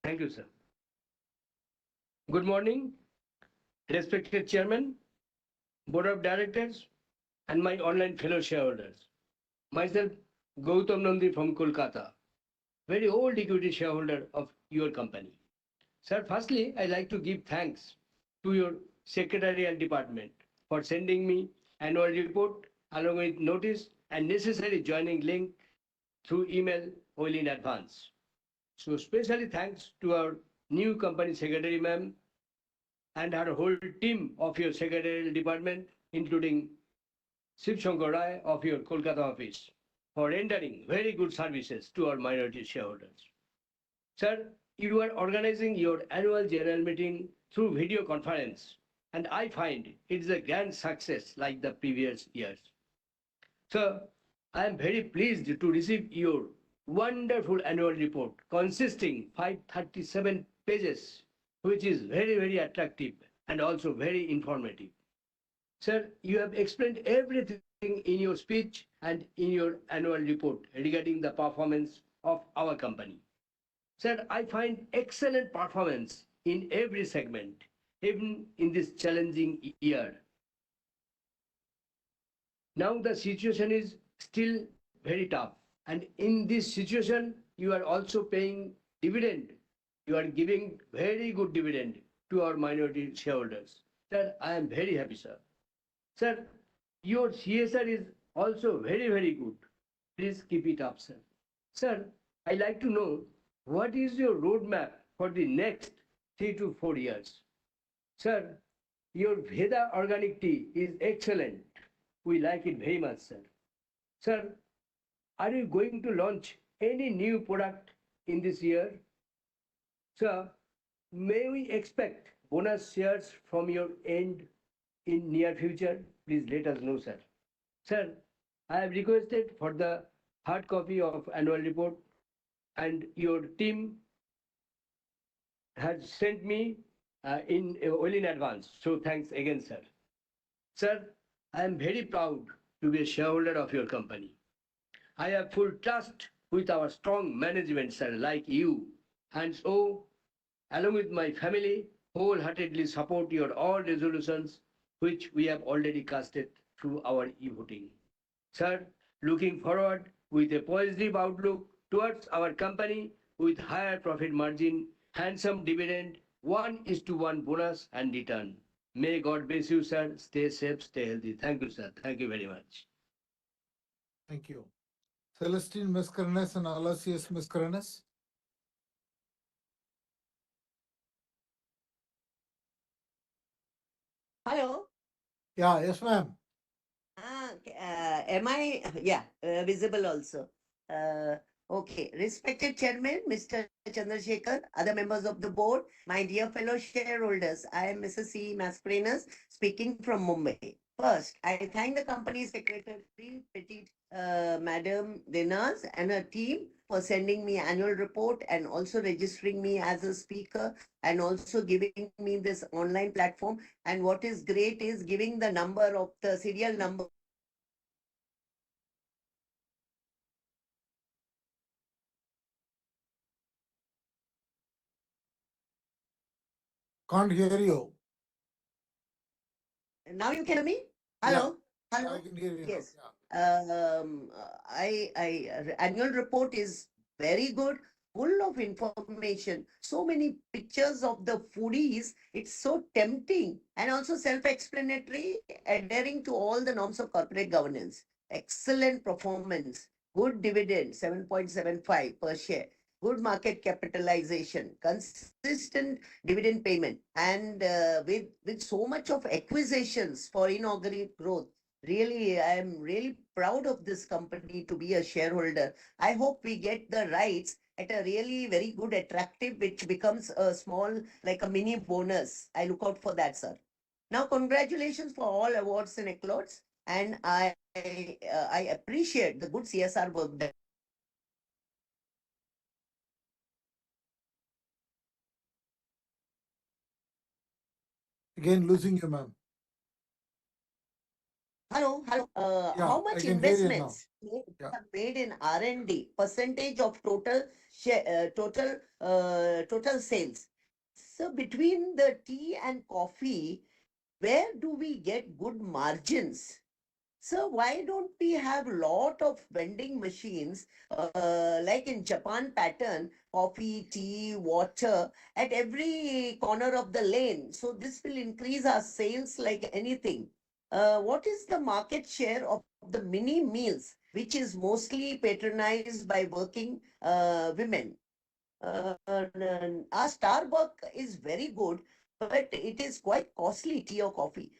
Speaker 17: Thank you, sir. Good morning, respected Chairman, Board of Directors, and my online fellow shareholders. Myself, Gautam Nandi from Kolkata, very old equity shareholder of your company. Sir, firstly, I'd like to give thanks to your secretarial department for sending me annual report along with notice and necessary joining link through email well in advance. So specially thanks to our new company secretary, ma'am, and her whole team of your secretarial department, including Shiv Shankar Rai of your Kolkata office, for rendering very good services to our minority shareholders. Sir, you are organizing your annual general meeting through video conference, and I find it is a grand success like the previous years. Sir, I am very pleased to receive your wonderful annual report consisting 537 pages, which is very, very attractive and also very informative. Sir, you have explained everything in your speech and in your annual report regarding the performance of our company. Sir, I find excellent performance in every segment, even in this challenging year. Now the situation is still very tough. And in this situation, you are also paying dividend. You are giving very good dividend to our minority shareholders. Sir, I am very happy, sir. Sir, your CSR is also very, very good. Please keep it up, sir. Sir, I like to know what is your roadmap for the next 3 to 4 years. Sir, your Veda organic tea is excellent. We like it very much, sir. Sir, are you going to launch any new product in this year? Sir, may we expect bonus shares from your end in near future? Please let us know, sir. Sir, I have requested for the hard copy of annual report and your team has sent me well in advance. So thanks again, sir. Sir, I am very proud to be a shareholder of your company. I have full trust with our strong management, sir, like you. And so, along with my family, wholeheartedly support your all resolutions, which we have already casted through our e-voting. Sir, looking forward with a positive outlook towards our company with higher profit margin, handsome dividend, 1:1 bonus and return. May God bless you, sir. Stay safe, stay healthy. Thank you, sir. Thank you very much.
Speaker 2: Thank you. Celestine Mascarenhas and Aloysius Mascarenhas.
Speaker 18: Hello.
Speaker 2: Yeah, yes, ma'am.
Speaker 18: Am I, yeah, visible also. Okay, respected Chairman, Mr. Chandrasekhar, other members of the board, my dear fellow shareholders, I am Mrs. C. Mascarenhas speaking from Mumbai. First, I thank the company secretary, Petit Madam Dinas and her team for sending me annual report and also registering me as a speaker and also giving me this online platform. And what is great is giving the number of the serial number.
Speaker 2: Can't hear you.
Speaker 18: Now you can hear me? Hello? Hello?
Speaker 2: I can hear you.
Speaker 18: Yes.
Speaker 2: Yeah.
Speaker 18: Annual report is very good, full of information. So many pictures of the foodies. It's so tempting and also self-explanatory, adhering to all the norms of corporate governance. Excellent performance, good dividend, 7.75 per share. Good market capitalization, consistent dividend payment, and with so much of acquisitions for inaugural growth. Really, I am really proud of this company to be a shareholder. I hope we get the rights at a really very good attractive, which becomes a small, like a mini bonus. I look out for that, sir. Now, congratulations for all awards and accolades. And I appreciate the good CSR work that.
Speaker 2: Again, losing you, ma'am.
Speaker 18: Hello, hello.
Speaker 2: Yeah,
Speaker 18: How
Speaker 2: I
Speaker 18: much
Speaker 2: can hear you now.
Speaker 18: investments
Speaker 2: Yeah.
Speaker 18: have made in R&D, percentage of total total sales? So between the tea and coffee, where do we get good margins? So why don't we have lot of vending machines like in Japan pattern, coffee, tea, water at every corner of the lane? So this will increase our sales like anything. What is the market share of the mini meals, which is mostly patronized by working women? Our Starbucks is very good, but it is quite costly, tea or coffee.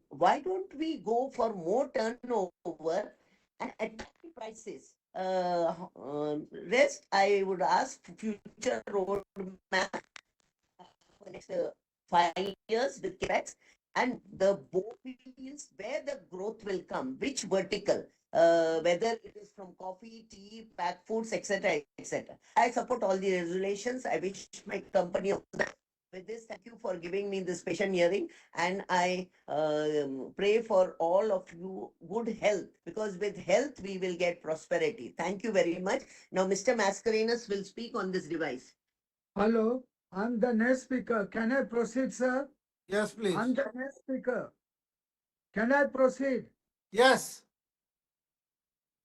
Speaker 18: Why don't we go for more turnover and attractive prices? Rest, I would ask future roadmap for next 5 years with capex, and the board feels where the growth will come, which vertical, whether it is from coffee, tea, packed foods, etc., etc. I support all the resolutions. I wish my company all the best. With this, thank you for giving me this patient hearing, and I pray for all of you good health, because with health we will get prosperity. Thank you very much. Now, Mr. Mascarenhas will speak on this device.
Speaker 19: Hello, I'm the next speaker. Can I proceed, sir?
Speaker 2: Yes, please.
Speaker 19: I'm the next speaker. Can I proceed?
Speaker 2: Yes.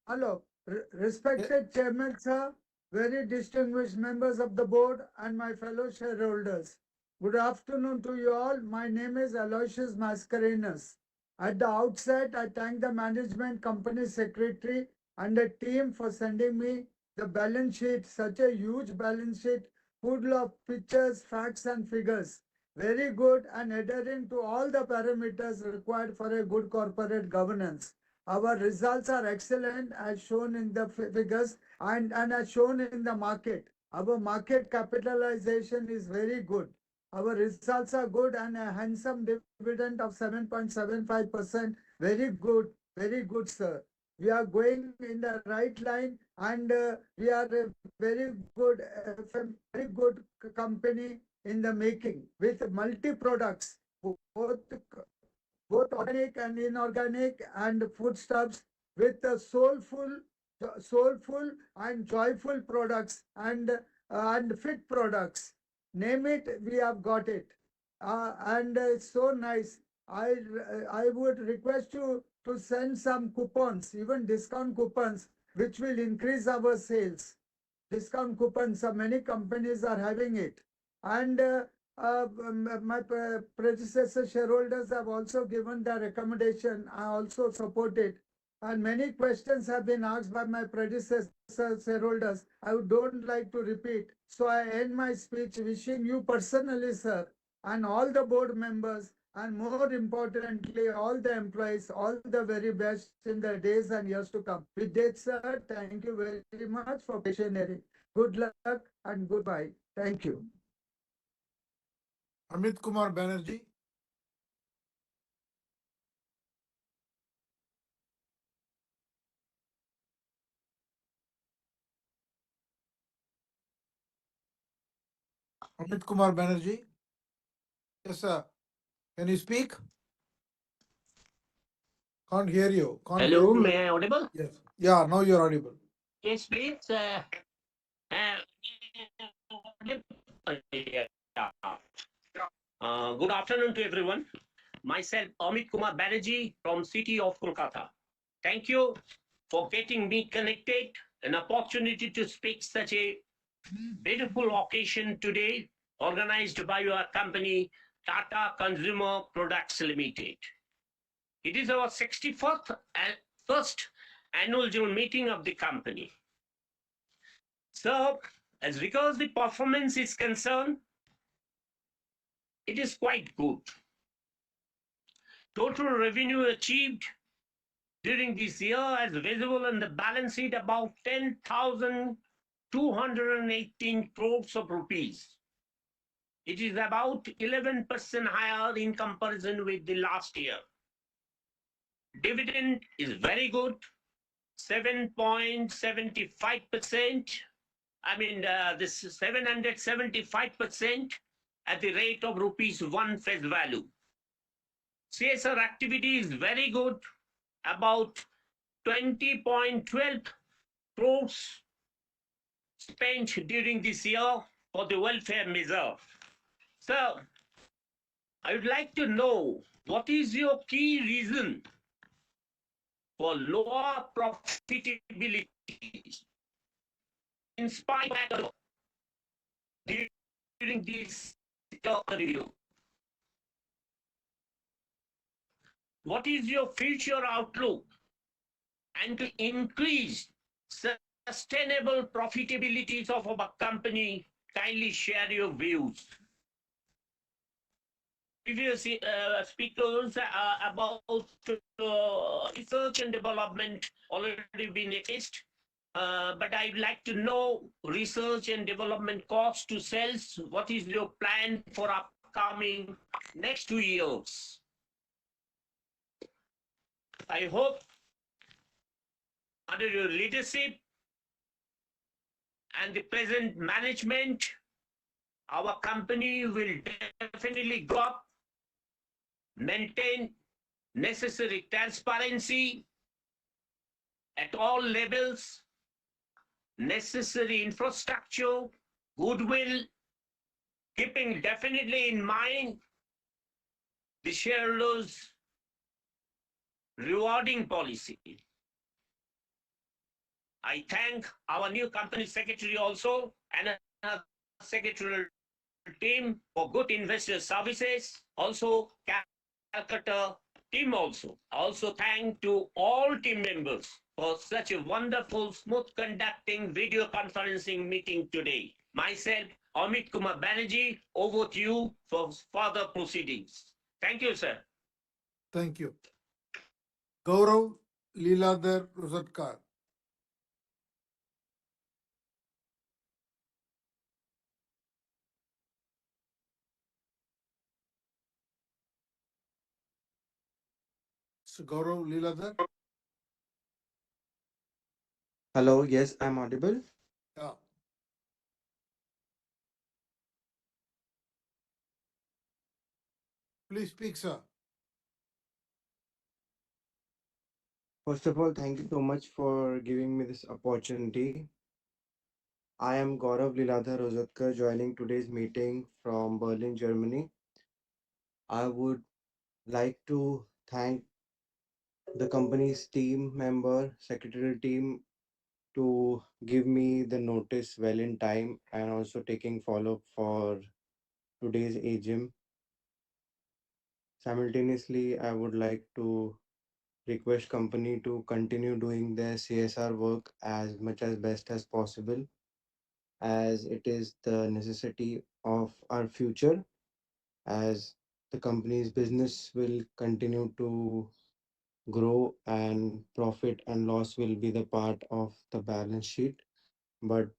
Speaker 19: Hello, respected chairman, sir, very distinguished members of the board and my fellow shareholders. Good afternoon to you all. My name is Aloysius Mascarenhas. At the outset, I thank the management company secretary and the team for sending me the balance sheet, such a huge balance sheet full of pictures, facts and figures. Very good and adhering to all the parameters required for a good corporate governance. Our results are excellent as shown in the figures and as shown in the market. Our market capitalization is very good. Our results are good and a handsome dividend of 7.75%. Very good, sir. We are going in the right line and we are a very good very good company in the making with multi products, both both organic and inorganic and foodstuffs with soulful and joyful products and fit products. Name it, we have got it. And it's so nice. I would request you to send some coupons, even discount coupons, which will increase our sales. Discount coupons, many companies are having it. And my predecessor shareholders have also given their recommendation. I also support it. And many questions have been asked by my predecessor shareholders. I don't like to repeat. So I end my speech wishing you personally, sir, and all the board members, and more importantly, all the employees, all the very best in the days and years to come. With that, sir, thank you very much for patient hearing. Good luck and goodbye. Thank you.
Speaker 2: Amit Kumar Banerjee. Amit Kumar Banerjee. Yes, sir. Can you speak? Can't hear you.
Speaker 13: Hello, may I audible?
Speaker 2: Yes. Yeah, now you're audible.
Speaker 13: Yes, please. Yeah. Good afternoon to everyone. Myself, Amit Kumar Banerjee from City of Kolkata. Thank you for getting me connected, an opportunity to speak such a beautiful occasion today, organized by your company, Tata Consumer Products Limited. It is our 61st first annual general meeting of the company. So, as regards the performance is concerned, it is quite good. Total revenue achieved during this year as visible in the balance sheet about 10,218 crores of rupees. It is about 11% higher in comparison with the last year. Dividend is very good, 7.75%. I mean, this 775% at the rate of rupees 1 face value. CSR activity is very good, about 20.12 crores spent during this year for the welfare measure. So, I would like to know what is your key reason for lower profitability in spite of during this review? What is your future outlook and to increase sustainable profitabilities of our company? Kindly share your views. Previous speakers about research and development already been expressed, but I'd like to know research and development cost to sales. What is your plan for upcoming next 2 years? I hope under your leadership and the present management, our company will definitely go up, maintain necessary transparency at all levels, necessary infrastructure, goodwill, keeping definitely in mind the shareholders' rewarding policy. I thank our new company secretary also and our secretarial team for good investor services. Also, Calcutta team also. Also thank to all team members for such a wonderful, smooth conducting video conferencing meeting today. Myself, Amit Kumar Banerjee, over to you for further proceedings. Thank you, sir.
Speaker 2: Thank you. Gaurav Leeladhar Rosatkar. So Gaurav Leeladhar.
Speaker 20: Hello, yes, I'm audible.
Speaker 2: Yeah. Please speak, sir.
Speaker 20: First of all, thank you so much for giving me this opportunity. I am Gaurav Liladhar Rojatkar joining today's meeting from Berlin, Germany. I would like to thank the company's team member, secretarial team to give me the notice well in time and also taking follow up for today's AGM. Simultaneously, I would like to request company to continue doing their CSR work as much as best as possible as it is the necessity of our future as the company's business will continue to grow and profit and loss will be the part of the balance sheet. But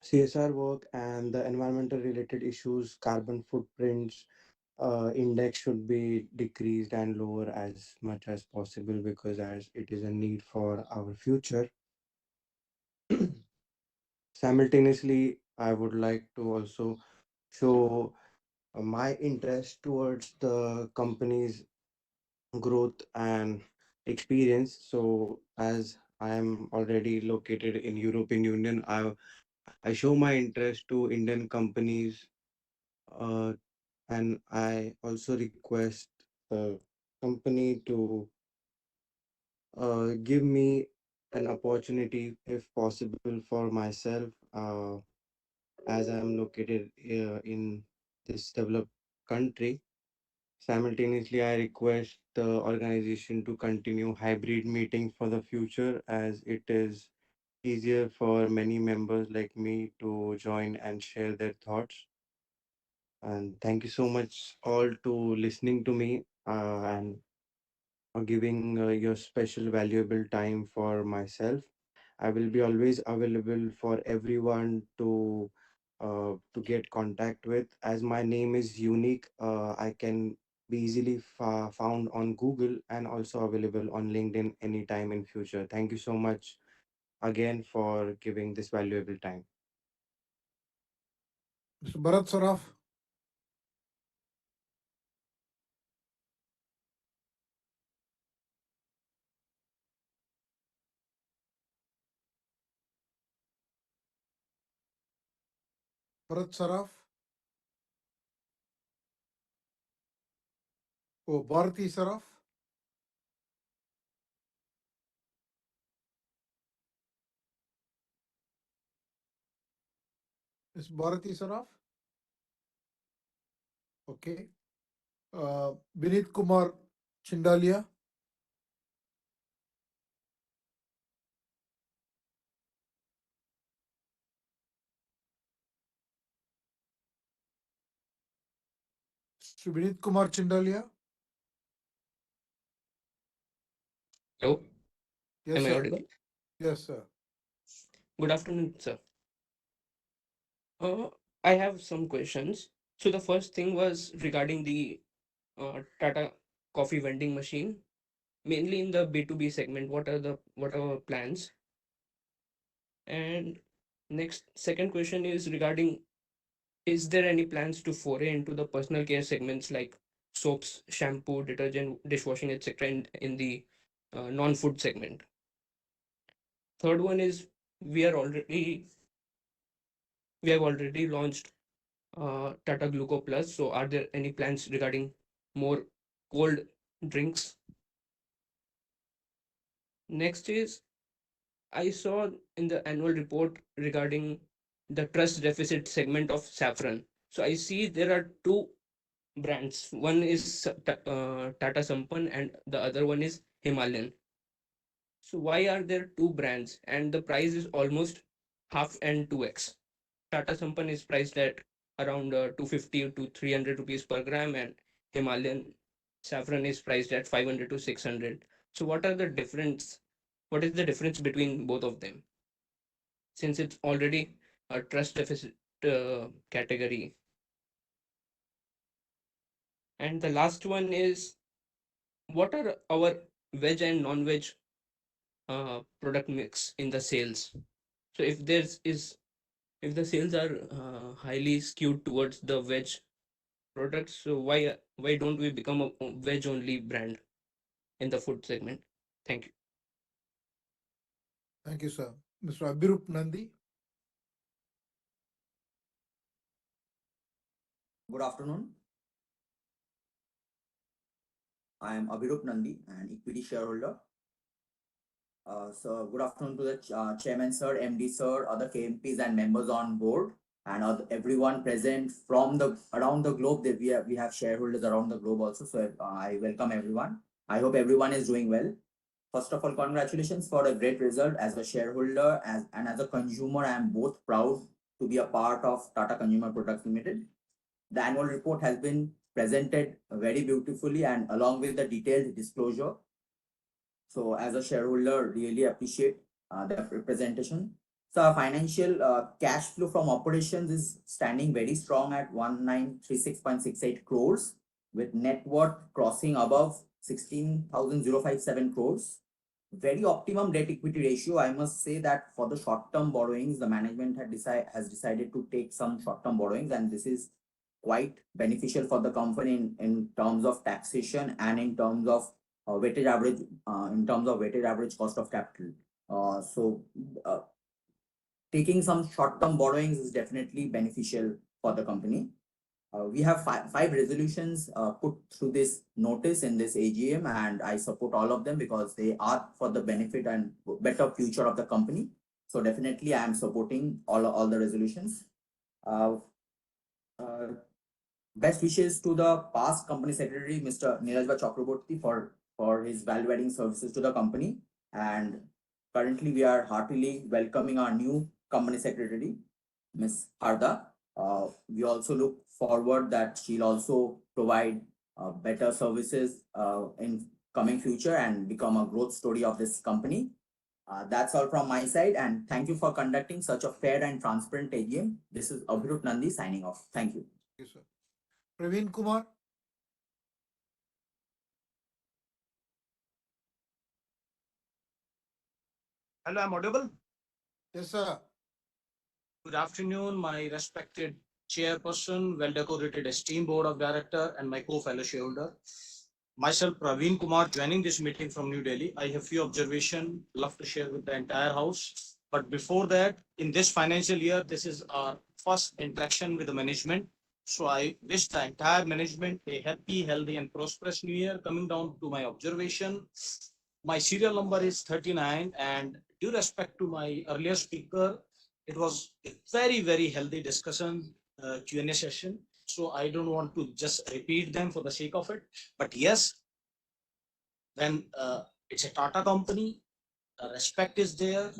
Speaker 20: CSR work and the environmental related issues, carbon footprints, index should be decreased and lower as much as possible because as it is a need for our future. Simultaneously, I would like to also show my interest towards the company's growth and experience. So as I am already located in European Union, I show my interest to Indian companies, uh, and I also request the company to give me an opportunity, if possible, for myself, as I am located in this developed country. Simultaneously, I request the organization to continue hybrid meeting for the future as it is easier for many members like me to join and share their thoughts. And thank you so much all to listening to me and for giving your special valuable time for myself. I will be always available for everyone to get contact with. As my name is unique, I can be easily found on Google and also available on LinkedIn anytime in future. Thank you so much again for giving this valuable time.
Speaker 2: Mr. Bharat Saraf. Bharat Saraf. Oh, Bharati Saraf. Is Bharati Saraf? Okay. Vinit Kumar Chindalia. Mr. Vinit Kumar Chindalia.
Speaker 1: Hello,
Speaker 2: Yes,
Speaker 1: am I
Speaker 2: sir.
Speaker 1: audible?
Speaker 2: Yes, sir.
Speaker 1: Good afternoon, sir. I have some questions. So the first thing was regarding the Tata coffee vending machine, mainly in the B2B segment. What are our plans? And second question is regarding, is there any plans to foray into the personal care segments like soaps, shampoo, detergent, dishwashing, etc. in the non-food segment? Third one is we are already we have already launched Tata Gluco Plus. So, are there any plans regarding more cold drinks? Next is I saw in the annual report regarding the trust deficit segment of saffron. So, I see there are two brands. One is Tata Sampann and the other one is Himalayan. So, why are there two brands and the price is almost half and 2x? Tata Sampann is priced at around 250 to 300 rupees per gram, and Himalayan saffron is priced at 500 to 600. So, what are the difference? What is the difference between both of them? Since it's already a trust deficit category. And the last one is what are our veg and non-veg product mix in the sales? So, if the sales are highly skewed towards the veg products, so why don't we become a veg only brand in the food segment? Thank you.
Speaker 2: Thank you, sir. Mr. Abhirup Nandi.
Speaker 3: Good afternoon. I am Abhirup Nandi, an equity shareholder. So good afternoon to the chairman, sir, MD, sir, other KMPs and members on board, and everyone present from the around the globe. That we have shareholders around the globe also. So I welcome everyone. I hope everyone is doing well. First of all, congratulations for a great result. As a shareholder and as a consumer, I am both proud to be a part of Tata Consumer Products Limited. The annual report has been presented very beautifully and along with the detailed disclosure. So as a shareholder, really appreciate the representation. So our financial cash flow from operations is standing very strong at 1936.68 crores with net worth crossing above 16,057 crores. Very optimum debt equity ratio. I must say that for the short term borrowings, the management has decided to take some short term borrowings, and this is quite beneficial for the company in terms of taxation and in terms of weighted average cost of capital. So taking some short-term borrowings is definitely beneficial for the company. We have five resolutions put through this notice in this AGM, and I support all of them because they are for the benefit and better future of the company. So definitely, I am supporting all the resolutions. Uh, uh, Best wishes to the past company secretary, Mr. Nirajba Chakraborty, for his value-adding services to the company. And currently, we are heartily welcoming our new company secretary, Ms. Harda. We also look forward that she'll also provide better services in coming future and become a growth story of this company. That's all from my side, and thank you for conducting such a fair and transparent AGM. This is Abhirup Nandi signing off. Thank you.
Speaker 2: Thank you, sir. Praveen Kumar.
Speaker 21: Hello, I'm audible.
Speaker 2: Yes, sir.
Speaker 21: Good afternoon, my respected chairperson, well-decorated esteemed board of director, and my co-fellow shareholder. Myself, Praveen Kumar, joining this meeting from New Delhi. I have few observations love to share with the entire house. But before that, in this financial year, this is our first interaction with the management. So I wish the entire management a happy, healthy, and prosperous new year. Coming down to my observation, my serial number is 39, and due respect to my earlier speaker, it was a very healthy discussion, Q&A session. So I don't want to just repeat them for the sake of it. But yes, when it's a Tata company, respect is there,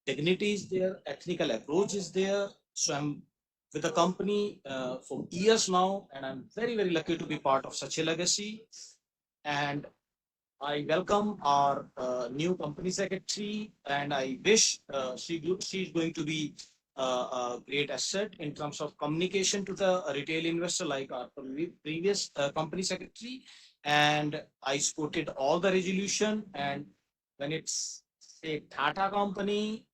Speaker 21: dignity is there, ethical approach is there. So I'm with the company for years now, and I'm very lucky to be part of such a legacy. And I welcome our new company secretary, and I wish she's going to be a great asset in terms of communication to the retail investor, like our previous company secretary. And I supported all the resolution. And when it's a Tata company,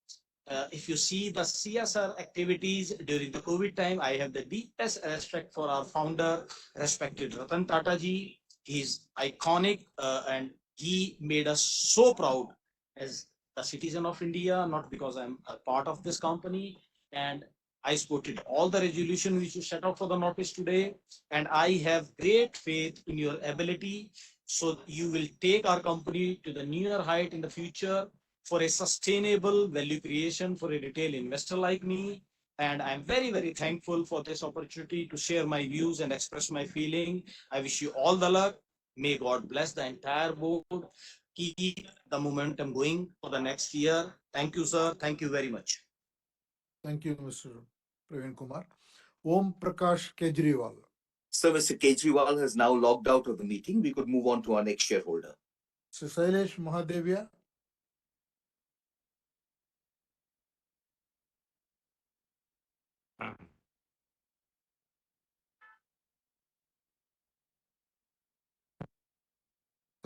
Speaker 21: if you see the CSR activities during the COVID time, I have the deepest respect for our founder, respected Ratan Tata ji. He's iconic, and he made us so proud as a citizen of India, not because I'm a part of this company. And I supported all the resolution which you set out for the notice today. And I have great faith in your ability. So you will take our company to the newer height in the future for a sustainable value creation for a retail investor like me. And I'm very thankful for this opportunity to share my views and express my feeling. I wish you all the luck. May God bless the entire board. Keep the momentum going for the next year. Thank you, sir. Thank you very much.
Speaker 2: Thank you, Mr. Praveen Kumar. Om Prakash Kejriwal.
Speaker 12: So Mr. Kejriwal has now logged out of the meeting. We could move on to our next shareholder.
Speaker 2: Mr. Sailesh Mahadevia.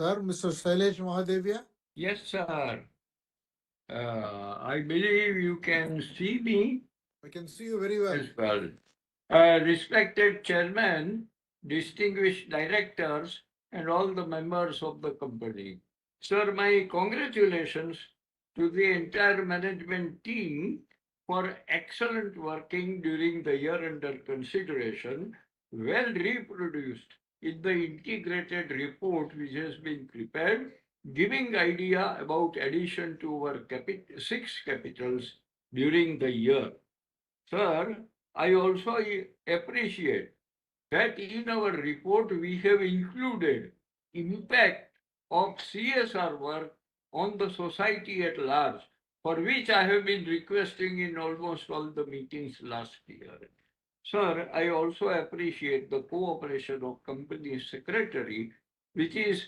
Speaker 2: Sir, Mr. Sailesh Mahadevia.
Speaker 22: Yes, sir. I believe you can see me.
Speaker 2: I can see you very well.
Speaker 22: As well. Respected chairman, distinguished directors, and all the members of the company. Sir, my congratulations to the entire management team for excellent working during the year under consideration, well reproduced in the integrated report which has been prepared, giving idea about addition to our six capitals during the year. Sir, I also appreciate that in our report we have included impact of CSR work on the society at large, for which I have been requesting in almost all the meetings last year. Sir, I also appreciate the cooperation of company secretary, which is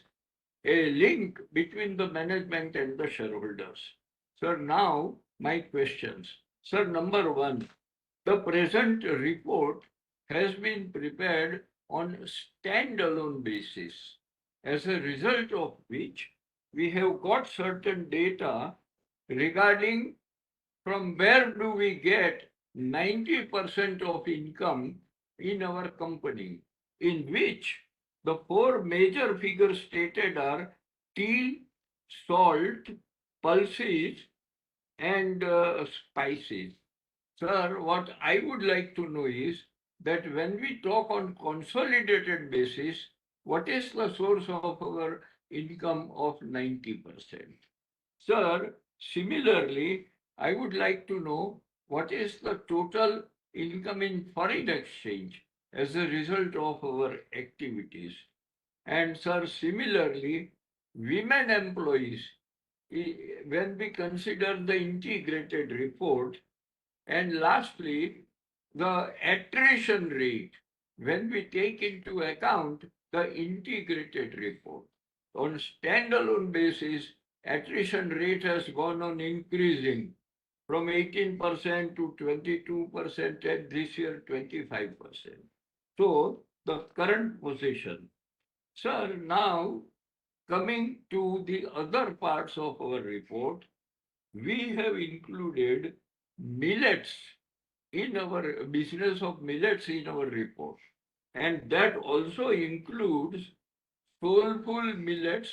Speaker 22: a link between the management and the shareholders. Sir, now my questions. Sir, number one, the present report has been prepared on standalone basis, as a result of which we have got certain data regarding from where do we get 90% of income in our company, in which the four major figures stated are tea, salt, pulses, and spices. Sir, what I would like to know is that when we talk on consolidated basis, what is the source of our income of 90%? Sir, similarly, I would like to know what is the total income in foreign exchange as a result of our activities. And sir, similarly, women employees, when we consider the integrated report, and lastly, the attrition rate, when we take into account the integrated report. On standalone basis, attrition rate has gone on increasing from 18% to 22% and this year 25%. So the current position. Sir, now coming to the other parts of our report, we have included millets in our business of millets in our report. And that also includes soulful millets,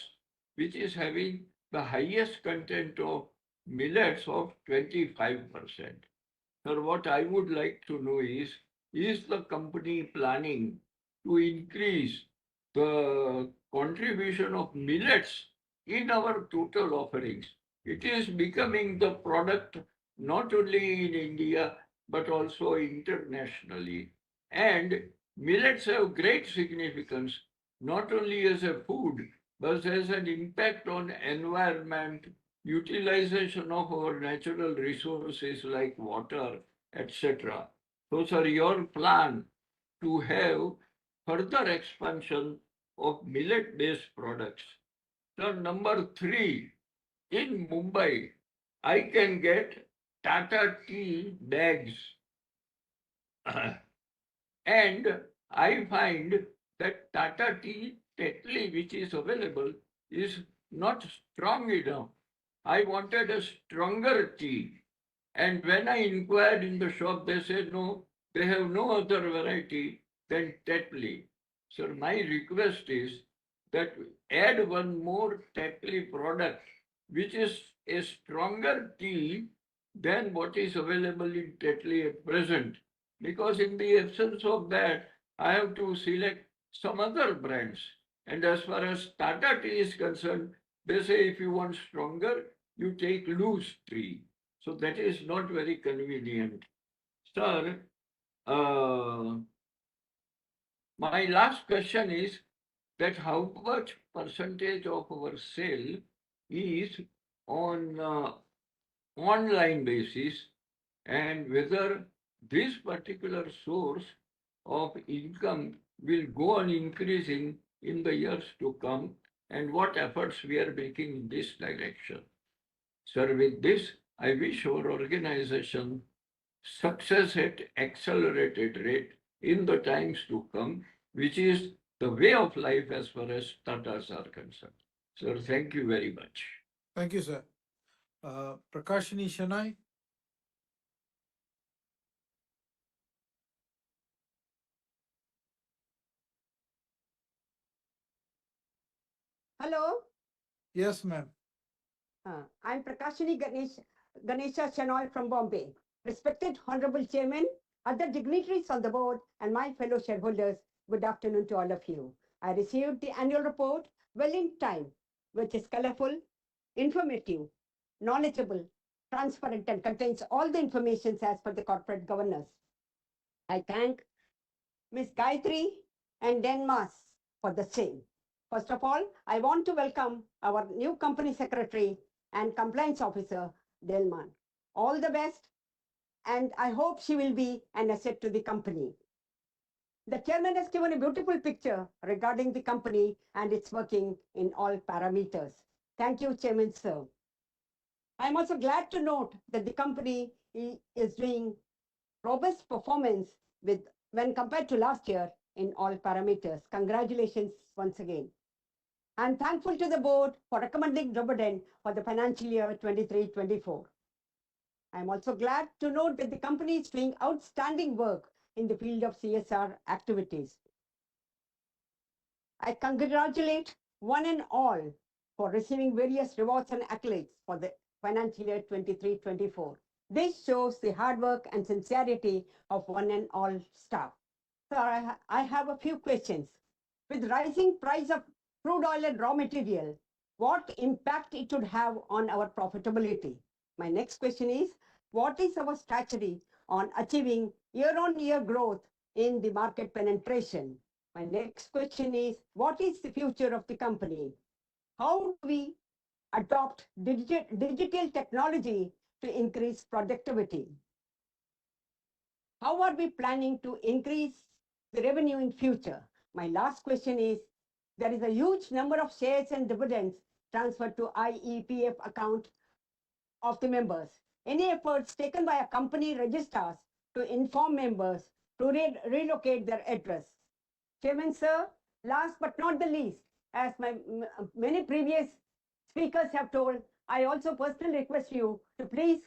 Speaker 22: which is having the highest content of millets of 25%. Sir, what I would like to know is the company planning to increase the contribution of millets in our total offerings? It is becoming the product not only in India, but also internationally. And millets have great significance, not only as a food, but as an impact on environment, utilization of our natural resources like water, etc. So, sir, your plan to have further expansion of millet-based products. So, number three, in Mumbai, I can get Tata tea bags. And I find that Tata tea Tetley, which is available, is not strong enough. I wanted a stronger tea. And when I inquired in the shop, they said, no, they have no other variety than Tetley. So my request is that add one more Tetley product, which is a stronger tea than what is available in Tetley at present. Because in the absence of that, I have to select some other brands. And as far as Tata tea is concerned, they say if you want stronger, you take loose tea. So that is not very convenient. Sir, uh, my last question is that how much percentage of our sale is on online basis, and whether this particular source of income will go on increasing in the years to come, and what efforts we are making in this direction. Sir, with this, I wish our organization success at accelerated rate in the times to come, which is the way of life as far as Tatas are concerned. Sir, thank you very much.
Speaker 2: Thank you, sir. Prakashini Shanai.
Speaker 18: Hello.
Speaker 2: Yes, ma'am.
Speaker 8: I'm Prakashini Ganesha Shenoy from Bombay. Respected Honorable Chairman, other dignitaries on the board, and my fellow shareholders, good afternoon to all of you. I received the annual report well in time, which is colorful, informative, knowledgeable, transparent, and contains all the information as per the corporate governance. I thank Ms. Gayatri and Denmas for the same. First of all, I want to welcome our new company secretary and compliance officer, Delman. All the best, and I hope she will be an asset to the company. The chairman has given a beautiful picture regarding the company and its working in all parameters. Thank you, Chairman, sir. I'm also glad to note that the company is doing robust performance with when compared to last year in all parameters. Congratulations once again. I'm thankful to the board for recommending dividend for the financial year 23-24. I'm also glad to note that the company is doing outstanding work in the field of CSR activities. I congratulate one and all for receiving various rewards and accolades for the financial year 23-24. This shows the hard work and sincerity of one and all staff. So I have a few questions. With rising price of crude oil and raw material, what impact it would have on our profitability? My next question is, what is our strategy on achieving year-on-year growth in the market penetration? My next question is, what is the future of the company? How do we adopt digital technology to increase productivity? How are we planning to increase the revenue in future? My last question is, there is a huge number of shares and dividends transferred to IEPF account of the members. Any efforts taken by a company registrars to inform members to relocate their address? Chairman, sir, last but not the least, as many previous speakers have told, I also personally request you to please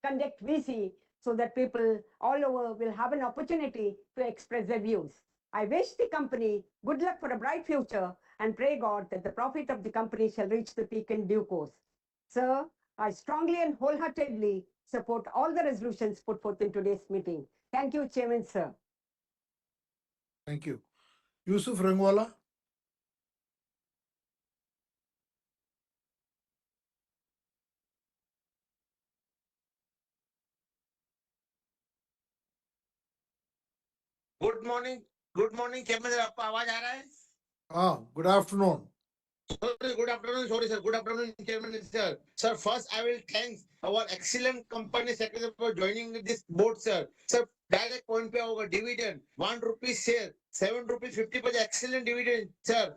Speaker 8: conduct VC so that people all over will have an opportunity to express their views. I wish the company good luck for a bright future and pray God that the profit of the company shall reach the peak in due course. Sir, I strongly and wholeheartedly support all the resolutions put forth in today's meeting. Thank you, Chairman, sir.
Speaker 2: Thank you. Yusuf Rangwala.
Speaker 4: Good morning chairman sir, आपको आवाज आ रहा है?
Speaker 2: Good afternoon.
Speaker 4: Good afternoon, sorry sir, good afternoon chairman sir. Sir, first I will thank our excellent company secretary for joining this board sir. Sir, direct point पे होगा dividend 1 rupee share 7 rupees 50 excellent dividend sir.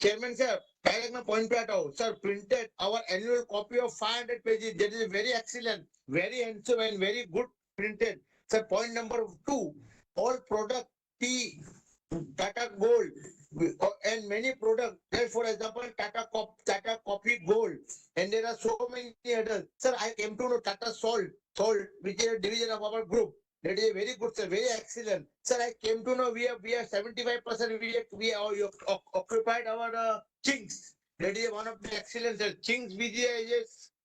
Speaker 4: Chairman sir, direct में point पे आता हूँ sir. Printed our annual copy of 500 pages, that is very excellent, very handsome and very good printed sir. Point number 2, all product tea Tata Gold and many products. There, for example, Tata Coffee Gold, and there are so many others. Sir, I came to know Tata Salt, which is a division of our group. That is very good, sir. Very excellent, sir. I came to know we are 75%. We are occupied our Chinks. That is one of the excellent, sir. Chinks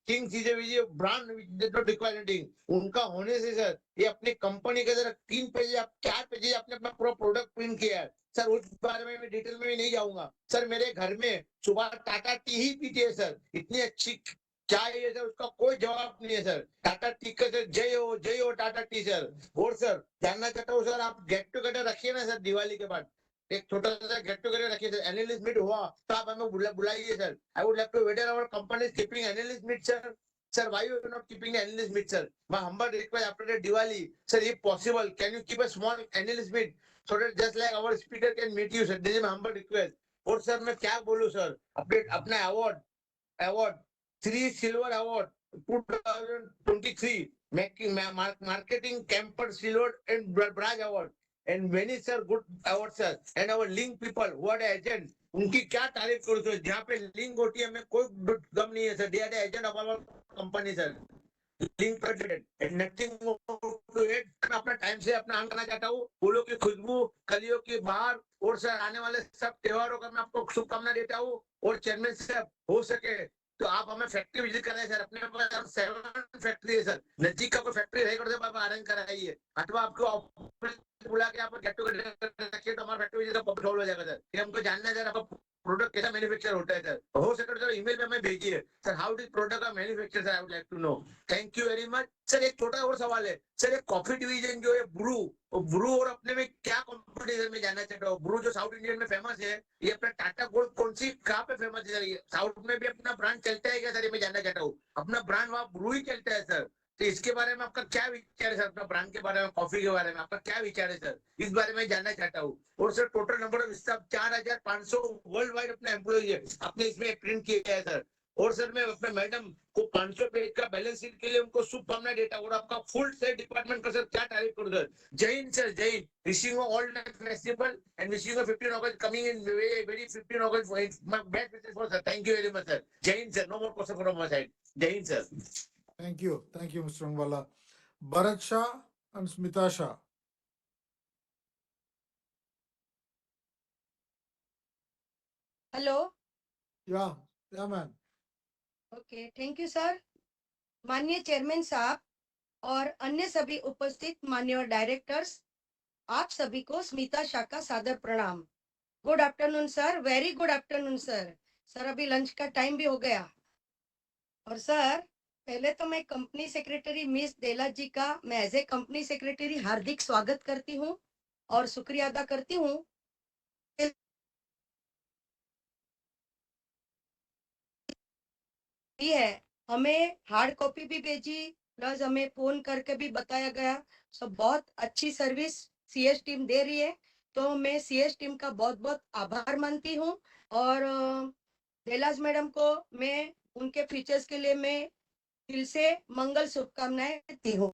Speaker 4: Kings is a brand which does not require anything. उनका होने से sir ये अपनी company के जरा 3 page या 4 page आपने अपना पूरा प्रोडक्ट प्रिंट किया है सर. उस बारे में मैं डिटेल में भी नहीं जाऊंगा सर. मेरे घर में सुबह टाटा टी ही पीती है सर. इतनी अच्छी चाय है सर, उसका कोई जवाब नहीं है सर. टाटा टी का सर जय हो टाटा टी सर. और सर जानना चाहता हूँ सर, आप गेट टुगेदर रखिए ना सर दिवाली के बाद. एक छोटा सा गेट टुगेदर रखिए सर. एनालिस्ट मीट हुआ तो आप हमें बुलाइए sir. I would like to whether our company is keeping analyst meet sir. Sir, why you are not keeping the analyst meet, sir? My humble request after the Diwali, sir, if possible, can you keep a small analyst meet so that just like our speaker can meet you, sir? This is my humble request. और sir मैं क्या बोलूं sir, अपना award 3 silver award 2023 marketing camper silver and bronze award and many sir good awards sir. And our link people who are the agent, उनकी क्या तारीफ करूं sir. जहाँ पे लिंक होती है, हमें कोई गम नहीं है sir. They are the agent of our company sir. Link president nothing to it. मैं अपना टाइम से अपना ऑन करना चाहता हूँ. फूलों की खुशबू, कलियों की बहार और सर आने वाले सब त्योहारों का मैं आपको शुभकामना देता हूँ. और चेयरमैन साहब हो सके तो आप हमें फैक्ट्री विजिट कराए सर, अपने पास 7 फैक्ट्री है सर, नजदीक का कोई फैक्ट्री रहेगा तो आप अरेंज कराइए, अथवा आपको बुला के आप गेट टूगेदर रखिए तो हमारा फैक्ट्री विजिट का सॉल्व हो जाएगा सर। ये हमको जानना है सर, आपका प्रोडक्ट कैसा मैन्युफैक्चर होता है सर, हो सके तो सर ईमेल पे हमें भेजिए सर, हाउ डिस प्रोडक्ट का manufacture sir, I would like to know. Thank you very much sir. एक छोटा और सवाल है सर, एक कॉफी डिवीजन जो है ब्रू, ब्रू और अपने में क्या कंपटीशन में जाना चाहता हूँ, ब्रू जो साउथ इंडियन में फेमस है, ये अपना टाटा गोल्ड कौन सी कहाँ पे फेमस है सर, साउथ में भी अपना ब्रांड चलता है क्या सर, ये मैं जानना चाहता हूँ, अपना ब्रांड वहाँ ब्रू ही चलता है सर, तो इसके बारे में आपका क्या विचार है सर, अपना ब्रांड के बारे में, कॉफी के बारे में आपका क्या विचार है सर, इस बारे में जानना चाहता हूँ। और sir total number of staff 4500 world wide अपने एम्प्लॉय है, आपने इसमें प्रिंट किया है सर। और सर मैं अपने मैडम को 500 पेज का बैलेंस शीट के लिए उनको शुभकामनाएं देता हूँ, और आपका फुल सेट डिपार्टमेंट का सर क्या तारीफ करूँ सर। जय हिंद सर, जय Hind, wishing all the festival and wishing 15 August coming in very 15 August my best wishes for sir, thank you very much sir, जय Hind sir, no more question from my side, जय Hind sir.
Speaker 2: Thank you, Mr. Rangwala. Bharat Shah and Smita Shah.
Speaker 5: Hello.
Speaker 2: Yeah, man.
Speaker 5: Okay, thank you sir. माननीय chairman साहब और अन्य सभी उपस्थित माननीय directors, आप सभी को स्मिता शाह का सादर प्रणाम। Good afternoon sir, very good afternoon sir. Sir अभी लंच का टाइम भी हो गया। और सर पहले तो मैं कंपनी सेक्रेटरी मिस देला जी का मैं एज ए कंपनी सेक्रेटरी हार्दिक स्वागत करती हूँ और शुक्रिया अदा करती हूँ। है हमें हार्ड कॉपी भी भेजी, प्लस हमें फोन करके भी बताया गया, सब बहुत अच्छी सर्विस सीएस टीम दे रही है, तो मैं सीएस टीम का बहुत बहुत आभार मानती हूँ। और देलाज मैडम को मैं उनके फीचर्स के लिए मैं दिल से मंगल शुभकामनाएं देती हूँ।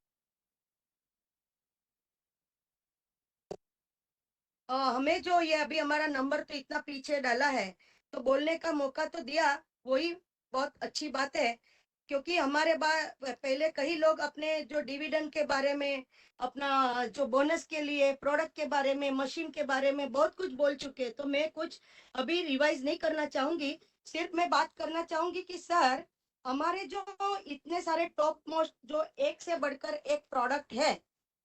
Speaker 5: हमें जो ये अभी हमारा नंबर तो इतना पीछे डाला है, तो बोलने का मौका तो दिया, वही बहुत अच्छी बात है, क्योंकि हमारे पहले कई लोग अपने जो डिविडेंड के बारे में, अपना जो बोनस के लिए, प्रोडक्ट के बारे में, मशीन के बारे में बहुत कुछ बोल चुके, तो मैं कुछ अभी रिवाइज नहीं करना चाहूंगी, सिर्फ मैं बात करना चाहूंगी कि सर हमारे जो इतने सारे टॉप मोस्ट जो एक से बढ़कर एक प्रोडक्ट है,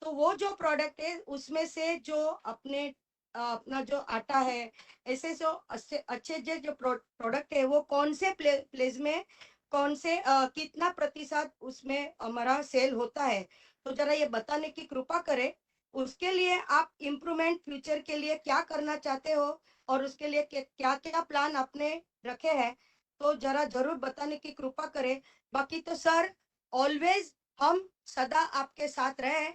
Speaker 5: तो वो जो प्रोडक्ट है उसमें से जो अपना जो आटा है, ऐसे जो अच्छे जो प्रोडक्ट है वो कौन से प्लेस में कौन से कितना प्रतिशत उसमें हमारा सेल होता है, तो जरा ये बताने की कृपा करें। उसके लिए आप इम्प्रूवमेंट फ्यूचर के लिए क्या करना चाहते हो और उसके लिए क्या क्या प्लान आपने रखे हैं, तो जरा जरूर बताने की कृपा करें। बाकी तो सर ऑलवेज हम सदा आपके साथ रहे,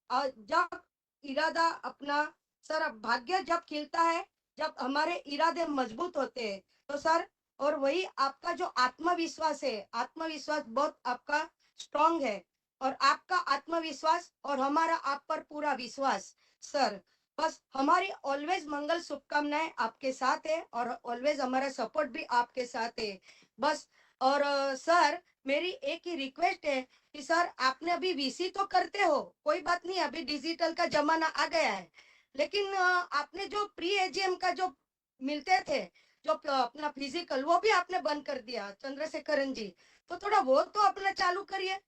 Speaker 5: जब इरादा अपना, सर भाग्य जब खिलता है जब हमारे इरादे मजबूत होते हैं, तो सर और वही आपका जो आत्मविश्वास है, आत्मविश्वास बहुत आपका स्ट्रांग है, और आपका आत्मविश्वास और हमारा आप पर पूरा विश्वास सर, बस हमारी ऑलवेज मंगल शुभकामनाएं आपके साथ है और ऑलवेज हमारा सपोर्ट भी आपके साथ है बस। और सर मेरी एक ही रिक्वेस्ट है कि सर आपने अभी वीसी तो करते हो, कोई बात नहीं, अभी डिजिटल का जमाना आ गया है, लेकिन आपने जो प्री एजीएम का जो मिलते थे, जो अपना फिजिकल, वो भी आपने बंद कर दिया चंद्रशेखरन जी, तो थोड़ा वो तो अपना चालू करिए।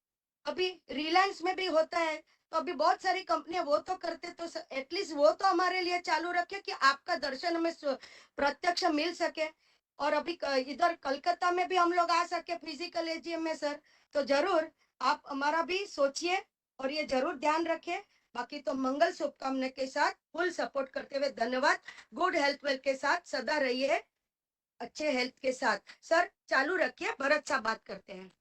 Speaker 5: अभी रिलायंस में भी होता है, तो अभी बहुत सारी कंपनियां वो तो करते, तो एटलीस्ट वो तो हमारे लिए चालू रखे कि आपका दर्शन हमें प्रत्यक्ष मिल सके, और अभी इधर कलकत्ता में भी हम लोग आ सके फिजिकल एजीएम में सर, तो जरूर आप हमारा भी सोचिए और ये जरूर ध्यान रखें। बाकी तो मंगल शुभकामना के साथ फुल सपोर्ट करते हुए धन्यवाद। गुड हेल्थ वेल के साथ सदा रहिए, अच्छे हेल्थ के साथ सर, चालू रखिए। भरत साहब बात करते हैं।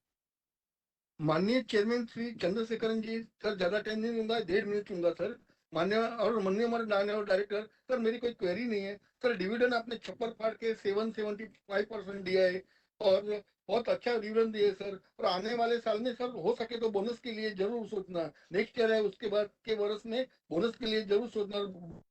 Speaker 9: माननीय चेयरमैन श्री चंद्रशेखरन जी, सर ज्यादा टाइम नहीं लूंगा, 1.5 मिनट लूंगा सर। माननीय हमारे डायरेक्टर सर, मेरी कोई क्वेरी नहीं है सर, डिविडेंड आपने छप्पर फाड़ के 775% दिया है और बहुत अच्छा डिविडेंड दिया है सर, और आने वाले साल में सर हो सके तो बोनस के लिए जरूर सोचना, नेक्स्ट ईयर है उसके बाद के वर्ष में बोनस के लिए जरूर सोचना,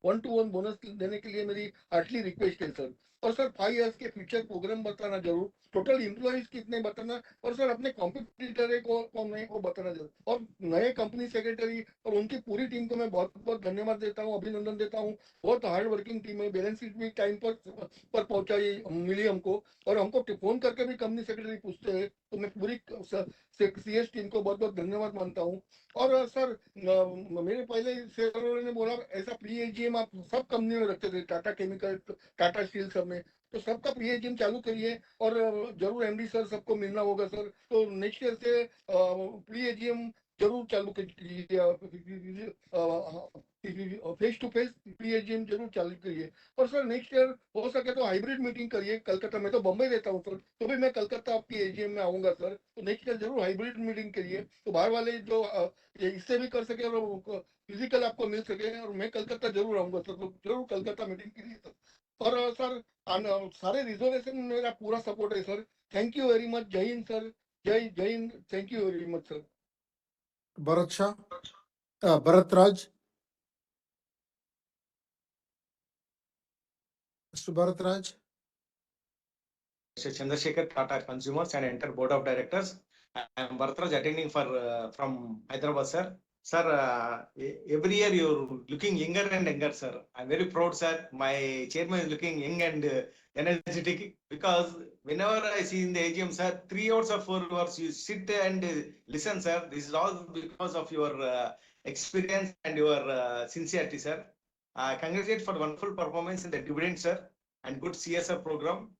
Speaker 9: 1-to-1 बोनस देने के लिए मेरी हार्टली रिक्वेस्ट है सर। और सर 5 इयर्स के फ्यूचर प्रोग्राम बताना जरूर, टोटल एम्प्लॉइज कितने बताना, और सर अपने कॉम्पिटिटर को कौन है वो बताना जरूर, और नए कंपनी सेक्रेटरी और उनकी पूरी टीम को मैं बहुत बहुत धन्यवाद देता हूँ, अभिनंदन देता हूँ। बहुत हार्ड वर्किंग टीम है, बैलेंस शीट भी टाइम पर पहुंचाई मिली हमको, और हमको फोन करके भी कंपनी सेक्रेटरी सेक्रेटरी पूछते हैं तो मैं पूरी CS टीम को बहुत बहुत धन्यवाद मानता हूँ। और सर मेरे पहले शेयर ने बोला ऐसा प्री एजीएम आप सब कंपनी में रखते थे, टाटा केमिकल, टाटा स्टील सब में, तो सबका प्री एजीएम चालू करिए और जरूर MD सर सबको मिलना होगा सर। तो नेक्स्ट ईयर से प्री एजीएम जरूर चालू कीजिए, face to face pre AGM जरूर चालू करिए। और सर नेक्स्ट ईयर हो सके तो हाइब्रिड मीटिंग करिए कलकत्ता में, तो बम्बई रहता हूँ सर, तो भी मैं कलकत्ता आपकी एजीएम में आऊंगा सर, तो नेक्स्ट ईयर जरूर हाइब्रिड मीटिंग करिए, तो बाहर वाले जो इससे भी कर सके और फिजिकल आपको मिल सके, और मैं कलकत्ता जरूर आऊंगा सर, तो जरूर कलकत्ता मीटिंग करिए सर। और सर सारे रिजर्वेशन मेरा पूरा सपोर्ट है sir. Thank you very much. जय हिंद सर, जय Hind, thank you very much sir.
Speaker 2: Bharat Shah, Bharat Raj, Mr. Bharat Raj.
Speaker 21: Mr. Chandrasekhar, Tata Consumers and Enter Board of Directors. I am Bharatraj attending from Hyderabad, sir. Sir, every year you're looking younger and younger, sir. I'm very proud, sir. My chairman is looking young and energetic, because whenever I see in the AGM, sir, 3 hours or 4 hours you sit and listen, sir. This is all because of your experience and your sincerity, sir. Congratulate for wonderful performance in the dividend, sir, and good CSR program.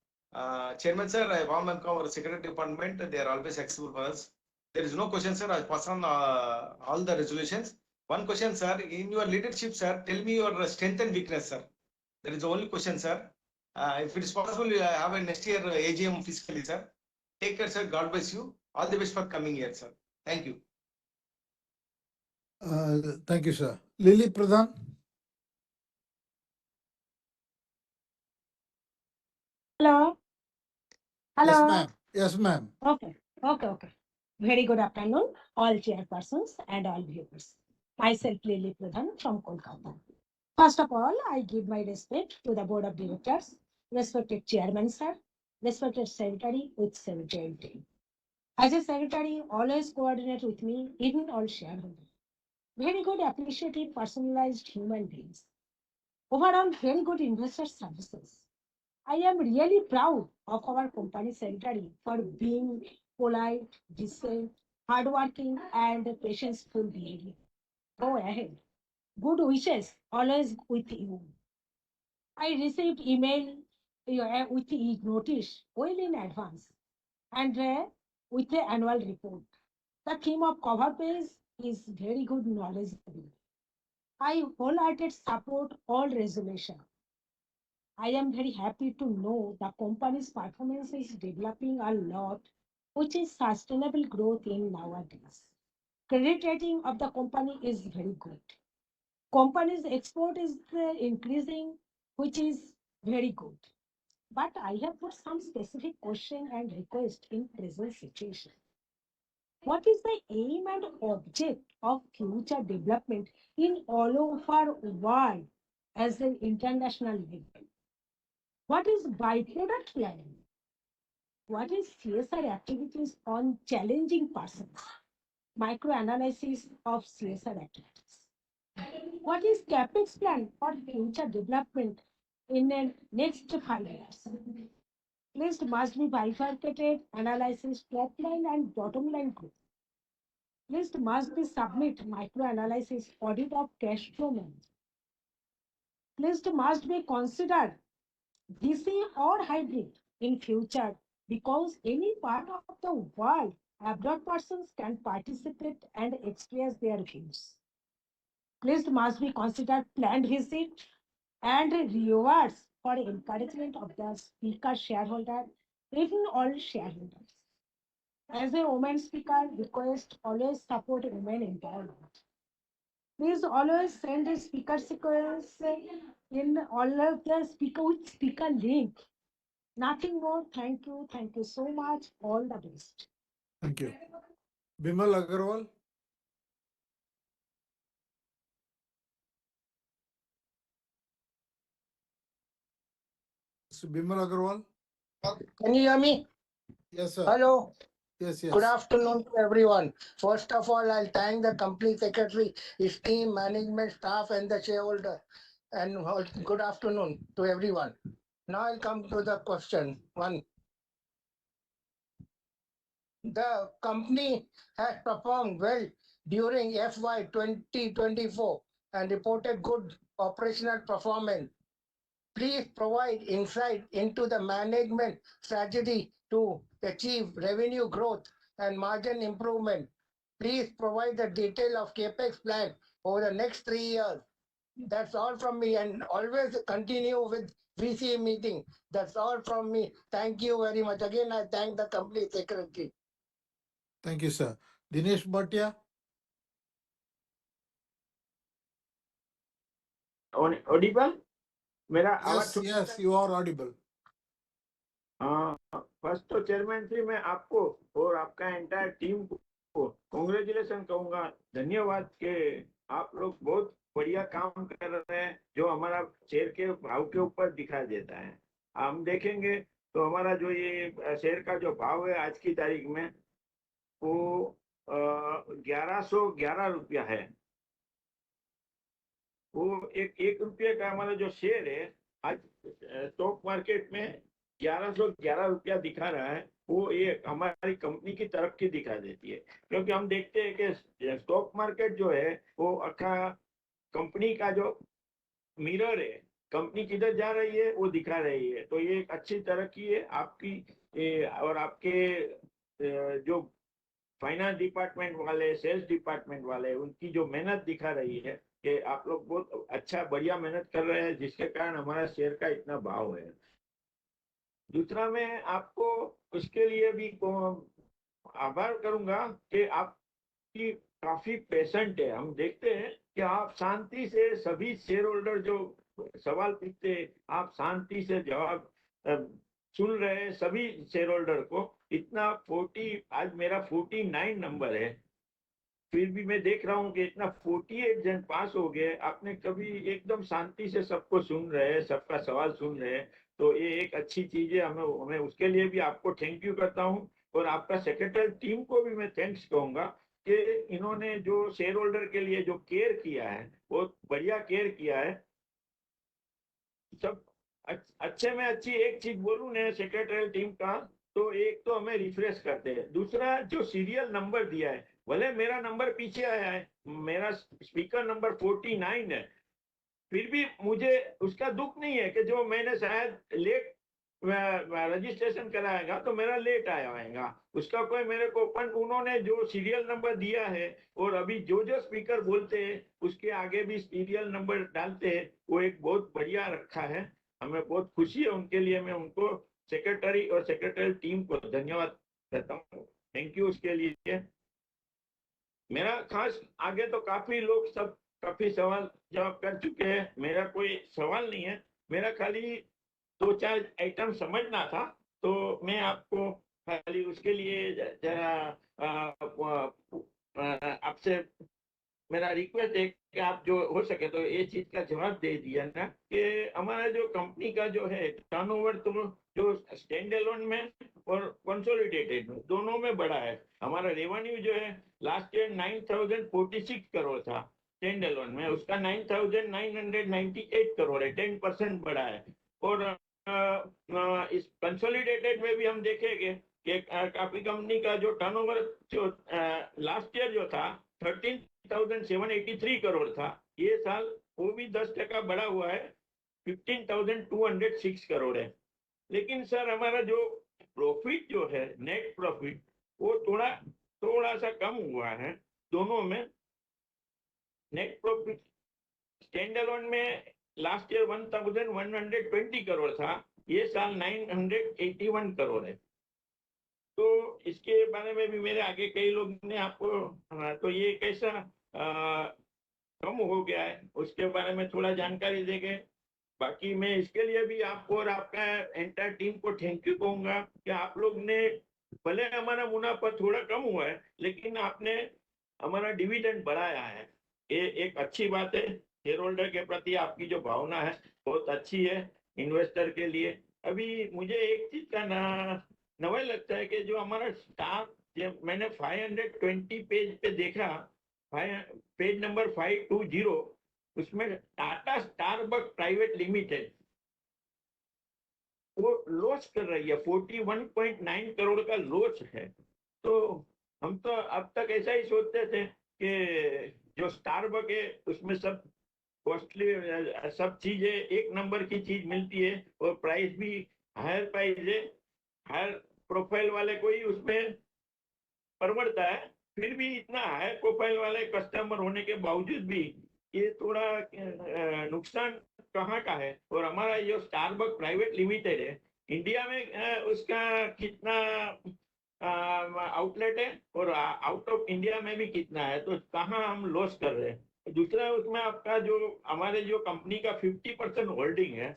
Speaker 21: Chairman sir, I warm welcome our secretary department. They are always accessible for us. There is no question, sir. I pass on all the resolutions. One question, sir. In your leadership, sir, tell me your strength and weakness, sir. There is the only question, sir. If it is possible, you have a next year AGM physically, sir. Take care, sir. God bless you. All the best for coming year, sir. Thank you.
Speaker 2: Thank you, sir. Lily Pradhan.
Speaker 6: Hello. Hello.
Speaker 2: Yes, ma'am. Yes, ma'am.
Speaker 6: Okay. Very good afternoon, all chairpersons and all viewers. Myself, Lily Pradhan from Kolkata. First of all, I give my respect to the board of directors, respected chairman, sir, respected secretary with secretary team. As a secretary, always coordinate with me, even all shareholders. Very good, appreciative, personalized human beings. Overall, very good investor services. I am really proud of our company secretary for being polite, decent, hardworking, and patience-full behavior. Go ahead. Good wishes always with you. I received email with the notice well in advance and with the annual report. The theme of cover page is very good knowledgeable. I wholehearted support all resolution. I am very happy to know the company's performance is developing a lot, which is sustainable growth in nowadays. Credit rating of the company is very good. Company's export is increasing, which is very good. But I have got some specific question and request in present situation. What is the aim and object of future development in all over world as an international level? What is byproduct planning? What is CSR activities on challenging persons? Microanalysis of CSR activities. What is CapEx plan for future development in the next 5 years? List must be bifurcated, analysis top line and bottom line growth. List must be submit microanalysis audit of cash flow management. List must be considered DC or hybrid in future, because any part of the world abroad persons can participate and express their views. List must be considered planned visit and rewards for encouragement of the speaker shareholder, even all shareholders. As a woman speaker, request always support women empowerment. Please always send a speaker sequence in all of the speaker with speaker link. Nothing more. Thank you. Thank you so much. All the best.
Speaker 2: Thank you. Bimal Agarwal. Mr. Bimal Agarwal.
Speaker 7: Can you hear me?
Speaker 2: Yes, sir.
Speaker 7: Hello.
Speaker 2: Yes.
Speaker 7: Good afternoon to everyone. First of all, I'll thank the company secretary, his team, management, staff, and the shareholder. And good afternoon to everyone. Now I'll come to the question. One, The company has performed well during FY 2024 and reported good operational performance. Please provide insight into the management strategy to achieve revenue growth and margin improvement. Please provide the detail of CapEx plan over the next 3 years. That's all from me, and always continue with VC meeting. That's all from me. Thank you very much. Again, I thank the company secretary.
Speaker 2: Thank you, sir. Dinesh Bhatia?
Speaker 22: Audible? मेरा आवाज
Speaker 2: Yes, you are audible.
Speaker 22: First तो chairman जी मैं आपको और आपका entire team को congratulation कहूंगा, धन्यवाद कि आप लोग बहुत बढ़िया काम कर रहे हैं जो हमारा शेयर के भाव के ऊपर दिखाई देता है। हम देखेंगे तो हमारा जो ये शेयर का जो भाव है आज की तारीख में वो 1111 रुपया है। वो एक रुपये का हमारा जो शेयर है आज स्टॉक मार्केट में 1111 रुपया दिखा रहा है। वो ये हमारी कंपनी की तरफ की दिखा देती है, क्योंकि हम देखते हैं कि स्टॉक मार्केट जो है वो अखा कंपनी का जो मिरर है, कंपनी किधर जा रही है वो दिखा रही है। तो ये एक अच्छी तरक्की है आपकी और आपके जो फाइनेंस डिपार्टमेंट वाले, सेल्स डिपार्टमेंट वाले, उनकी जो मेहनत दिखा रही है कि आप लोग बहुत अच्छा बढ़िया मेहनत कर रहे हैं, जिसके कारण हमारा शेयर का इतना भाव है। दूसरा मैं आपको उसके लिए भी आभार करूंगा कि आपकी काफी पेशेंट है। हम देखते हैं कि आप शांति से सभी शेयर होल्डर जो सवाल पूछते हैं आप शांति से जवाब सुन रहे हैं सभी शेयर होल्डर को। इतना 40 आज मेरा 49 नंबर है, फिर भी मैं देख रहा हूँ कि इतना 48 जन पास हो गए। आपने कभी एकदम शांति से सबको सुन रहे हैं, सबका सवाल सुन रहे हैं, तो ये एक अच्छी चीज है। हमें उसके लिए भी आपको थैंक यू करता हूँ और आपका सेक्रेटरी टीम को भी मैं थैंक्स कहूंगा कि इन्होंने जो शेयर होल्डर के लिए जो केयर किया है बहुत बढ़िया केयर किया है। सब अच्छे में अच्छी एक चीज बोलूं ना सेक्रेटरी टीम का, तो एक तो हमें रिफ्रेश करते हैं, दूसरा जो सीरियल नंबर दिया है, भले मेरा नंबर पीछे आया है, मेरा स्पीकर नंबर 49 है, फिर भी मुझे उसका दुख नहीं है कि जो मैंने शायद लेट रजिस्ट्रेशन कराएगा तो मेरा लेट आएगा, उसका कोई मेरे को। पर उन्होंने जो सीरियल नंबर दिया है और अभी जो जो स्पीकर बोलते हैं उसके आगे भी सीरियल नंबर डालते हैं, वो एक बहुत बढ़िया रखा है। हमें बहुत खुशी है उनके लिए। मैं उनको सेक्रेटरी और सेक्रेटरी टीम को धन्यवाद देता हूँ, थैंक यू उसके लिए। मेरा खास आगे तो काफी लोग सब काफी सवाल जवाब कर चुके हैं, मेरा कोई सवाल नहीं है। मेरा खाली 2-4 आइटम समझना था, तो मैं आपको खाली उसके लिए जरा आपसे मेरा रिक्वेस्ट है कि आप जो हो सके तो ये चीज का जवाब दे दिया ना कि हमारा जो कंपनी का जो है टर्नओवर तो जो स्टैंड अलोन में और कंसोलिडेटेड में दोनों में बड़ा है। हमारा रेवेन्यू जो है लास्ट ईयर 9046 करोड़ था स्टैंड अलोन में, उसका 9998 करोड़ है, 10% बढ़ा है। और इस कंसोलिडेटेड में भी हम देखेंगे कि काफी कंपनी का जो टर्नओवर जो लास्ट ईयर जो था 13,783 करोड़ था, ये साल वो भी 10% बढ़ा हुआ है, 15,206 करोड़ है। लेकिन सर हमारा जो प्रॉफिट जो है नेट प्रॉफिट वो थोड़ा सा कम हुआ है दोनों में। नेट प्रॉफिट स्टैंड अलोन में लास्ट ईयर 1,120 करोड़ था, ये साल 981 करोड़ है। तो इसके बारे में भी मेरे आगे कई लोग ने आपको तो ये कैसा कम हो गया है उसके बारे में थोड़ा जानकारी देंगे। बाकी मैं इसके लिए भी आपको और आपका एंटायर टीम को थैंक यू कहूंगा कि आप लोग ने भले हमारा मुनाफा थोड़ा कम हुआ है लेकिन आपने हमारा डिविडेंड बढ़ाया है, ये एक अच्छी बात है। शेयर होल्डर के प्रति आपकी जो भावना है बहुत अच्छी है इन्वेस्टर के लिए। अभी मुझे एक चीज का नवा लगता है कि जो हमारा स्टाफ मैंने 520 पेज पे देखा, पेज नंबर 520, उसमें टाटा स्टारबक प्राइवेट लिमिटेड वो लॉस कर रही है, 41.9 करोड़ का लॉस है। तो हम तो अब तक ऐसा ही सोचते थे कि जो स्टारबक है उसमें सब कॉस्टली सब चीजें एक नंबर की चीज मिलती है और प्राइस भी हायर प्राइस है, हायर प्रोफाइल वाले को ही उसमें परवड़ता है। फिर भी इतना हाई प्रोफाइल वाले कस्टमर होने के बावजूद भी ये थोड़ा नुकसान कहाँ का है। और हमारा जो स्टारबक प्राइवेट लिमिटेड है इंडिया में उसका कितना आउटलेट है और आउट ऑफ इंडिया में भी कितना है, तो कहाँ हम लॉस कर रहे हैं। दूसरा उसमें आपका जो हमारे जो कंपनी का 50% होल्डिंग है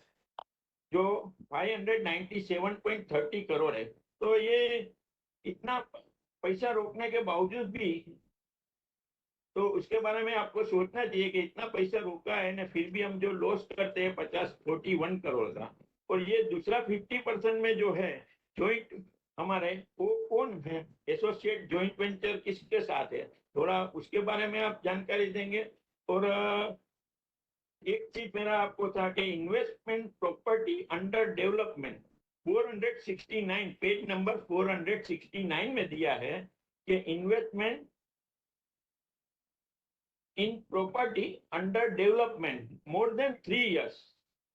Speaker 22: जो 597.30 करोड़ है, तो ये इतना पैसा रोकने के बावजूद भी तो उसके बारे में आपको सोचना चाहिए कि इतना पैसा रोका है ना, फिर भी हम जो लॉस करते हैं 41 करोड़ का। और ये दूसरा 50% में जो है जॉइंट हमारे वो कौन है, एसोसिएट जॉइंट वेंचर किसके साथ है, थोड़ा उसके बारे में आप जानकारी देंगे। और एक चीज मेरा आपको था कि investment property under development 469 page number 469 में दिया है कि investment in property under development more than 3 years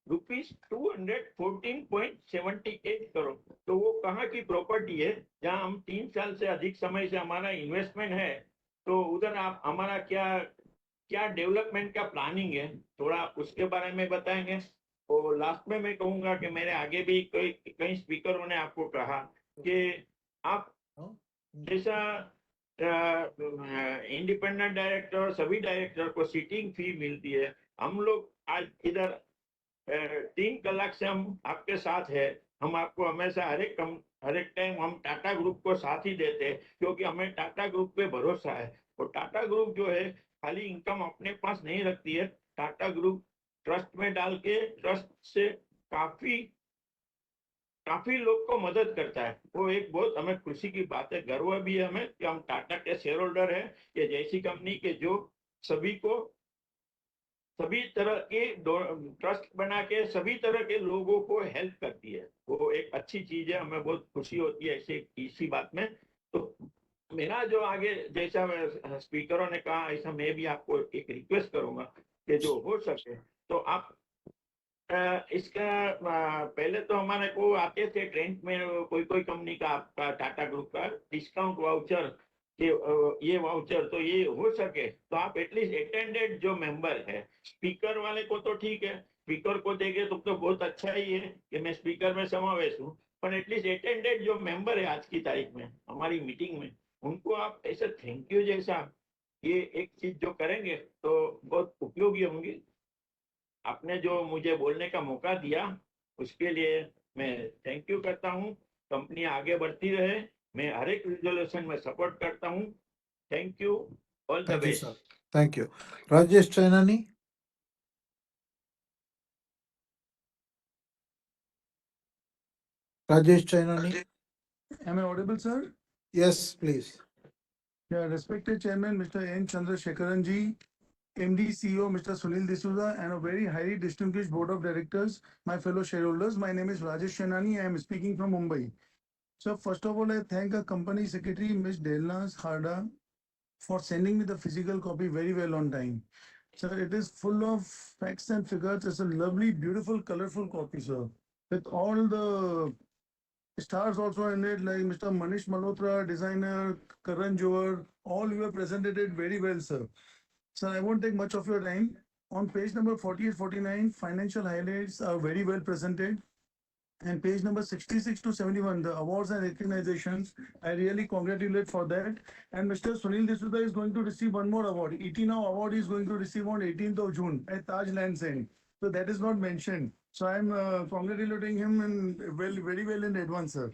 Speaker 22: rupees 214.78 crore. तो वो कहाँ की प्रॉपर्टी है जहाँ हम 3 साल से अधिक समय से हमारा इन्वेस्टमेंट है, तो उधर आप हमारा क्या क्या डेवलपमेंट का प्लानिंग है, थोड़ा उसके बारे में बताएंगे। और लास्ट में मैं कहूंगा कि मेरे आगे भी कई स्पीकरों ने आपको कहा कि आप जैसा इंडिपेंडेंट डायरेक्टर सभी डायरेक्टर को सीटिंग फी मिलती है, हम लोग आज इधर 3 कलाक से हम आपके साथ है। हम आपको हमेशा हर एक टाइम हम टाटा ग्रुप को साथ ही देते हैं क्योंकि हमें टाटा ग्रुप पे भरोसा है। और टाटा ग्रुप जो है खाली इनकम अपने पास नहीं रखती है, टाटा ग्रुप ट्रस्ट में डाल के ट्रस्ट से काफी काफी लोग को मदद करता है। वो एक बहुत हमें खुशी की बात है, गर्व भी है हमें कि हम टाटा के शेयर होल्डर है, ये जैसी कंपनी के जो सभी को सभी तरह के ट्रस्ट बना के सभी तरह के लोगों को हेल्प करती है। वो एक अच्छी चीज है, हमें बहुत खुशी होती है ऐसे इसी बात में। तो मेरा जो आगे जैसा स्पीकरों ने कहा ऐसा मैं भी आपको एक रिक्वेस्ट करूंगा कि जो हो सके तो आप इसका पहले तो हमारे को आते थे ट्रेंड में कोई कोई कंपनी का आपका टाटा ग्रुप का डिस्काउंट वाउचर कि ये वाउचर तो ये हो सके तो आप एटलीस्ट अटेंडेड जो मेंबर है, स्पीकर वाले को तो ठीक है, स्पीकर को देंगे तो बहुत अच्छा ही है कि मैं स्पीकर में समावेश हूँ, पर एटलीस्ट अटेंडेड जो मेंबर है आज की तारीख में हमारी मीटिंग में उनको आप ऐसा थैंक यू जैसा ये एक चीज जो करेंगे तो बहुत उपयोगी होंगी। आपने जो मुझे बोलने का मौका दिया उसके लिए मैं थैंक यू करता हूँ। कंपनी आगे बढ़ती रहे, मैं हर एक रिजोल्यूशन में सपोर्ट करता हूँ। Thank you, all the
Speaker 2: Thank you,
Speaker 22: best.
Speaker 2: sir. Thank you. Rajesh Chainani. Rajesh Chainani.
Speaker 10: Am I audible, sir?
Speaker 2: Yes, please.
Speaker 10: Yeah, respected Chairman, Mr. N. Chandrasekharan ji, MD CEO, Mr. Sunil D'Souza, and a very highly distinguished board of directors, my fellow shareholders. My name is Rajesh Chenani. I am speaking from Mumbai. So first of all, I thank our company secretary, Ms. Delnas Harda, for sending me the physical copy very well on time. Sir, it is full of facts and figures. It's a lovely, beautiful, colorful copy, sir. With all the stars also in it, like Mr. Manish Malhotra, designer, Karan Johar, all you have presented it very well, sir. Sir, I won't take much of your time. On page number 48, 49, financial highlights are very well presented. And page number 66 to 71, the awards and recognitions, I really congratulate for that. And Mr. Sunil D'Souza is going to receive one more award. ET Now award is going to receive on 18th of June at Taj Lands End. So that is not mentioned. So I'm congratulating him and very well in advance, sir.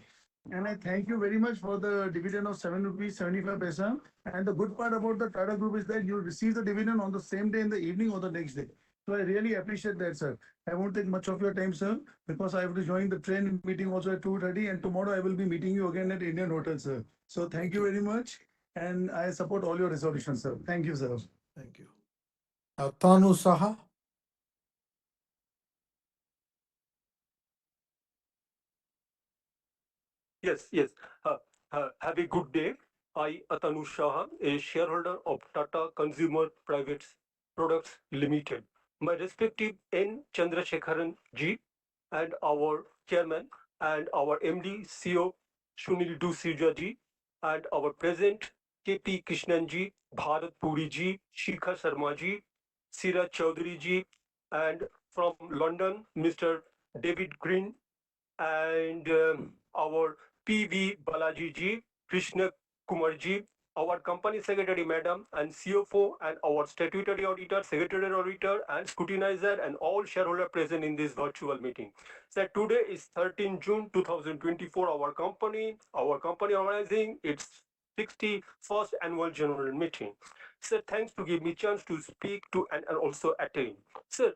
Speaker 10: And I thank you very much for the dividend of 7 rupees 75 paisa. And the good part about the Tata Group is that you receive the dividend on the same day in the evening or the next day. So I really appreciate that, sir. I won't take much of your time, sir, because I have to join the train meeting also at 2:30, and tomorrow I will be meeting you again at Indian Hotel, sir. So thank you very much, and I support all your resolutions, sir. Thank you, sir.
Speaker 2: Thank you. Tanu Saha.
Speaker 11: Yes, yes. Have a good day. I, Atanu Shah, a shareholder of Tata Consumer Private Products Limited. My respective N. Chandrasekharan ji and our chairman and our MD CEO Sunil D'Souza ji and our president KP Krishnan ji, Bharat Puri ji, Shikha Sharma ji, Siraj Chaudhary ji, and from London Mr. David Green and our PV Balaji ji, Krishna Kumar ji, our company secretary madam and CFO and our statutory auditor, secretary auditor and scrutinizer and all shareholder present in this virtual meeting. So today is 13 June 2024. Our company organizing its 61st annual general meeting. Sir, thanks to give me chance to speak to and also attend. Sir,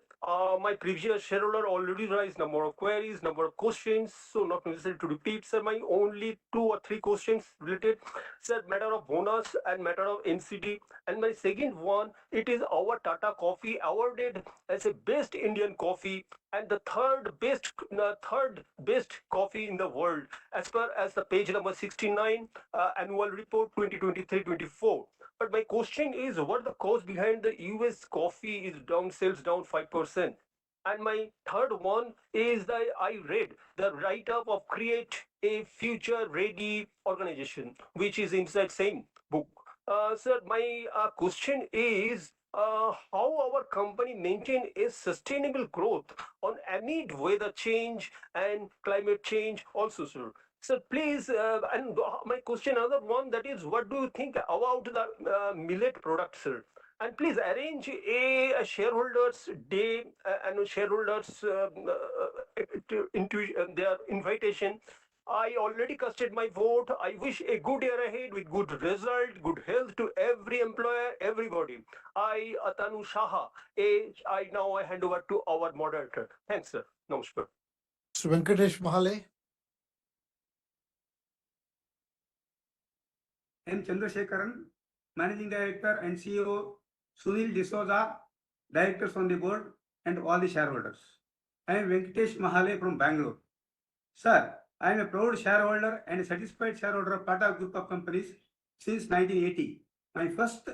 Speaker 11: my previous shareholder already raised number of queries, number of questions, so not necessary to repeat. Sir, my only 2 or 3 questions related. Sir, matter of bonus and matter of NCD. And my second one, it is our Tata Coffee awarded as a best Indian coffee and the third best coffee in the world as per as the page number 69 annual report 2023-24. But my question is, what the cause behind the US coffee is down, sales down 5%? And my third one is that I read the write-up of Create a Future Ready organization, which is inside same book. Sir, my question is how our company maintain a sustainable growth on amid weather change and climate change also, sir. Sir, please, and my question, another one, that is, what do you think about the millet product, sir? And please arrange a shareholders day and a shareholders their invitation. I already casted my vote. I wish a good year ahead with good result, good health to every employer, everybody. I, Atanu Shaha, I hand over to our moderator. Thanks, sir. Namaskar.
Speaker 2: So Venkatesh Mahale.
Speaker 14: M. Chandrasekharan, Managing Director and CEO, Sunil D'Souza, Directors on the board, and all the shareholders. I am Venkatesh Mahale from Bangalore. Sir, I am a proud shareholder and a satisfied shareholder of Tata Group of Companies since 1980. My first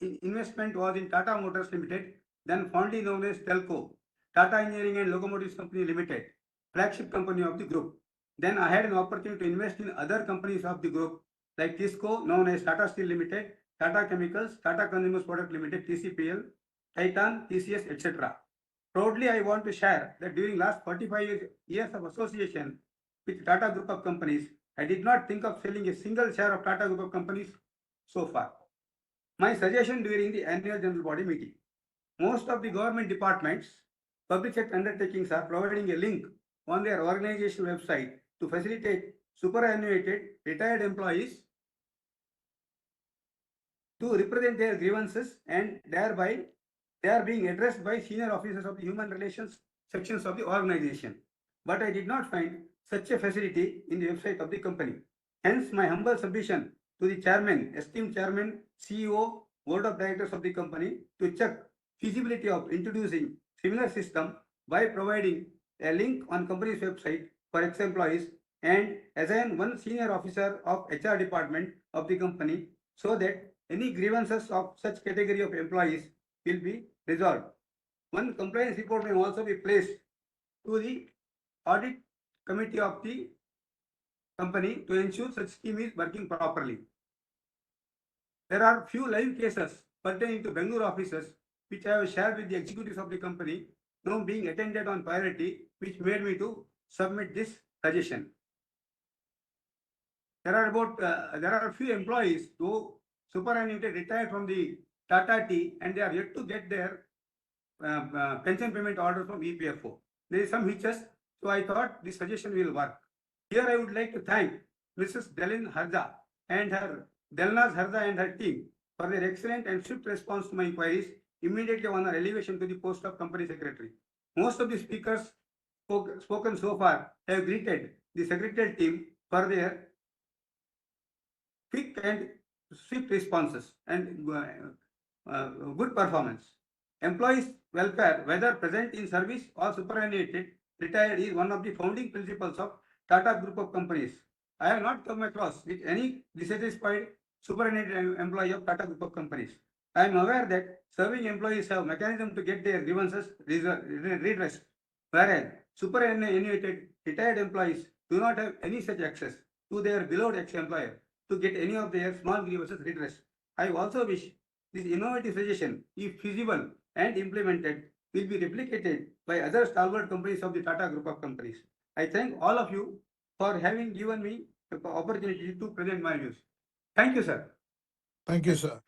Speaker 14: investment was in Tata Motors Limited, then fondly known as Telco, Tata Engineering and Locomotives Company Limited, flagship company of the group. Then I had an opportunity to invest in other companies of the group like Tisco, known as Tata Steel Limited, Tata Chemicals, Tata Consumer Product Limited, TCPL, Titan, TCS, etc. Proudly, I want to share that during last 45 years of association with Tata Group of Companies, I did not think of selling a single share of Tata Group of Companies so far. My suggestion during the annual general body meeting. Most of the government departments, public sector undertakings are providing a link on their organizational website to facilitate superannuated retired employees to represent their grievances, and thereby they are being addressed by senior officers of the human relations sections of the organization. But I did not find such a facility in the website of the company. Hence, my humble submission to the chairman, esteemed chairman, CEO, board of directors of the company to check feasibility of introducing similar system by providing a link on company's website for ex-employees and assign one senior officer of HR department of the company so that any grievances of such category of employees will be resolved. One compliance report may also be placed to the audit committee of the company to ensure such scheme is working properly. There are few live cases pertaining to Bangalore offices which I have shared with the executives of the company, now being attended on priority, which made me to submit this suggestion. There are a few employees who superannuated retired from the Tata T and they are yet to get their pension payment order from EPFO. There is some hitches, so I thought this suggestion will work. Here I would like to thank Mrs. Delin Harja and her Delnaz Harja and her team for their excellent and swift response to my inquiries immediately on her elevation to the post of company secretary. Most of the speakers spoken so far have greeted the secretarial team for their quick and swift responses and good performance. Employees' welfare, whether present in service or superannuated, retired, is one of the founding principles of Tata Group of Companies. I have not come across with any dissatisfied superintendent employee of Tata Group of Companies. I am aware that serving employees have mechanism to get their grievances redressed, whereas superannuated retired employees do not have any such access to their beloved ex-employer to get any of their small grievances redressed. I also wish this innovative suggestion, if feasible and implemented, will be replicated by other stalwart companies of the Tata Group of Companies. I thank all of you for having given me the opportunity to present my views. Thank you, sir.
Speaker 2: Thank you, sir.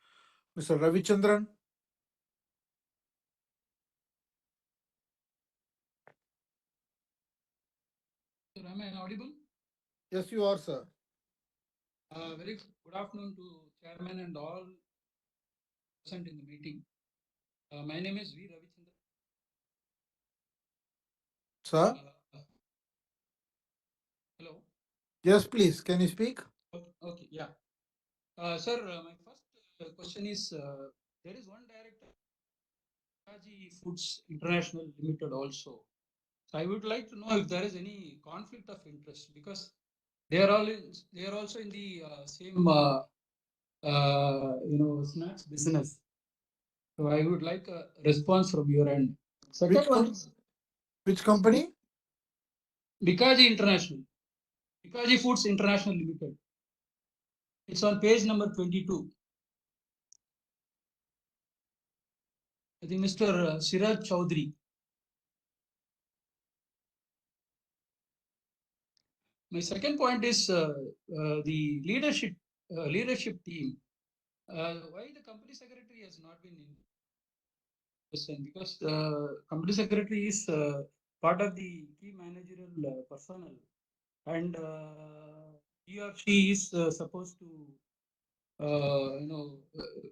Speaker 2: Mr. Ravichandran?
Speaker 15: Sir, am I audible?
Speaker 2: Yes, you are, sir.
Speaker 15: Very good afternoon to chairman and all present in the meeting. My name is V. Ravichandran.
Speaker 2: Sir?
Speaker 15: Hello.
Speaker 2: Yes, please. Can you speak?
Speaker 15: Okay, yeah. Sir, my first question is there is one director, Tata Foods International Limited also. So I would like to know if there is any conflict of interest because they are they are also in the same snacks business. So I would like a response from your end. Second one,
Speaker 2: which company?
Speaker 15: Bikaji International, Bikaji Foods International Limited. It's on page number 22. I think Mr. Siraj Chaudhary. My second point is the leadership team. Why the company secretary has not been in person? Because company secretary is part of the key managerial personnel, and he or she is supposed to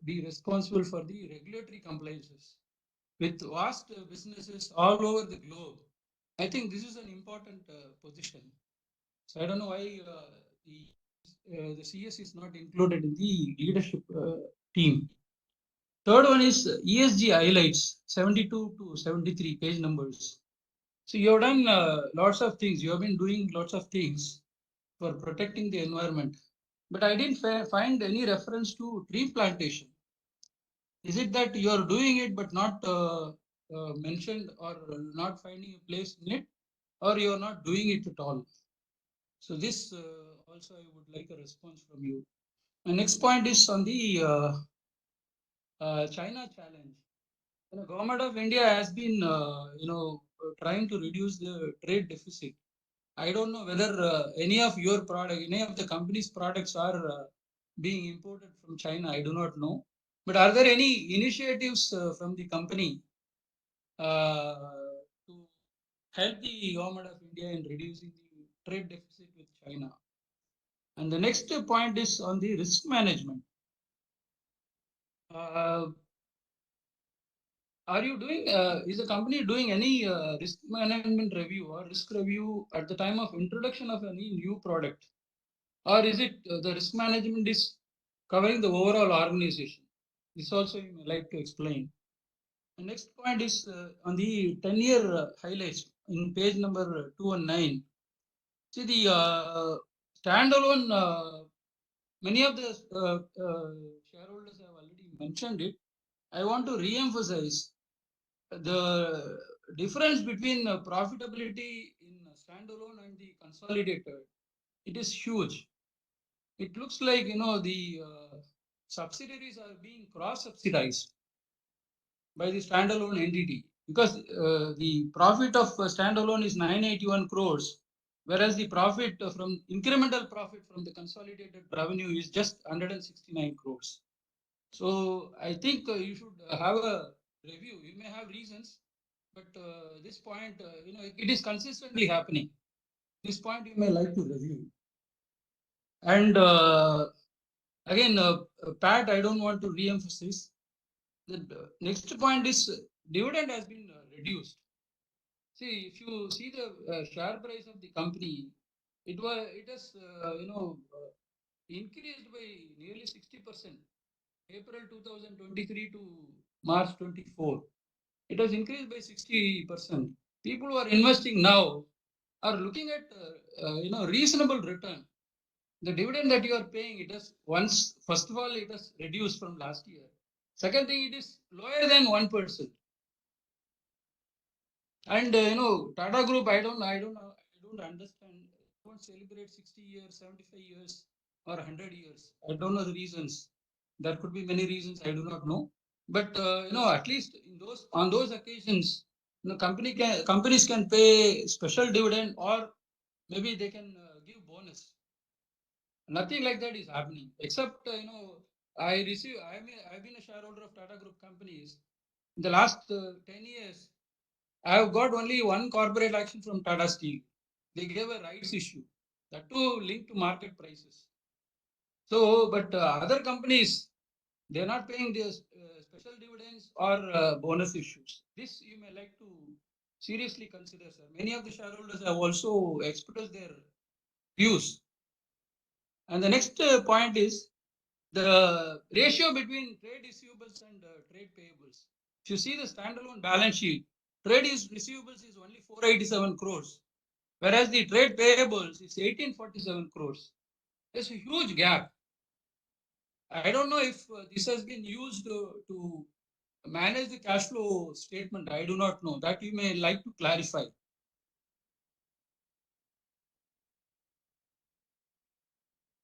Speaker 15: be responsible for the regulatory compliances with vast businesses all over the globe. I think this is an important position. So I don't know why the CS is not included in the leadership team. Third one is ESG highlights 72 to 73 page numbers. So you have done lots of things. You have been doing lots of things for protecting the environment, but I didn't find any reference to tree plantation. Is it that you are doing it but not mentioned or not finding a place in it, or you are not doing it at all? So this also I would like a response from you. My next point is on the China challenge. The government of India has been, trying to reduce the trade deficit. I don't know whether any of your product, any of the company's products are being imported from China. I do not know. But are there any initiatives from the company to help the government of India in reducing the trade deficit with China? And the next point is on the risk management. Are you doing, is the company doing any risk management review or risk review at the time of introduction of any new product? Or is it the risk management is covering the overall organization? This also you may like to explain. The next point is on the 10-year highlights in page number 219. See the standalone, many of the shareholders have already mentioned it. I want to re-emphasize the difference between profitability in standalone and the consolidated. It is huge. It looks like the subsidiaries are being cross-subsidized by the standalone entity because the profit of standalone is 981 crores, whereas the profit from incremental profit from the consolidated revenue is just 169 crores. So I think you should have a review. You may have reasons, but this point, it is consistently happening. This point you may like to review. And again, Pat, I don't want to re-emphasize. The next point is dividend has been reduced. See, if you see the share price of the company, it has increased by nearly 60%. April 2023 to March 24. It has increased by 60%. People who are investing now are looking at reasonable return. The dividend that you are paying, it is once, first of all, it has reduced from last year. Second thing, it is lower than 1%. And Tata Group, I don't understand. Don't celebrate 60 years, 75 years, or 100 years. I don't know the reasons. There could be many reasons. I do not know. But at least in those occasions, companies can pay special dividend, or maybe they can give bonus. Nothing like that is happening, except I've been a shareholder of Tata Group companies. In the last 10 years, I have got only one corporate action from Tata Steel. They gave a rights issue, that too linked to market prices. So, but other companies, they are not paying this special dividends or bonus issues. This you may like to seriously consider, sir. Many of the shareholders have also expressed their views. And the next point is the ratio between trade receivables and trade payables. If you see the standalone balance sheet, receivables is only 487 crores, whereas the trade payables is 1847 crores. There's a huge gap. I don't know if this has been used to manage the cash flow statement. I do not know. That you may like to clarify.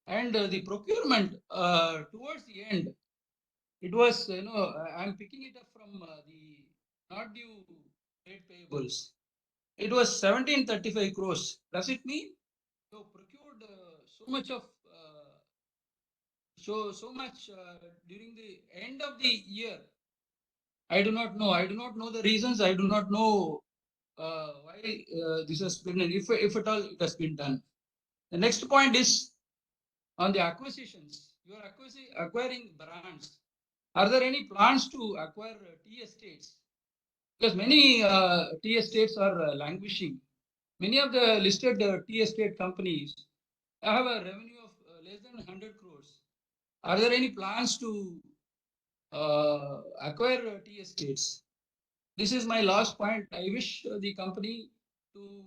Speaker 15: And the procurement towards the end, it was, I'm picking it up from the not due trade payables. It was 1735 crores. Does it mean you procured so much of so much during the end of the year? I do not know. I do not know the reasons. I do not know why this has been, if at all it has been done. The next point is on the acquisitions. You are acquiring brands. Are there any plans to acquire tea estates? Because many tea estates are languishing. Many of the listed tea estate companies have a revenue of less than 100 crores. Are there any plans to acquire tea estates? This is my last point. I wish the company to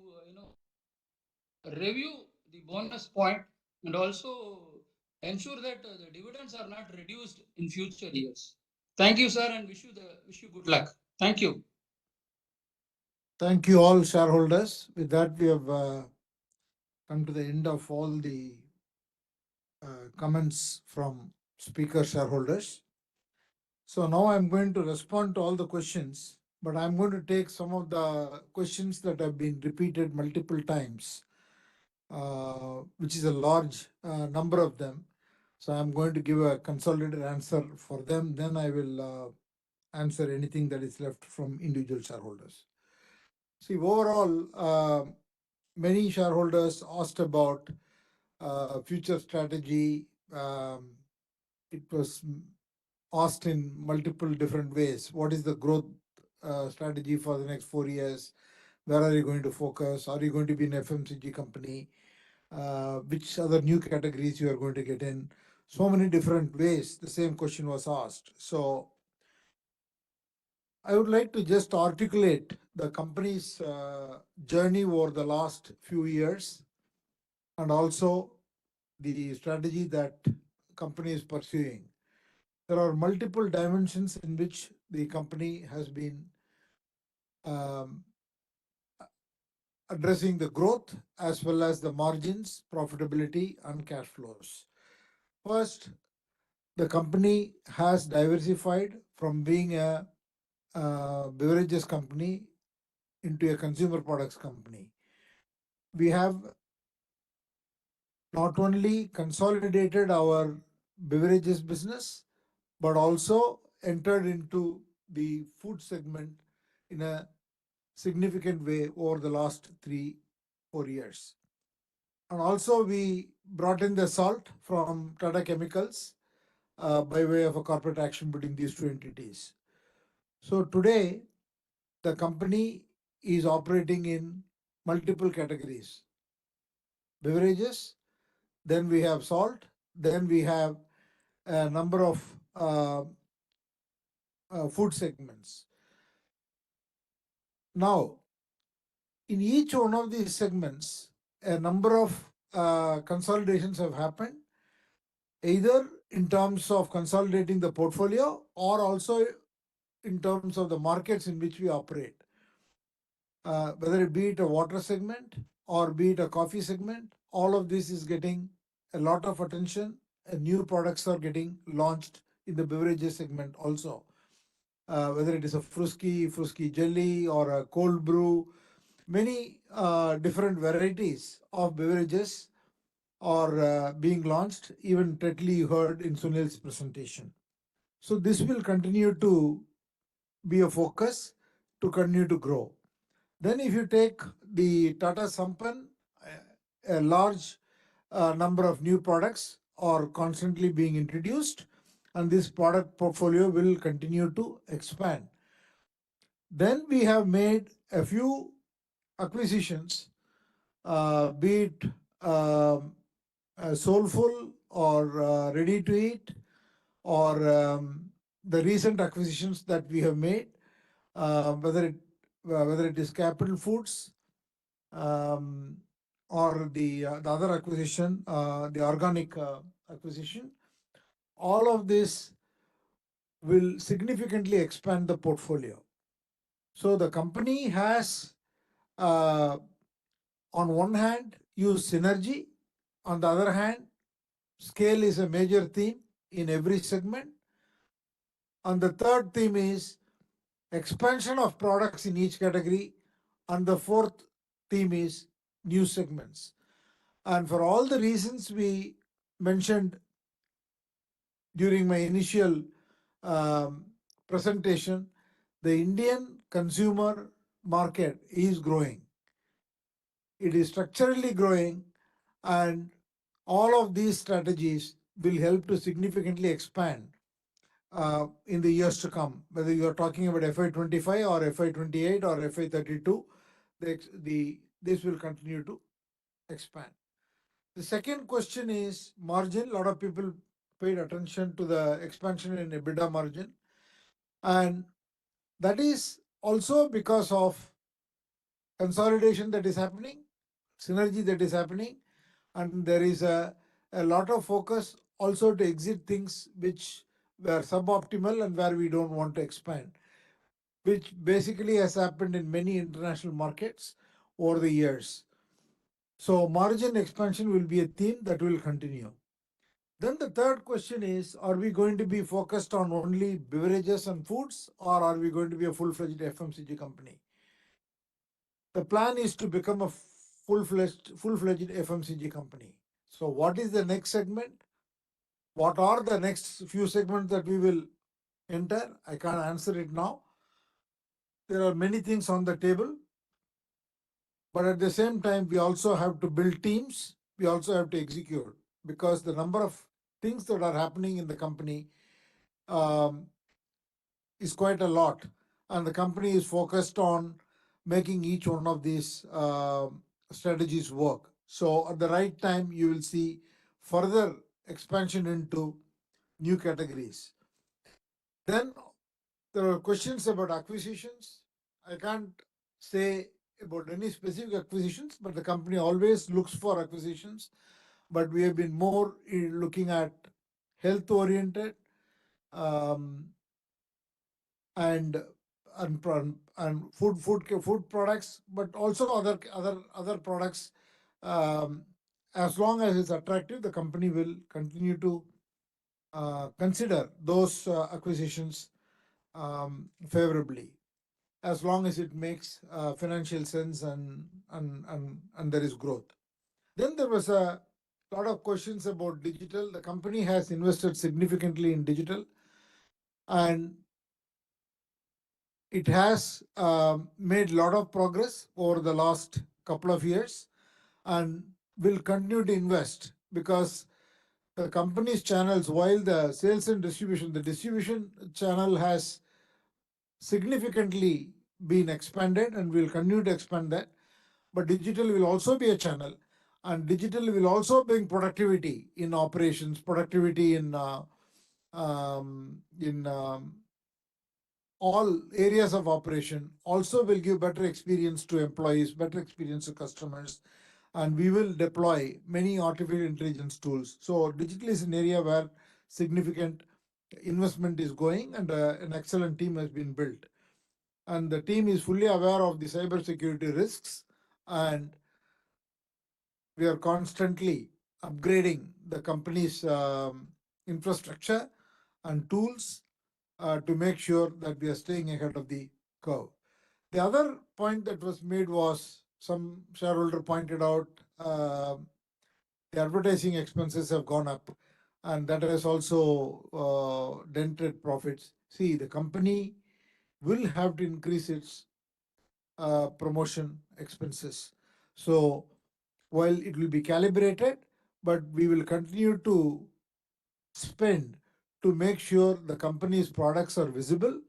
Speaker 15: review the bonus point and also ensure that the dividends are not reduced in future years. Thank you, sir, and wish you good luck. Thank you.
Speaker 2: Thank you all shareholders. With that, we have come to the end of all the comments from speaker shareholders. So now I'm going to respond to all the questions, but I'm going to take some of the questions that have been repeated multiple times, which is a large number of them. So I'm going to give a consolidated answer for them. Then I will answer anything that is left from individual shareholders. See, overall, many shareholders asked about future strategy. It was asked in multiple different ways. What is the growth strategy for the next 4 years? Where are you going to focus? Are you going to be an FMCG company? Which other new categories you are going to get in? So many different ways the same question was asked. So I would like to just articulate the company's journey over the last few years and also the strategy that company is pursuing. There are multiple dimensions in which the company has been um, addressing the growth as well as the margins, profitability, and cash flows. First, the company has diversified from being a beverages company into a consumer products company. We have not only consolidated our beverages business, but also entered into the food segment in a significant way over the last 3-4 years. And also we brought in the salt from Tata Chemicals by way of a corporate action between these two entities. So today, the company is operating in multiple categories. Beverages, then we have salt, then we have a number of food segments. Now, in each one of these segments, a number of consolidations have happened, either in terms of consolidating the portfolio or also in terms of the markets in which we operate. Whether it be it a water segment or be it a coffee segment, all of this is getting a lot of attention, and new products are getting launched in the beverages segment also. Whether it is a Fruski jelly or a cold brew, many different varieties of beverages are being launched. Even Tetley you heard in Sunil's presentation. So this will continue to be a focus to continue to grow. Then if you take the Tata Sampann, a large number of new products are constantly being introduced, and this product portfolio will continue to expand. Then we have made a few acquisitions, be it Soulful or Ready to Eat, or the recent acquisitions that we have made, whether it is Capital Foods, or the other acquisition, the organic acquisition. All of this will significantly expand the portfolio. So the company has, on one hand, used synergy. On the other hand, scale is a major theme in every segment. And the third theme is expansion of products in each category. And the fourth theme is new segments. And for all the reasons we mentioned during my initial presentation, the Indian consumer market is growing. It is structurally growing, and all of these strategies will help to significantly expand in the years to come. Whether you are talking about FY25 or FY28 or FY32, this will continue to expand. The second question is margin. A lot of people paid attention to the expansion in EBITDA margin, and that is also because of consolidation that is happening, synergy that is happening, and there is a lot of focus also to exit things which were suboptimal and where we don't want to expand, which basically has happened in many international markets over the years. So margin expansion will be a theme that will continue. Then the third question is, are we going to be focused on only beverages and foods, or are we going to be a full-fledged FMCG company? The plan is to become a full-fledged FMCG company. So what is the next segment? What are the next few segments that we will enter? I can't answer it now. There are many things on the table, but at the same time, we also have to build teams. We also have to execute, because the number of things that are happening in the company is quite a lot, and the company is focused on making each one of these strategies work. So at the right time, you will see further expansion into new categories. Then there are questions about acquisitions. I can't say about any specific acquisitions, but the company always looks for acquisitions. But we have been more looking at health oriented and food products, but also other products. As long as it's attractive, the company will continue to consider those acquisitions favorably, as long as it makes financial sense and there is growth. Then there was a lot of questions about digital. The company has invested significantly in digital, and it has made a lot of progress over the last couple of years and will continue to invest, because the company's channels, while the sales and distribution, the distribution channel has significantly been expanded and will continue to expand that. But digital will also be a channel, and digital will also bring productivity in operations, productivity in all areas of operation, also will give better experience to employees, better experience to customers, and we will deploy many artificial intelligence tools. So digital is an area where significant investment is going, and an excellent team has been built. And the team is fully aware of the cybersecurity risks, and we are constantly upgrading the company's infrastructure and tools to make sure that we are staying ahead of the curve. The other point that was made was, some shareholder pointed out, the advertising expenses have gone up, and that has also dented profits. See, the company will have to increase its promotion expenses. So while it will be calibrated, but we will continue to spend to make sure the company's products are visible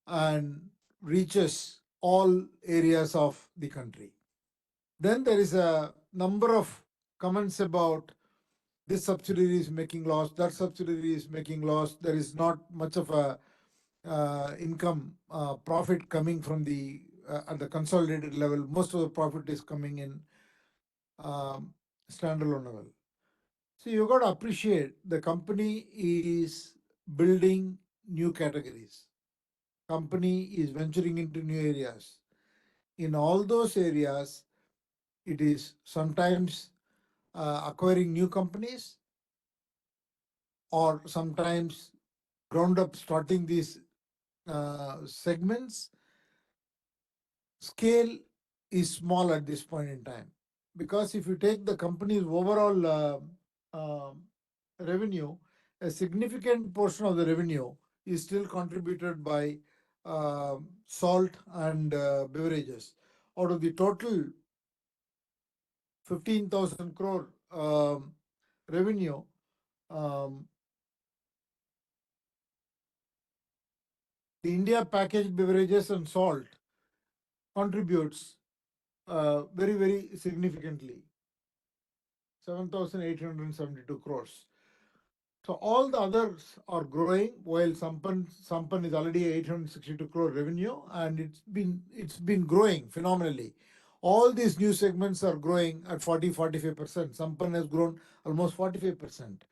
Speaker 2: and reaches all areas of the country. Then there is a number of comments about this subsidiary is making loss, that subsidiary is making loss. There is not much of a income profit coming from the at the consolidated level. Most of the profit is coming in standalone level. So you got to appreciate the company is building new categories. Company is venturing into new areas. In all those areas, it is sometimes acquiring new companies, or sometimes ground up starting these segments. Scale is small at this point in time, because if you take the company's overall revenue, a significant portion of the revenue is still contributed by salt and beverages. Out of the total 15,000 crore revenue, um, the India packaged beverages and salt contributes very, very significantly, 7,872 crores. So all the others are growing, while Sampan is already 862 crore revenue, and it's been growing phenomenally. All these new segments are growing at 45%. Sampan has grown almost 45%,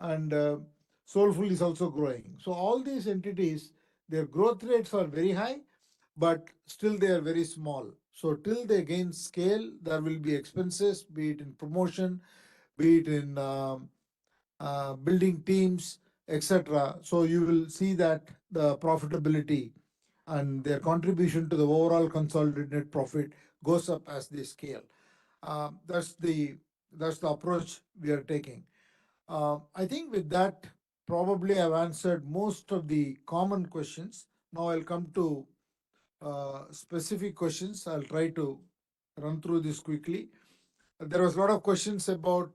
Speaker 2: and Soulful is also growing. So all these entities, their growth rates are very high, but still they are very small. So till they gain scale, there will be expenses, be it in promotion, be it in building teams, etc. So you will see that the profitability and their contribution to the overall consolidated net profit goes up as they scale. That's the approach we are taking. I think with that, probably I've answered most of the common questions. Now I'll come to specific questions. I'll try to run through this quickly. There was a lot of questions about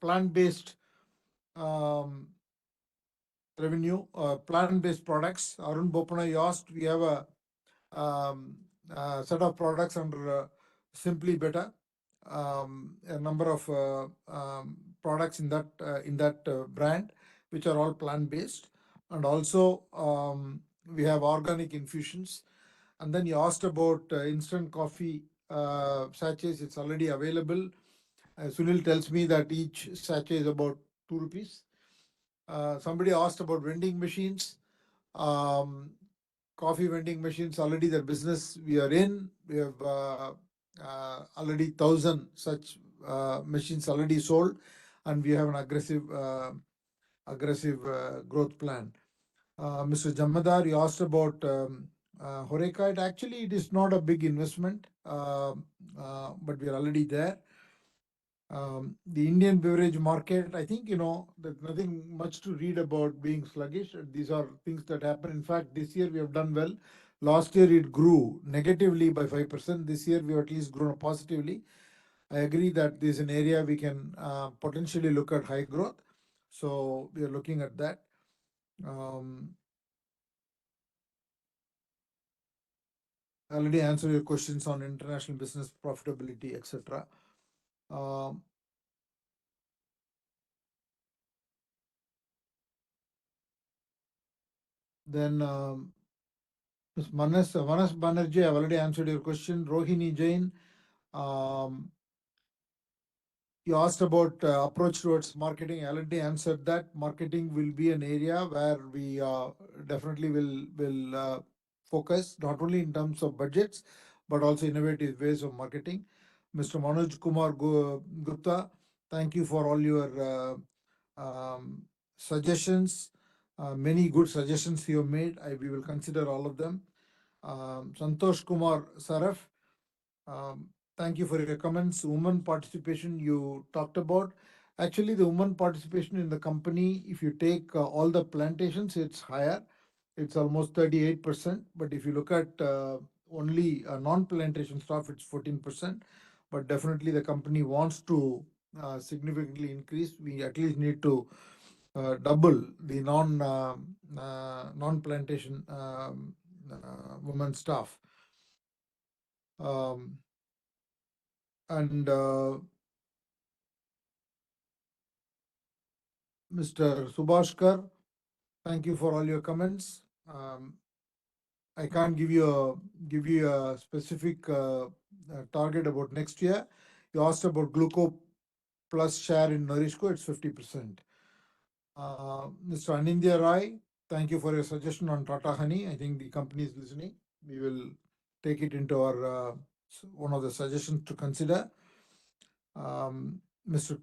Speaker 2: plant-based um, revenue, plant-based products. Arun Bopana, you asked, we have a set of products under Simply Better, a number of products in that brand, which are all plant-based, and also we have organic infusions. And then you asked about instant coffee sachets. It's already available. Sunil tells me that each sachet is about 2 rupees. Somebody asked about vending machines. Coffee vending machines, already the business we are in. We have already 1,000 such machines already sold, and we have an aggressive growth plan. Mr. Jamadar, you asked about Horeca. Actually, it is not a big investment, but we are already there. The Indian beverage market, I think, there's nothing much to read about being sluggish. These are things that happen. In fact, this year we have done well. Last year it grew negatively by 5%. This year we have at least grown positively. I agree that this is an area we can potentially look at high growth. So we are looking at that. I already answered your questions on international business profitability, etc. Then Ms. Manas Banerjee, I've already answered your question. Rohini Jain, You asked about approach towards marketing. I already answered that. Marketing will be an area where we definitely will focus, not only in terms of budgets, but also innovative ways of marketing. Mr. Manoj Kumar Gupta, thank you for all your suggestions. Many good suggestions you have made. We will consider all of them. Santosh Kumar Saraf, thank you for your comments. Women participation you talked about. Actually, the women participation in the company, if you take all the plantations, it's higher. It's almost 38%. But if you look at only non-plantation staff, it's 14%. But definitely the company wants to significantly increase. We at least need to double the non-plantation women staff. And Mr. Subhashkar, thank you for all your comments. I can't give you a specific target about next year. You asked about Gluco Plus share in Nourishco, it's 50%. Mr. Anindya Rai, thank you for your suggestion on Tata Honey. I think the company is listening. We will take it into our one of the suggestions to consider. Mr.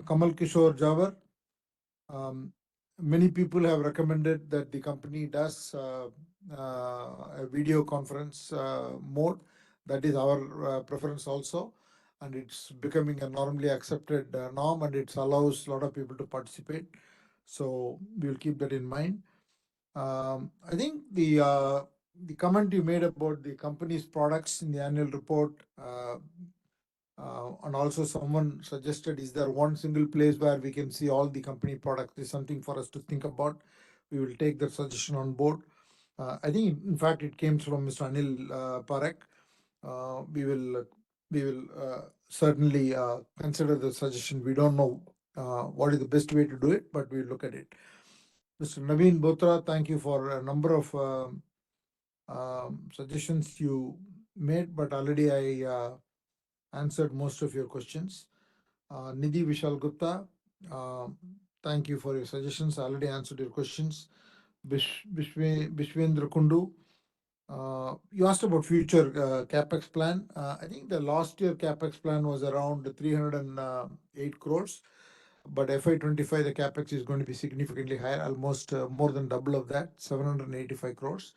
Speaker 2: Kamal Kishore Jawar, many people have recommended that the company does a video conference mode. That is our preference also. And it's becoming a normally accepted norm, and it allows a lot of people to participate. So we'll keep that in mind. I think the comment you made about the company's products in the annual report, and also someone suggested, is there one single place where we can see all the company products, is something for us to think about. We will take that suggestion on board. I think, in fact, it came from Mr. Anil Parekh. We will certainly consider the suggestion. We don't know what is the best way to do it, but we'll look at it. Mr. Naveen Botra, thank you for a number of suggestions you made, but already I answered most of your questions. Nidhi Vishal Gupta, thank you for your suggestions. I already answered your questions. Bishwendra Kundu, you asked about future capex plan. I think the last year capex plan was around 308 crores, but FY25 the capex is going to be significantly higher, almost more than double of that, 785 crores,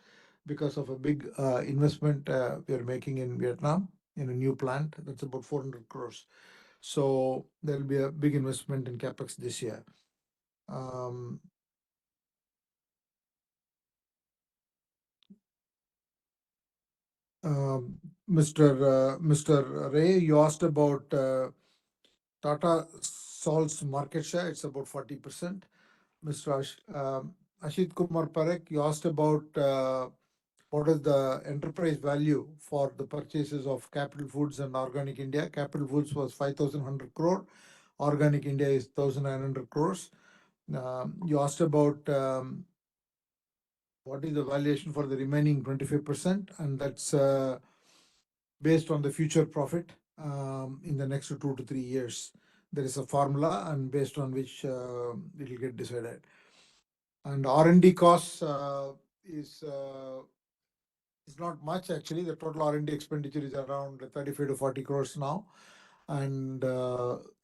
Speaker 2: because of a big investment we are making in Vietnam in a new plant. That's about 400 crores. So there will be a big investment in capex this year. Mr. Ray, you asked about Tata Salt's market share. It's about 40%. Mr. Ashit Kumar Parekh, you asked about what is the enterprise value for the purchases of Capital Foods and Organic India. Capital Foods was 5,100 crore. Organic India is 1,900 crores. You asked about what is the valuation for the remaining 25%, and that's based on the future profit in the next 2 to 3 years. There is a formula, and based on which it will get decided. And R&D costs is not much actually. The total R&D expenditure is around 35 to 40 crores now. And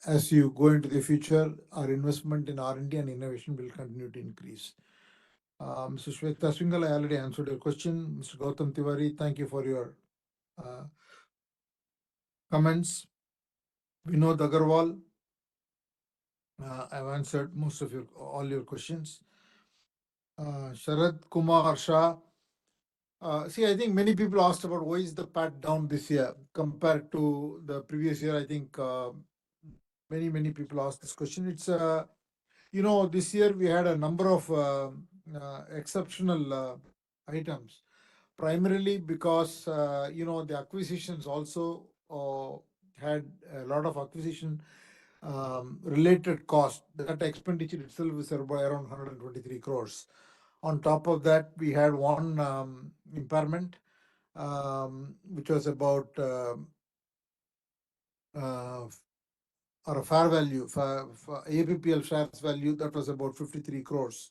Speaker 2: as you go into the future, our investment in R&D and innovation will continue to increase. Mr. Shweta Singhal, I already answered your question. Mr. Gautam Tiwari, thank you for your comments. Vinod Agarwal, I've answered most of all your questions. Sharad Kumar Shah, see, I think many people asked about why is the PAT down this year compared to the previous year. I think many people asked this question. It's this year we had a number of exceptional items, primarily because the acquisitions also had a lot of acquisition related cost. That expenditure itself is around 123 crores. On top of that, we had one impairment, which was about or a fair value for APPL shares value, that was about 53 crores.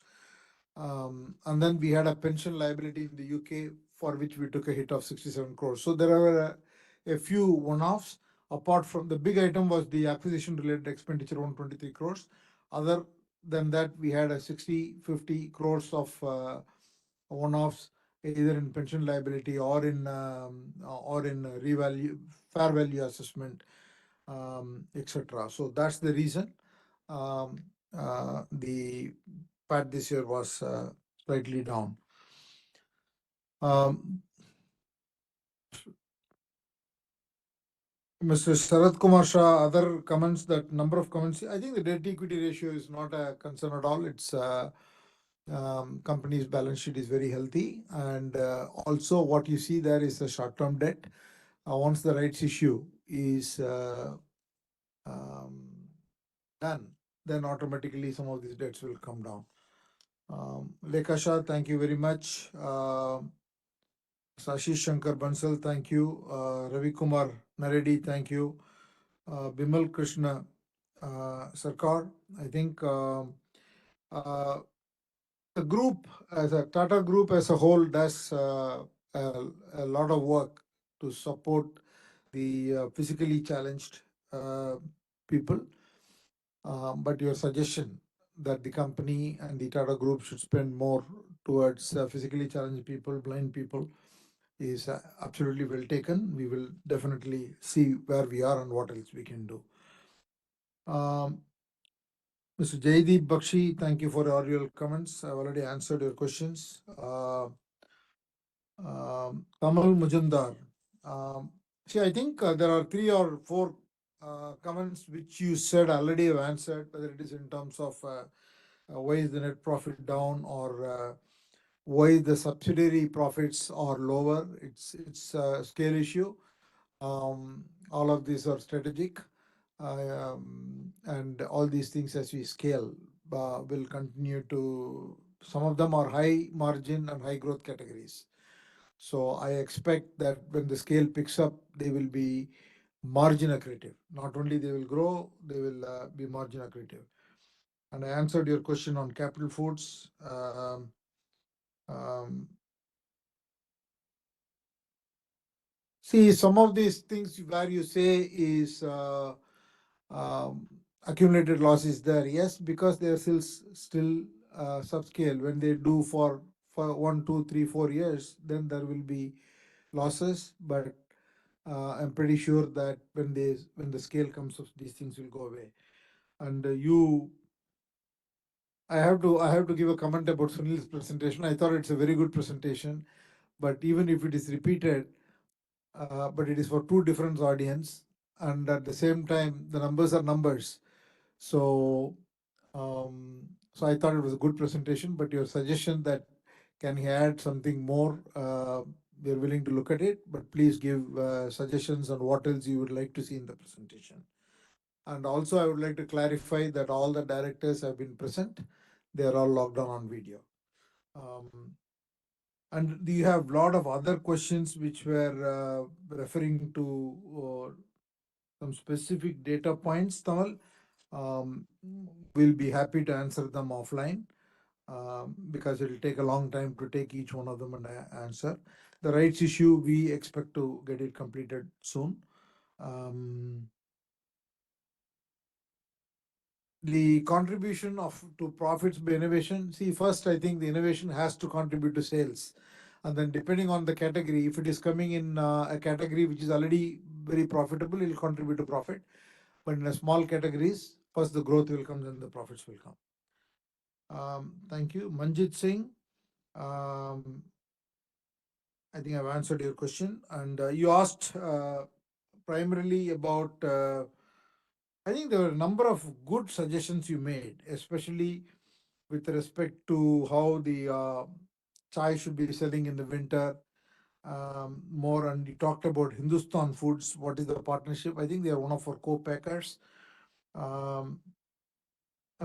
Speaker 2: And then we had a pension liability in the UK for which we took a hit of 67 crores. So there were a few one-offs. Apart from the big item was the acquisition related expenditure, 123 crores. Other than that, we had a 50 crores of one-offs, either in pension liability or in revalue, fair value assessment, etc. So that's the reason the PAT this year was slightly down. Mr. Sarath Kumar Shah, other comments, that number of comments, I think the debt equity ratio is not a concern at all. It's company's balance sheet is very healthy. And also what you see there is a short-term debt. Once the rights issue is done, then automatically some of these debts will come down. Lekha Shah, thank you very much. Sashi Shankar Bansal, thank you. Ravi Kumar Naredi, thank you. Bimal Krishna Sarkar, I think the group as a Tata group as a whole does a lot of work to support the physically challenged people. But your suggestion that the company and the Tata group should spend more towards physically challenged people, blind people, is absolutely well taken. We will definitely see where we are and what else we can do. Mr. Jaydeep Bakshi, thank you for all your comments. I've already answered your questions. Kamal Mujumdar. See, I think there are 3 or 4 comments which you said already have answered, whether it is in terms of why is the net profit down, or why the subsidiary profits are lower. It's a scale issue. All of these are strategic, and all these things as we scale will continue to. Some of them are high margin and high growth categories. So I expect that when the scale picks up, they will be margin accretive. Not only they will grow, they will be margin accretive. And I answered your question on Capital Foods. See, some of these things where you say is accumulated loss is there. Yes, because they are still subscale. When they do for 1, 2, 3, 4 years, then there will be losses. But I'm pretty sure that when the scale comes up, these things will go away. And I have to give a comment about Sunil's presentation. I thought it's a very good presentation, but even if it is repeated, but it is for 2 different audience, and at the same time, the numbers are numbers. So, so I thought it was a good presentation. But your suggestion that can he add something more, we are willing to look at it. But please give suggestions on what else you would like to see in the presentation. And also, I would like to clarify that all the directors have been present. They are all logged on video. And you have a lot of other questions which were referring to some specific data points, Tamal. We'll be happy to answer them offline because it will take a long time to take each one of them and answer. The rights issue, we expect to get it completed soon. The contribution to profits by innovation. See, first, I think the innovation has to contribute to sales. And then depending on the category, if it is coming in a category which is already very profitable, it will contribute to profit. But in a small categories, first the growth will come, then the profits will come. Thank you. Manjit Singh. I think I've answered your question. And you asked primarily about, I think there were a number of good suggestions you made, especially with respect to how the chai should be selling in the winter more. And you talked about Hindustan Foods. What is the partnership? I think they are one of our co-packers. And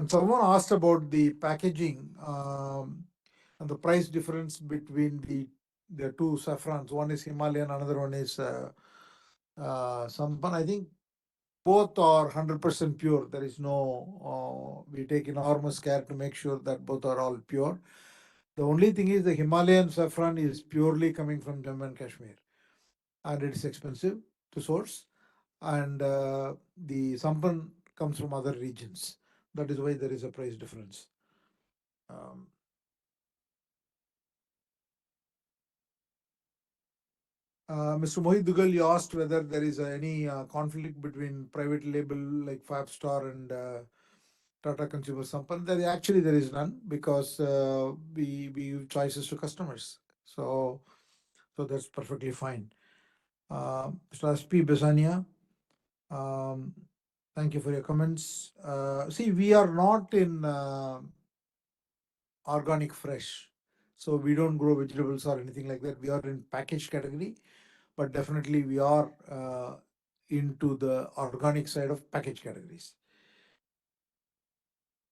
Speaker 2: someone asked about the packaging and the price difference between the 2 saffrons. One is Himalayan, another one is Sampan. I think both are 100% pure. There is no, we take enormous care to make sure that both are all pure. The only thing is the Himalayan saffron is purely coming from Jammu and Kashmir, and it's expensive to source. And the sampan comes from other regions. That is why there is a price difference. Mr. Mohit Dugal, you asked whether there is any conflict between private label like Five Star and Tata Consumer Sampan. There is none, because we give choices to customers. So that's perfectly fine. Mr. S.P. Besania, thank you for your comments. See, we are not in organic fresh, so we don't grow vegetables or anything like that. We are in packaged category, but definitely we are into the organic side of package categories.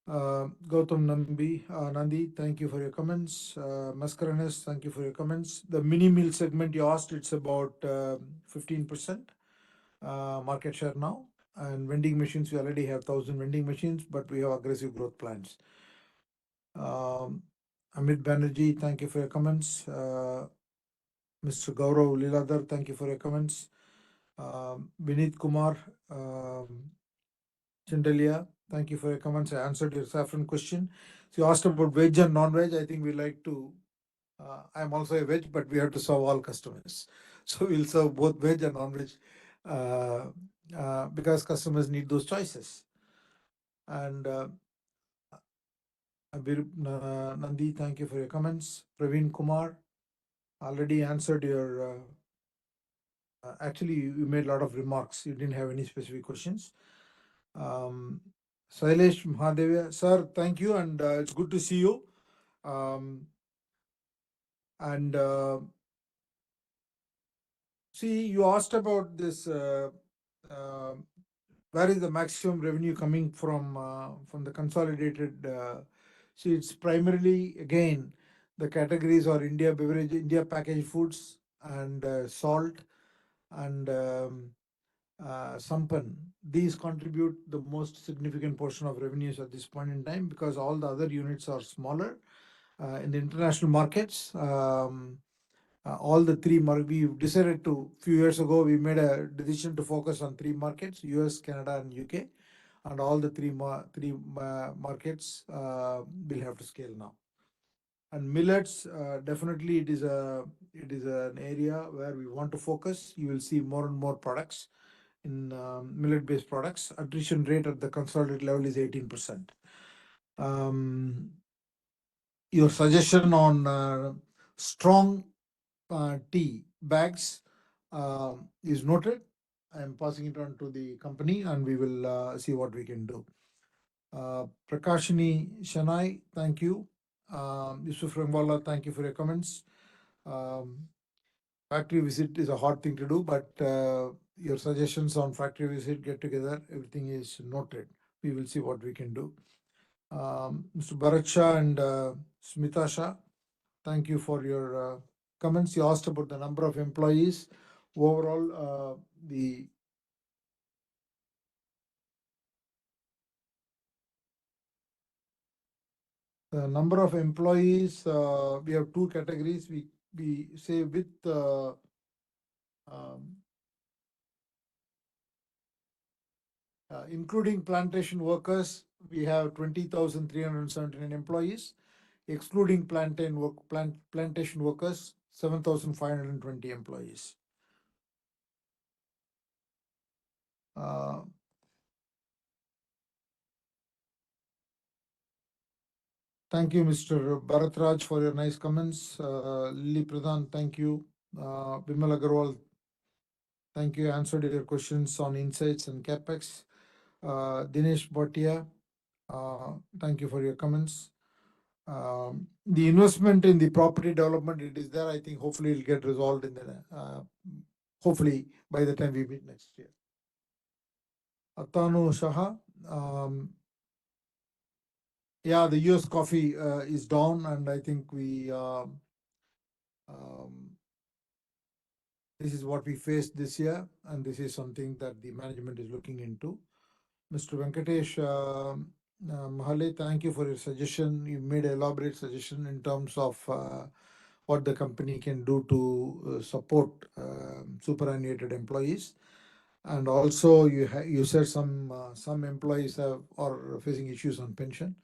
Speaker 2: Gautam Nandi, thank you for your comments. Mascarenes, thank you for your comments. The mini meal segment you asked, it's about 15% market share now. And vending machines, we already have 1,000 vending machines, but we have aggressive growth plans. Amit Banerjee, thank you for your comments. Mr. Gaurav Liladhar, thank you for your comments. Vinit Kumar Chindalia, thank you for your comments. I answered your saffron question. So you asked about veg and non-veg. I think we like to, I'm also a veg, but we have to serve all customers. So we'll serve both veg and non-veg because customers need those choices. And Nandi, thank you for your comments. Praveen Kumar, already answered your, actually you made a lot of remarks. You didn't have any specific questions. Sailesh Mahadevia, sir, thank you, and it's good to see you. And see, you asked about this. Where is the maximum revenue coming from the consolidated? See, it's primarily again the categories are India beverage, India packaged foods, and salt, and Sampan. These contribute the most significant portion of revenues at this point in time, because all the other units are smaller. In the international markets, all the three we decided to, few years ago, we made a decision to focus on three markets: US, Canada, and UK. And all the three markets will have to scale now. And millets, definitely it is an area where we want to focus. You will see more and more products in millet-based products. Attrition rate at the consolidated level is 18%. Your suggestion on strong tea bags is noted. I am passing it on to the company, and we will see what we can do. Prakashini Shanai, thank you. Yusuf Rangwala, thank you for your comments. Factory visit is a hard thing to do, but your suggestions on factory visit, get together, everything is noted. We will see what we can do. Mr. Bharat Shah and Smita Shah, thank you for your comments. You asked about the number of employees. Overall, the number of employees, we have two categories. We say with including plantation workers, we have 20,379 employees. Excluding plantation workers, 7,520 employees. Thank you, Mr. Bharatraj, for your nice comments. Lily Pradhan, thank you. Vimal Agarwal, thank you. Answered your questions on insights and capex. Dinesh Bhatia, thank you for your comments. The investment in the property development, it is there. I think hopefully it'll get resolved in the hopefully by the time we meet next year. Atanu Shaha, yeah, the US coffee is down, and I think we this is what we faced this year, and this is something that the management is looking into. Mr. Venkatesh Mahale, thank you for your suggestion. You made an elaborate suggestion in terms of what the company can do to support superannuated employees. And also, you said some employees are facing issues on pension.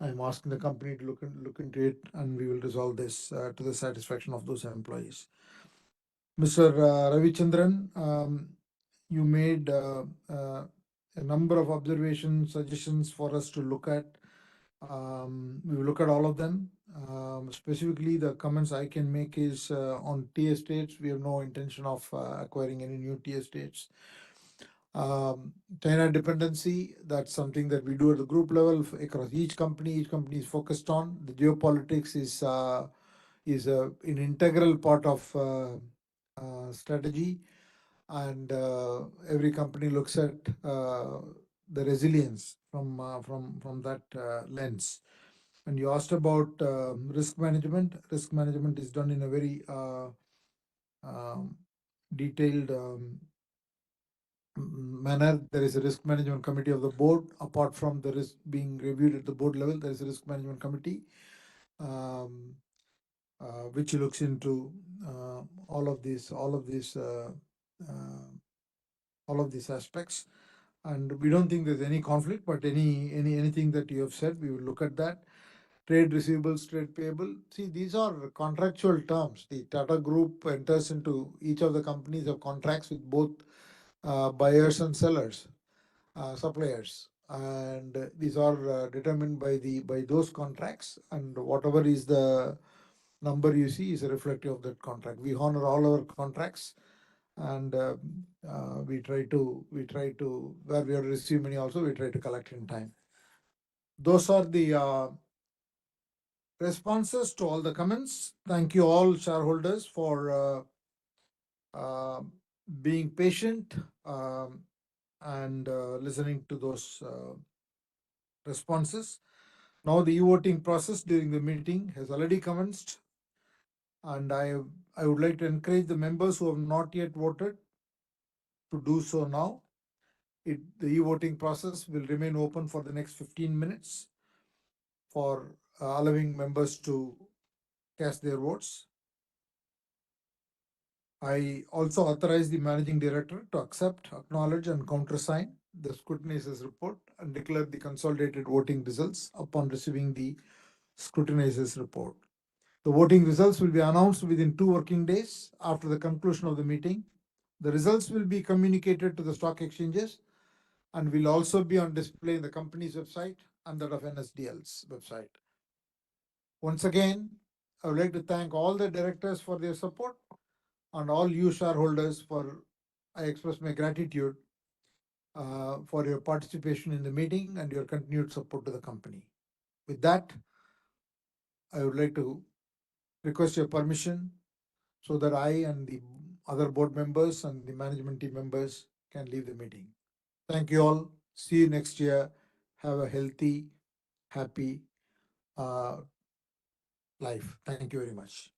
Speaker 2: I'm asking the company to look into it, and we will resolve this to the satisfaction of those employees. Mr. Ravichandran, you made a number of observations, suggestions for us to look at. We will look at all of them. Specifically, the comments I can make is on tea estates. We have no intention of acquiring any new tea estates. China dependency, that's something that we do at the group level across each company. Each company is focused on. The geopolitics is an integral part of strategy, and every company looks at the resilience from that lens. And you asked about risk management. Risk management is done in a very detailed manner. There is a risk management committee of the board. Apart from the risk being reviewed at the board level, there is a risk management committee which looks into all of these aspects. And we don't think there's any conflict, but anything that you have said, we will look at that. Trade receivables, trade payable. See, these are contractual terms. The Tata Group enters into, each of the companies have contracts with both buyers and sellers, suppliers, and these are determined by those contracts, and whatever is the number you see is a reflective of that contract. We honor all our contracts, and we try to where we have received money also, we try to collect in time. Those are the responses to all the comments. Thank you all shareholders for being patient and listening to those responses. Now the e-voting process during the meeting has already commenced, and I would like to encourage the members who have not yet voted to do so now. The e-voting process will remain open for the next 15 minutes for allowing members to cast their votes. I also authorize the managing director to accept, acknowledge, and countersign the scrutinizer's report and declare the consolidated voting results upon receiving the scrutinizer's report. The voting results will be announced within 2 working days after the conclusion of the meeting. The results will be communicated to the stock exchanges and will also be on display in the company's website and that of NSDL's website. Once again, I would like to thank all the directors for their support and all you shareholders I express my gratitude for your participation in the meeting and your continued support to the company. With that, I would like to request your permission so that I and the other board members and the management team members can leave the meeting. Thank you all. See you next year. Have a healthy, happy life. Thank you very much.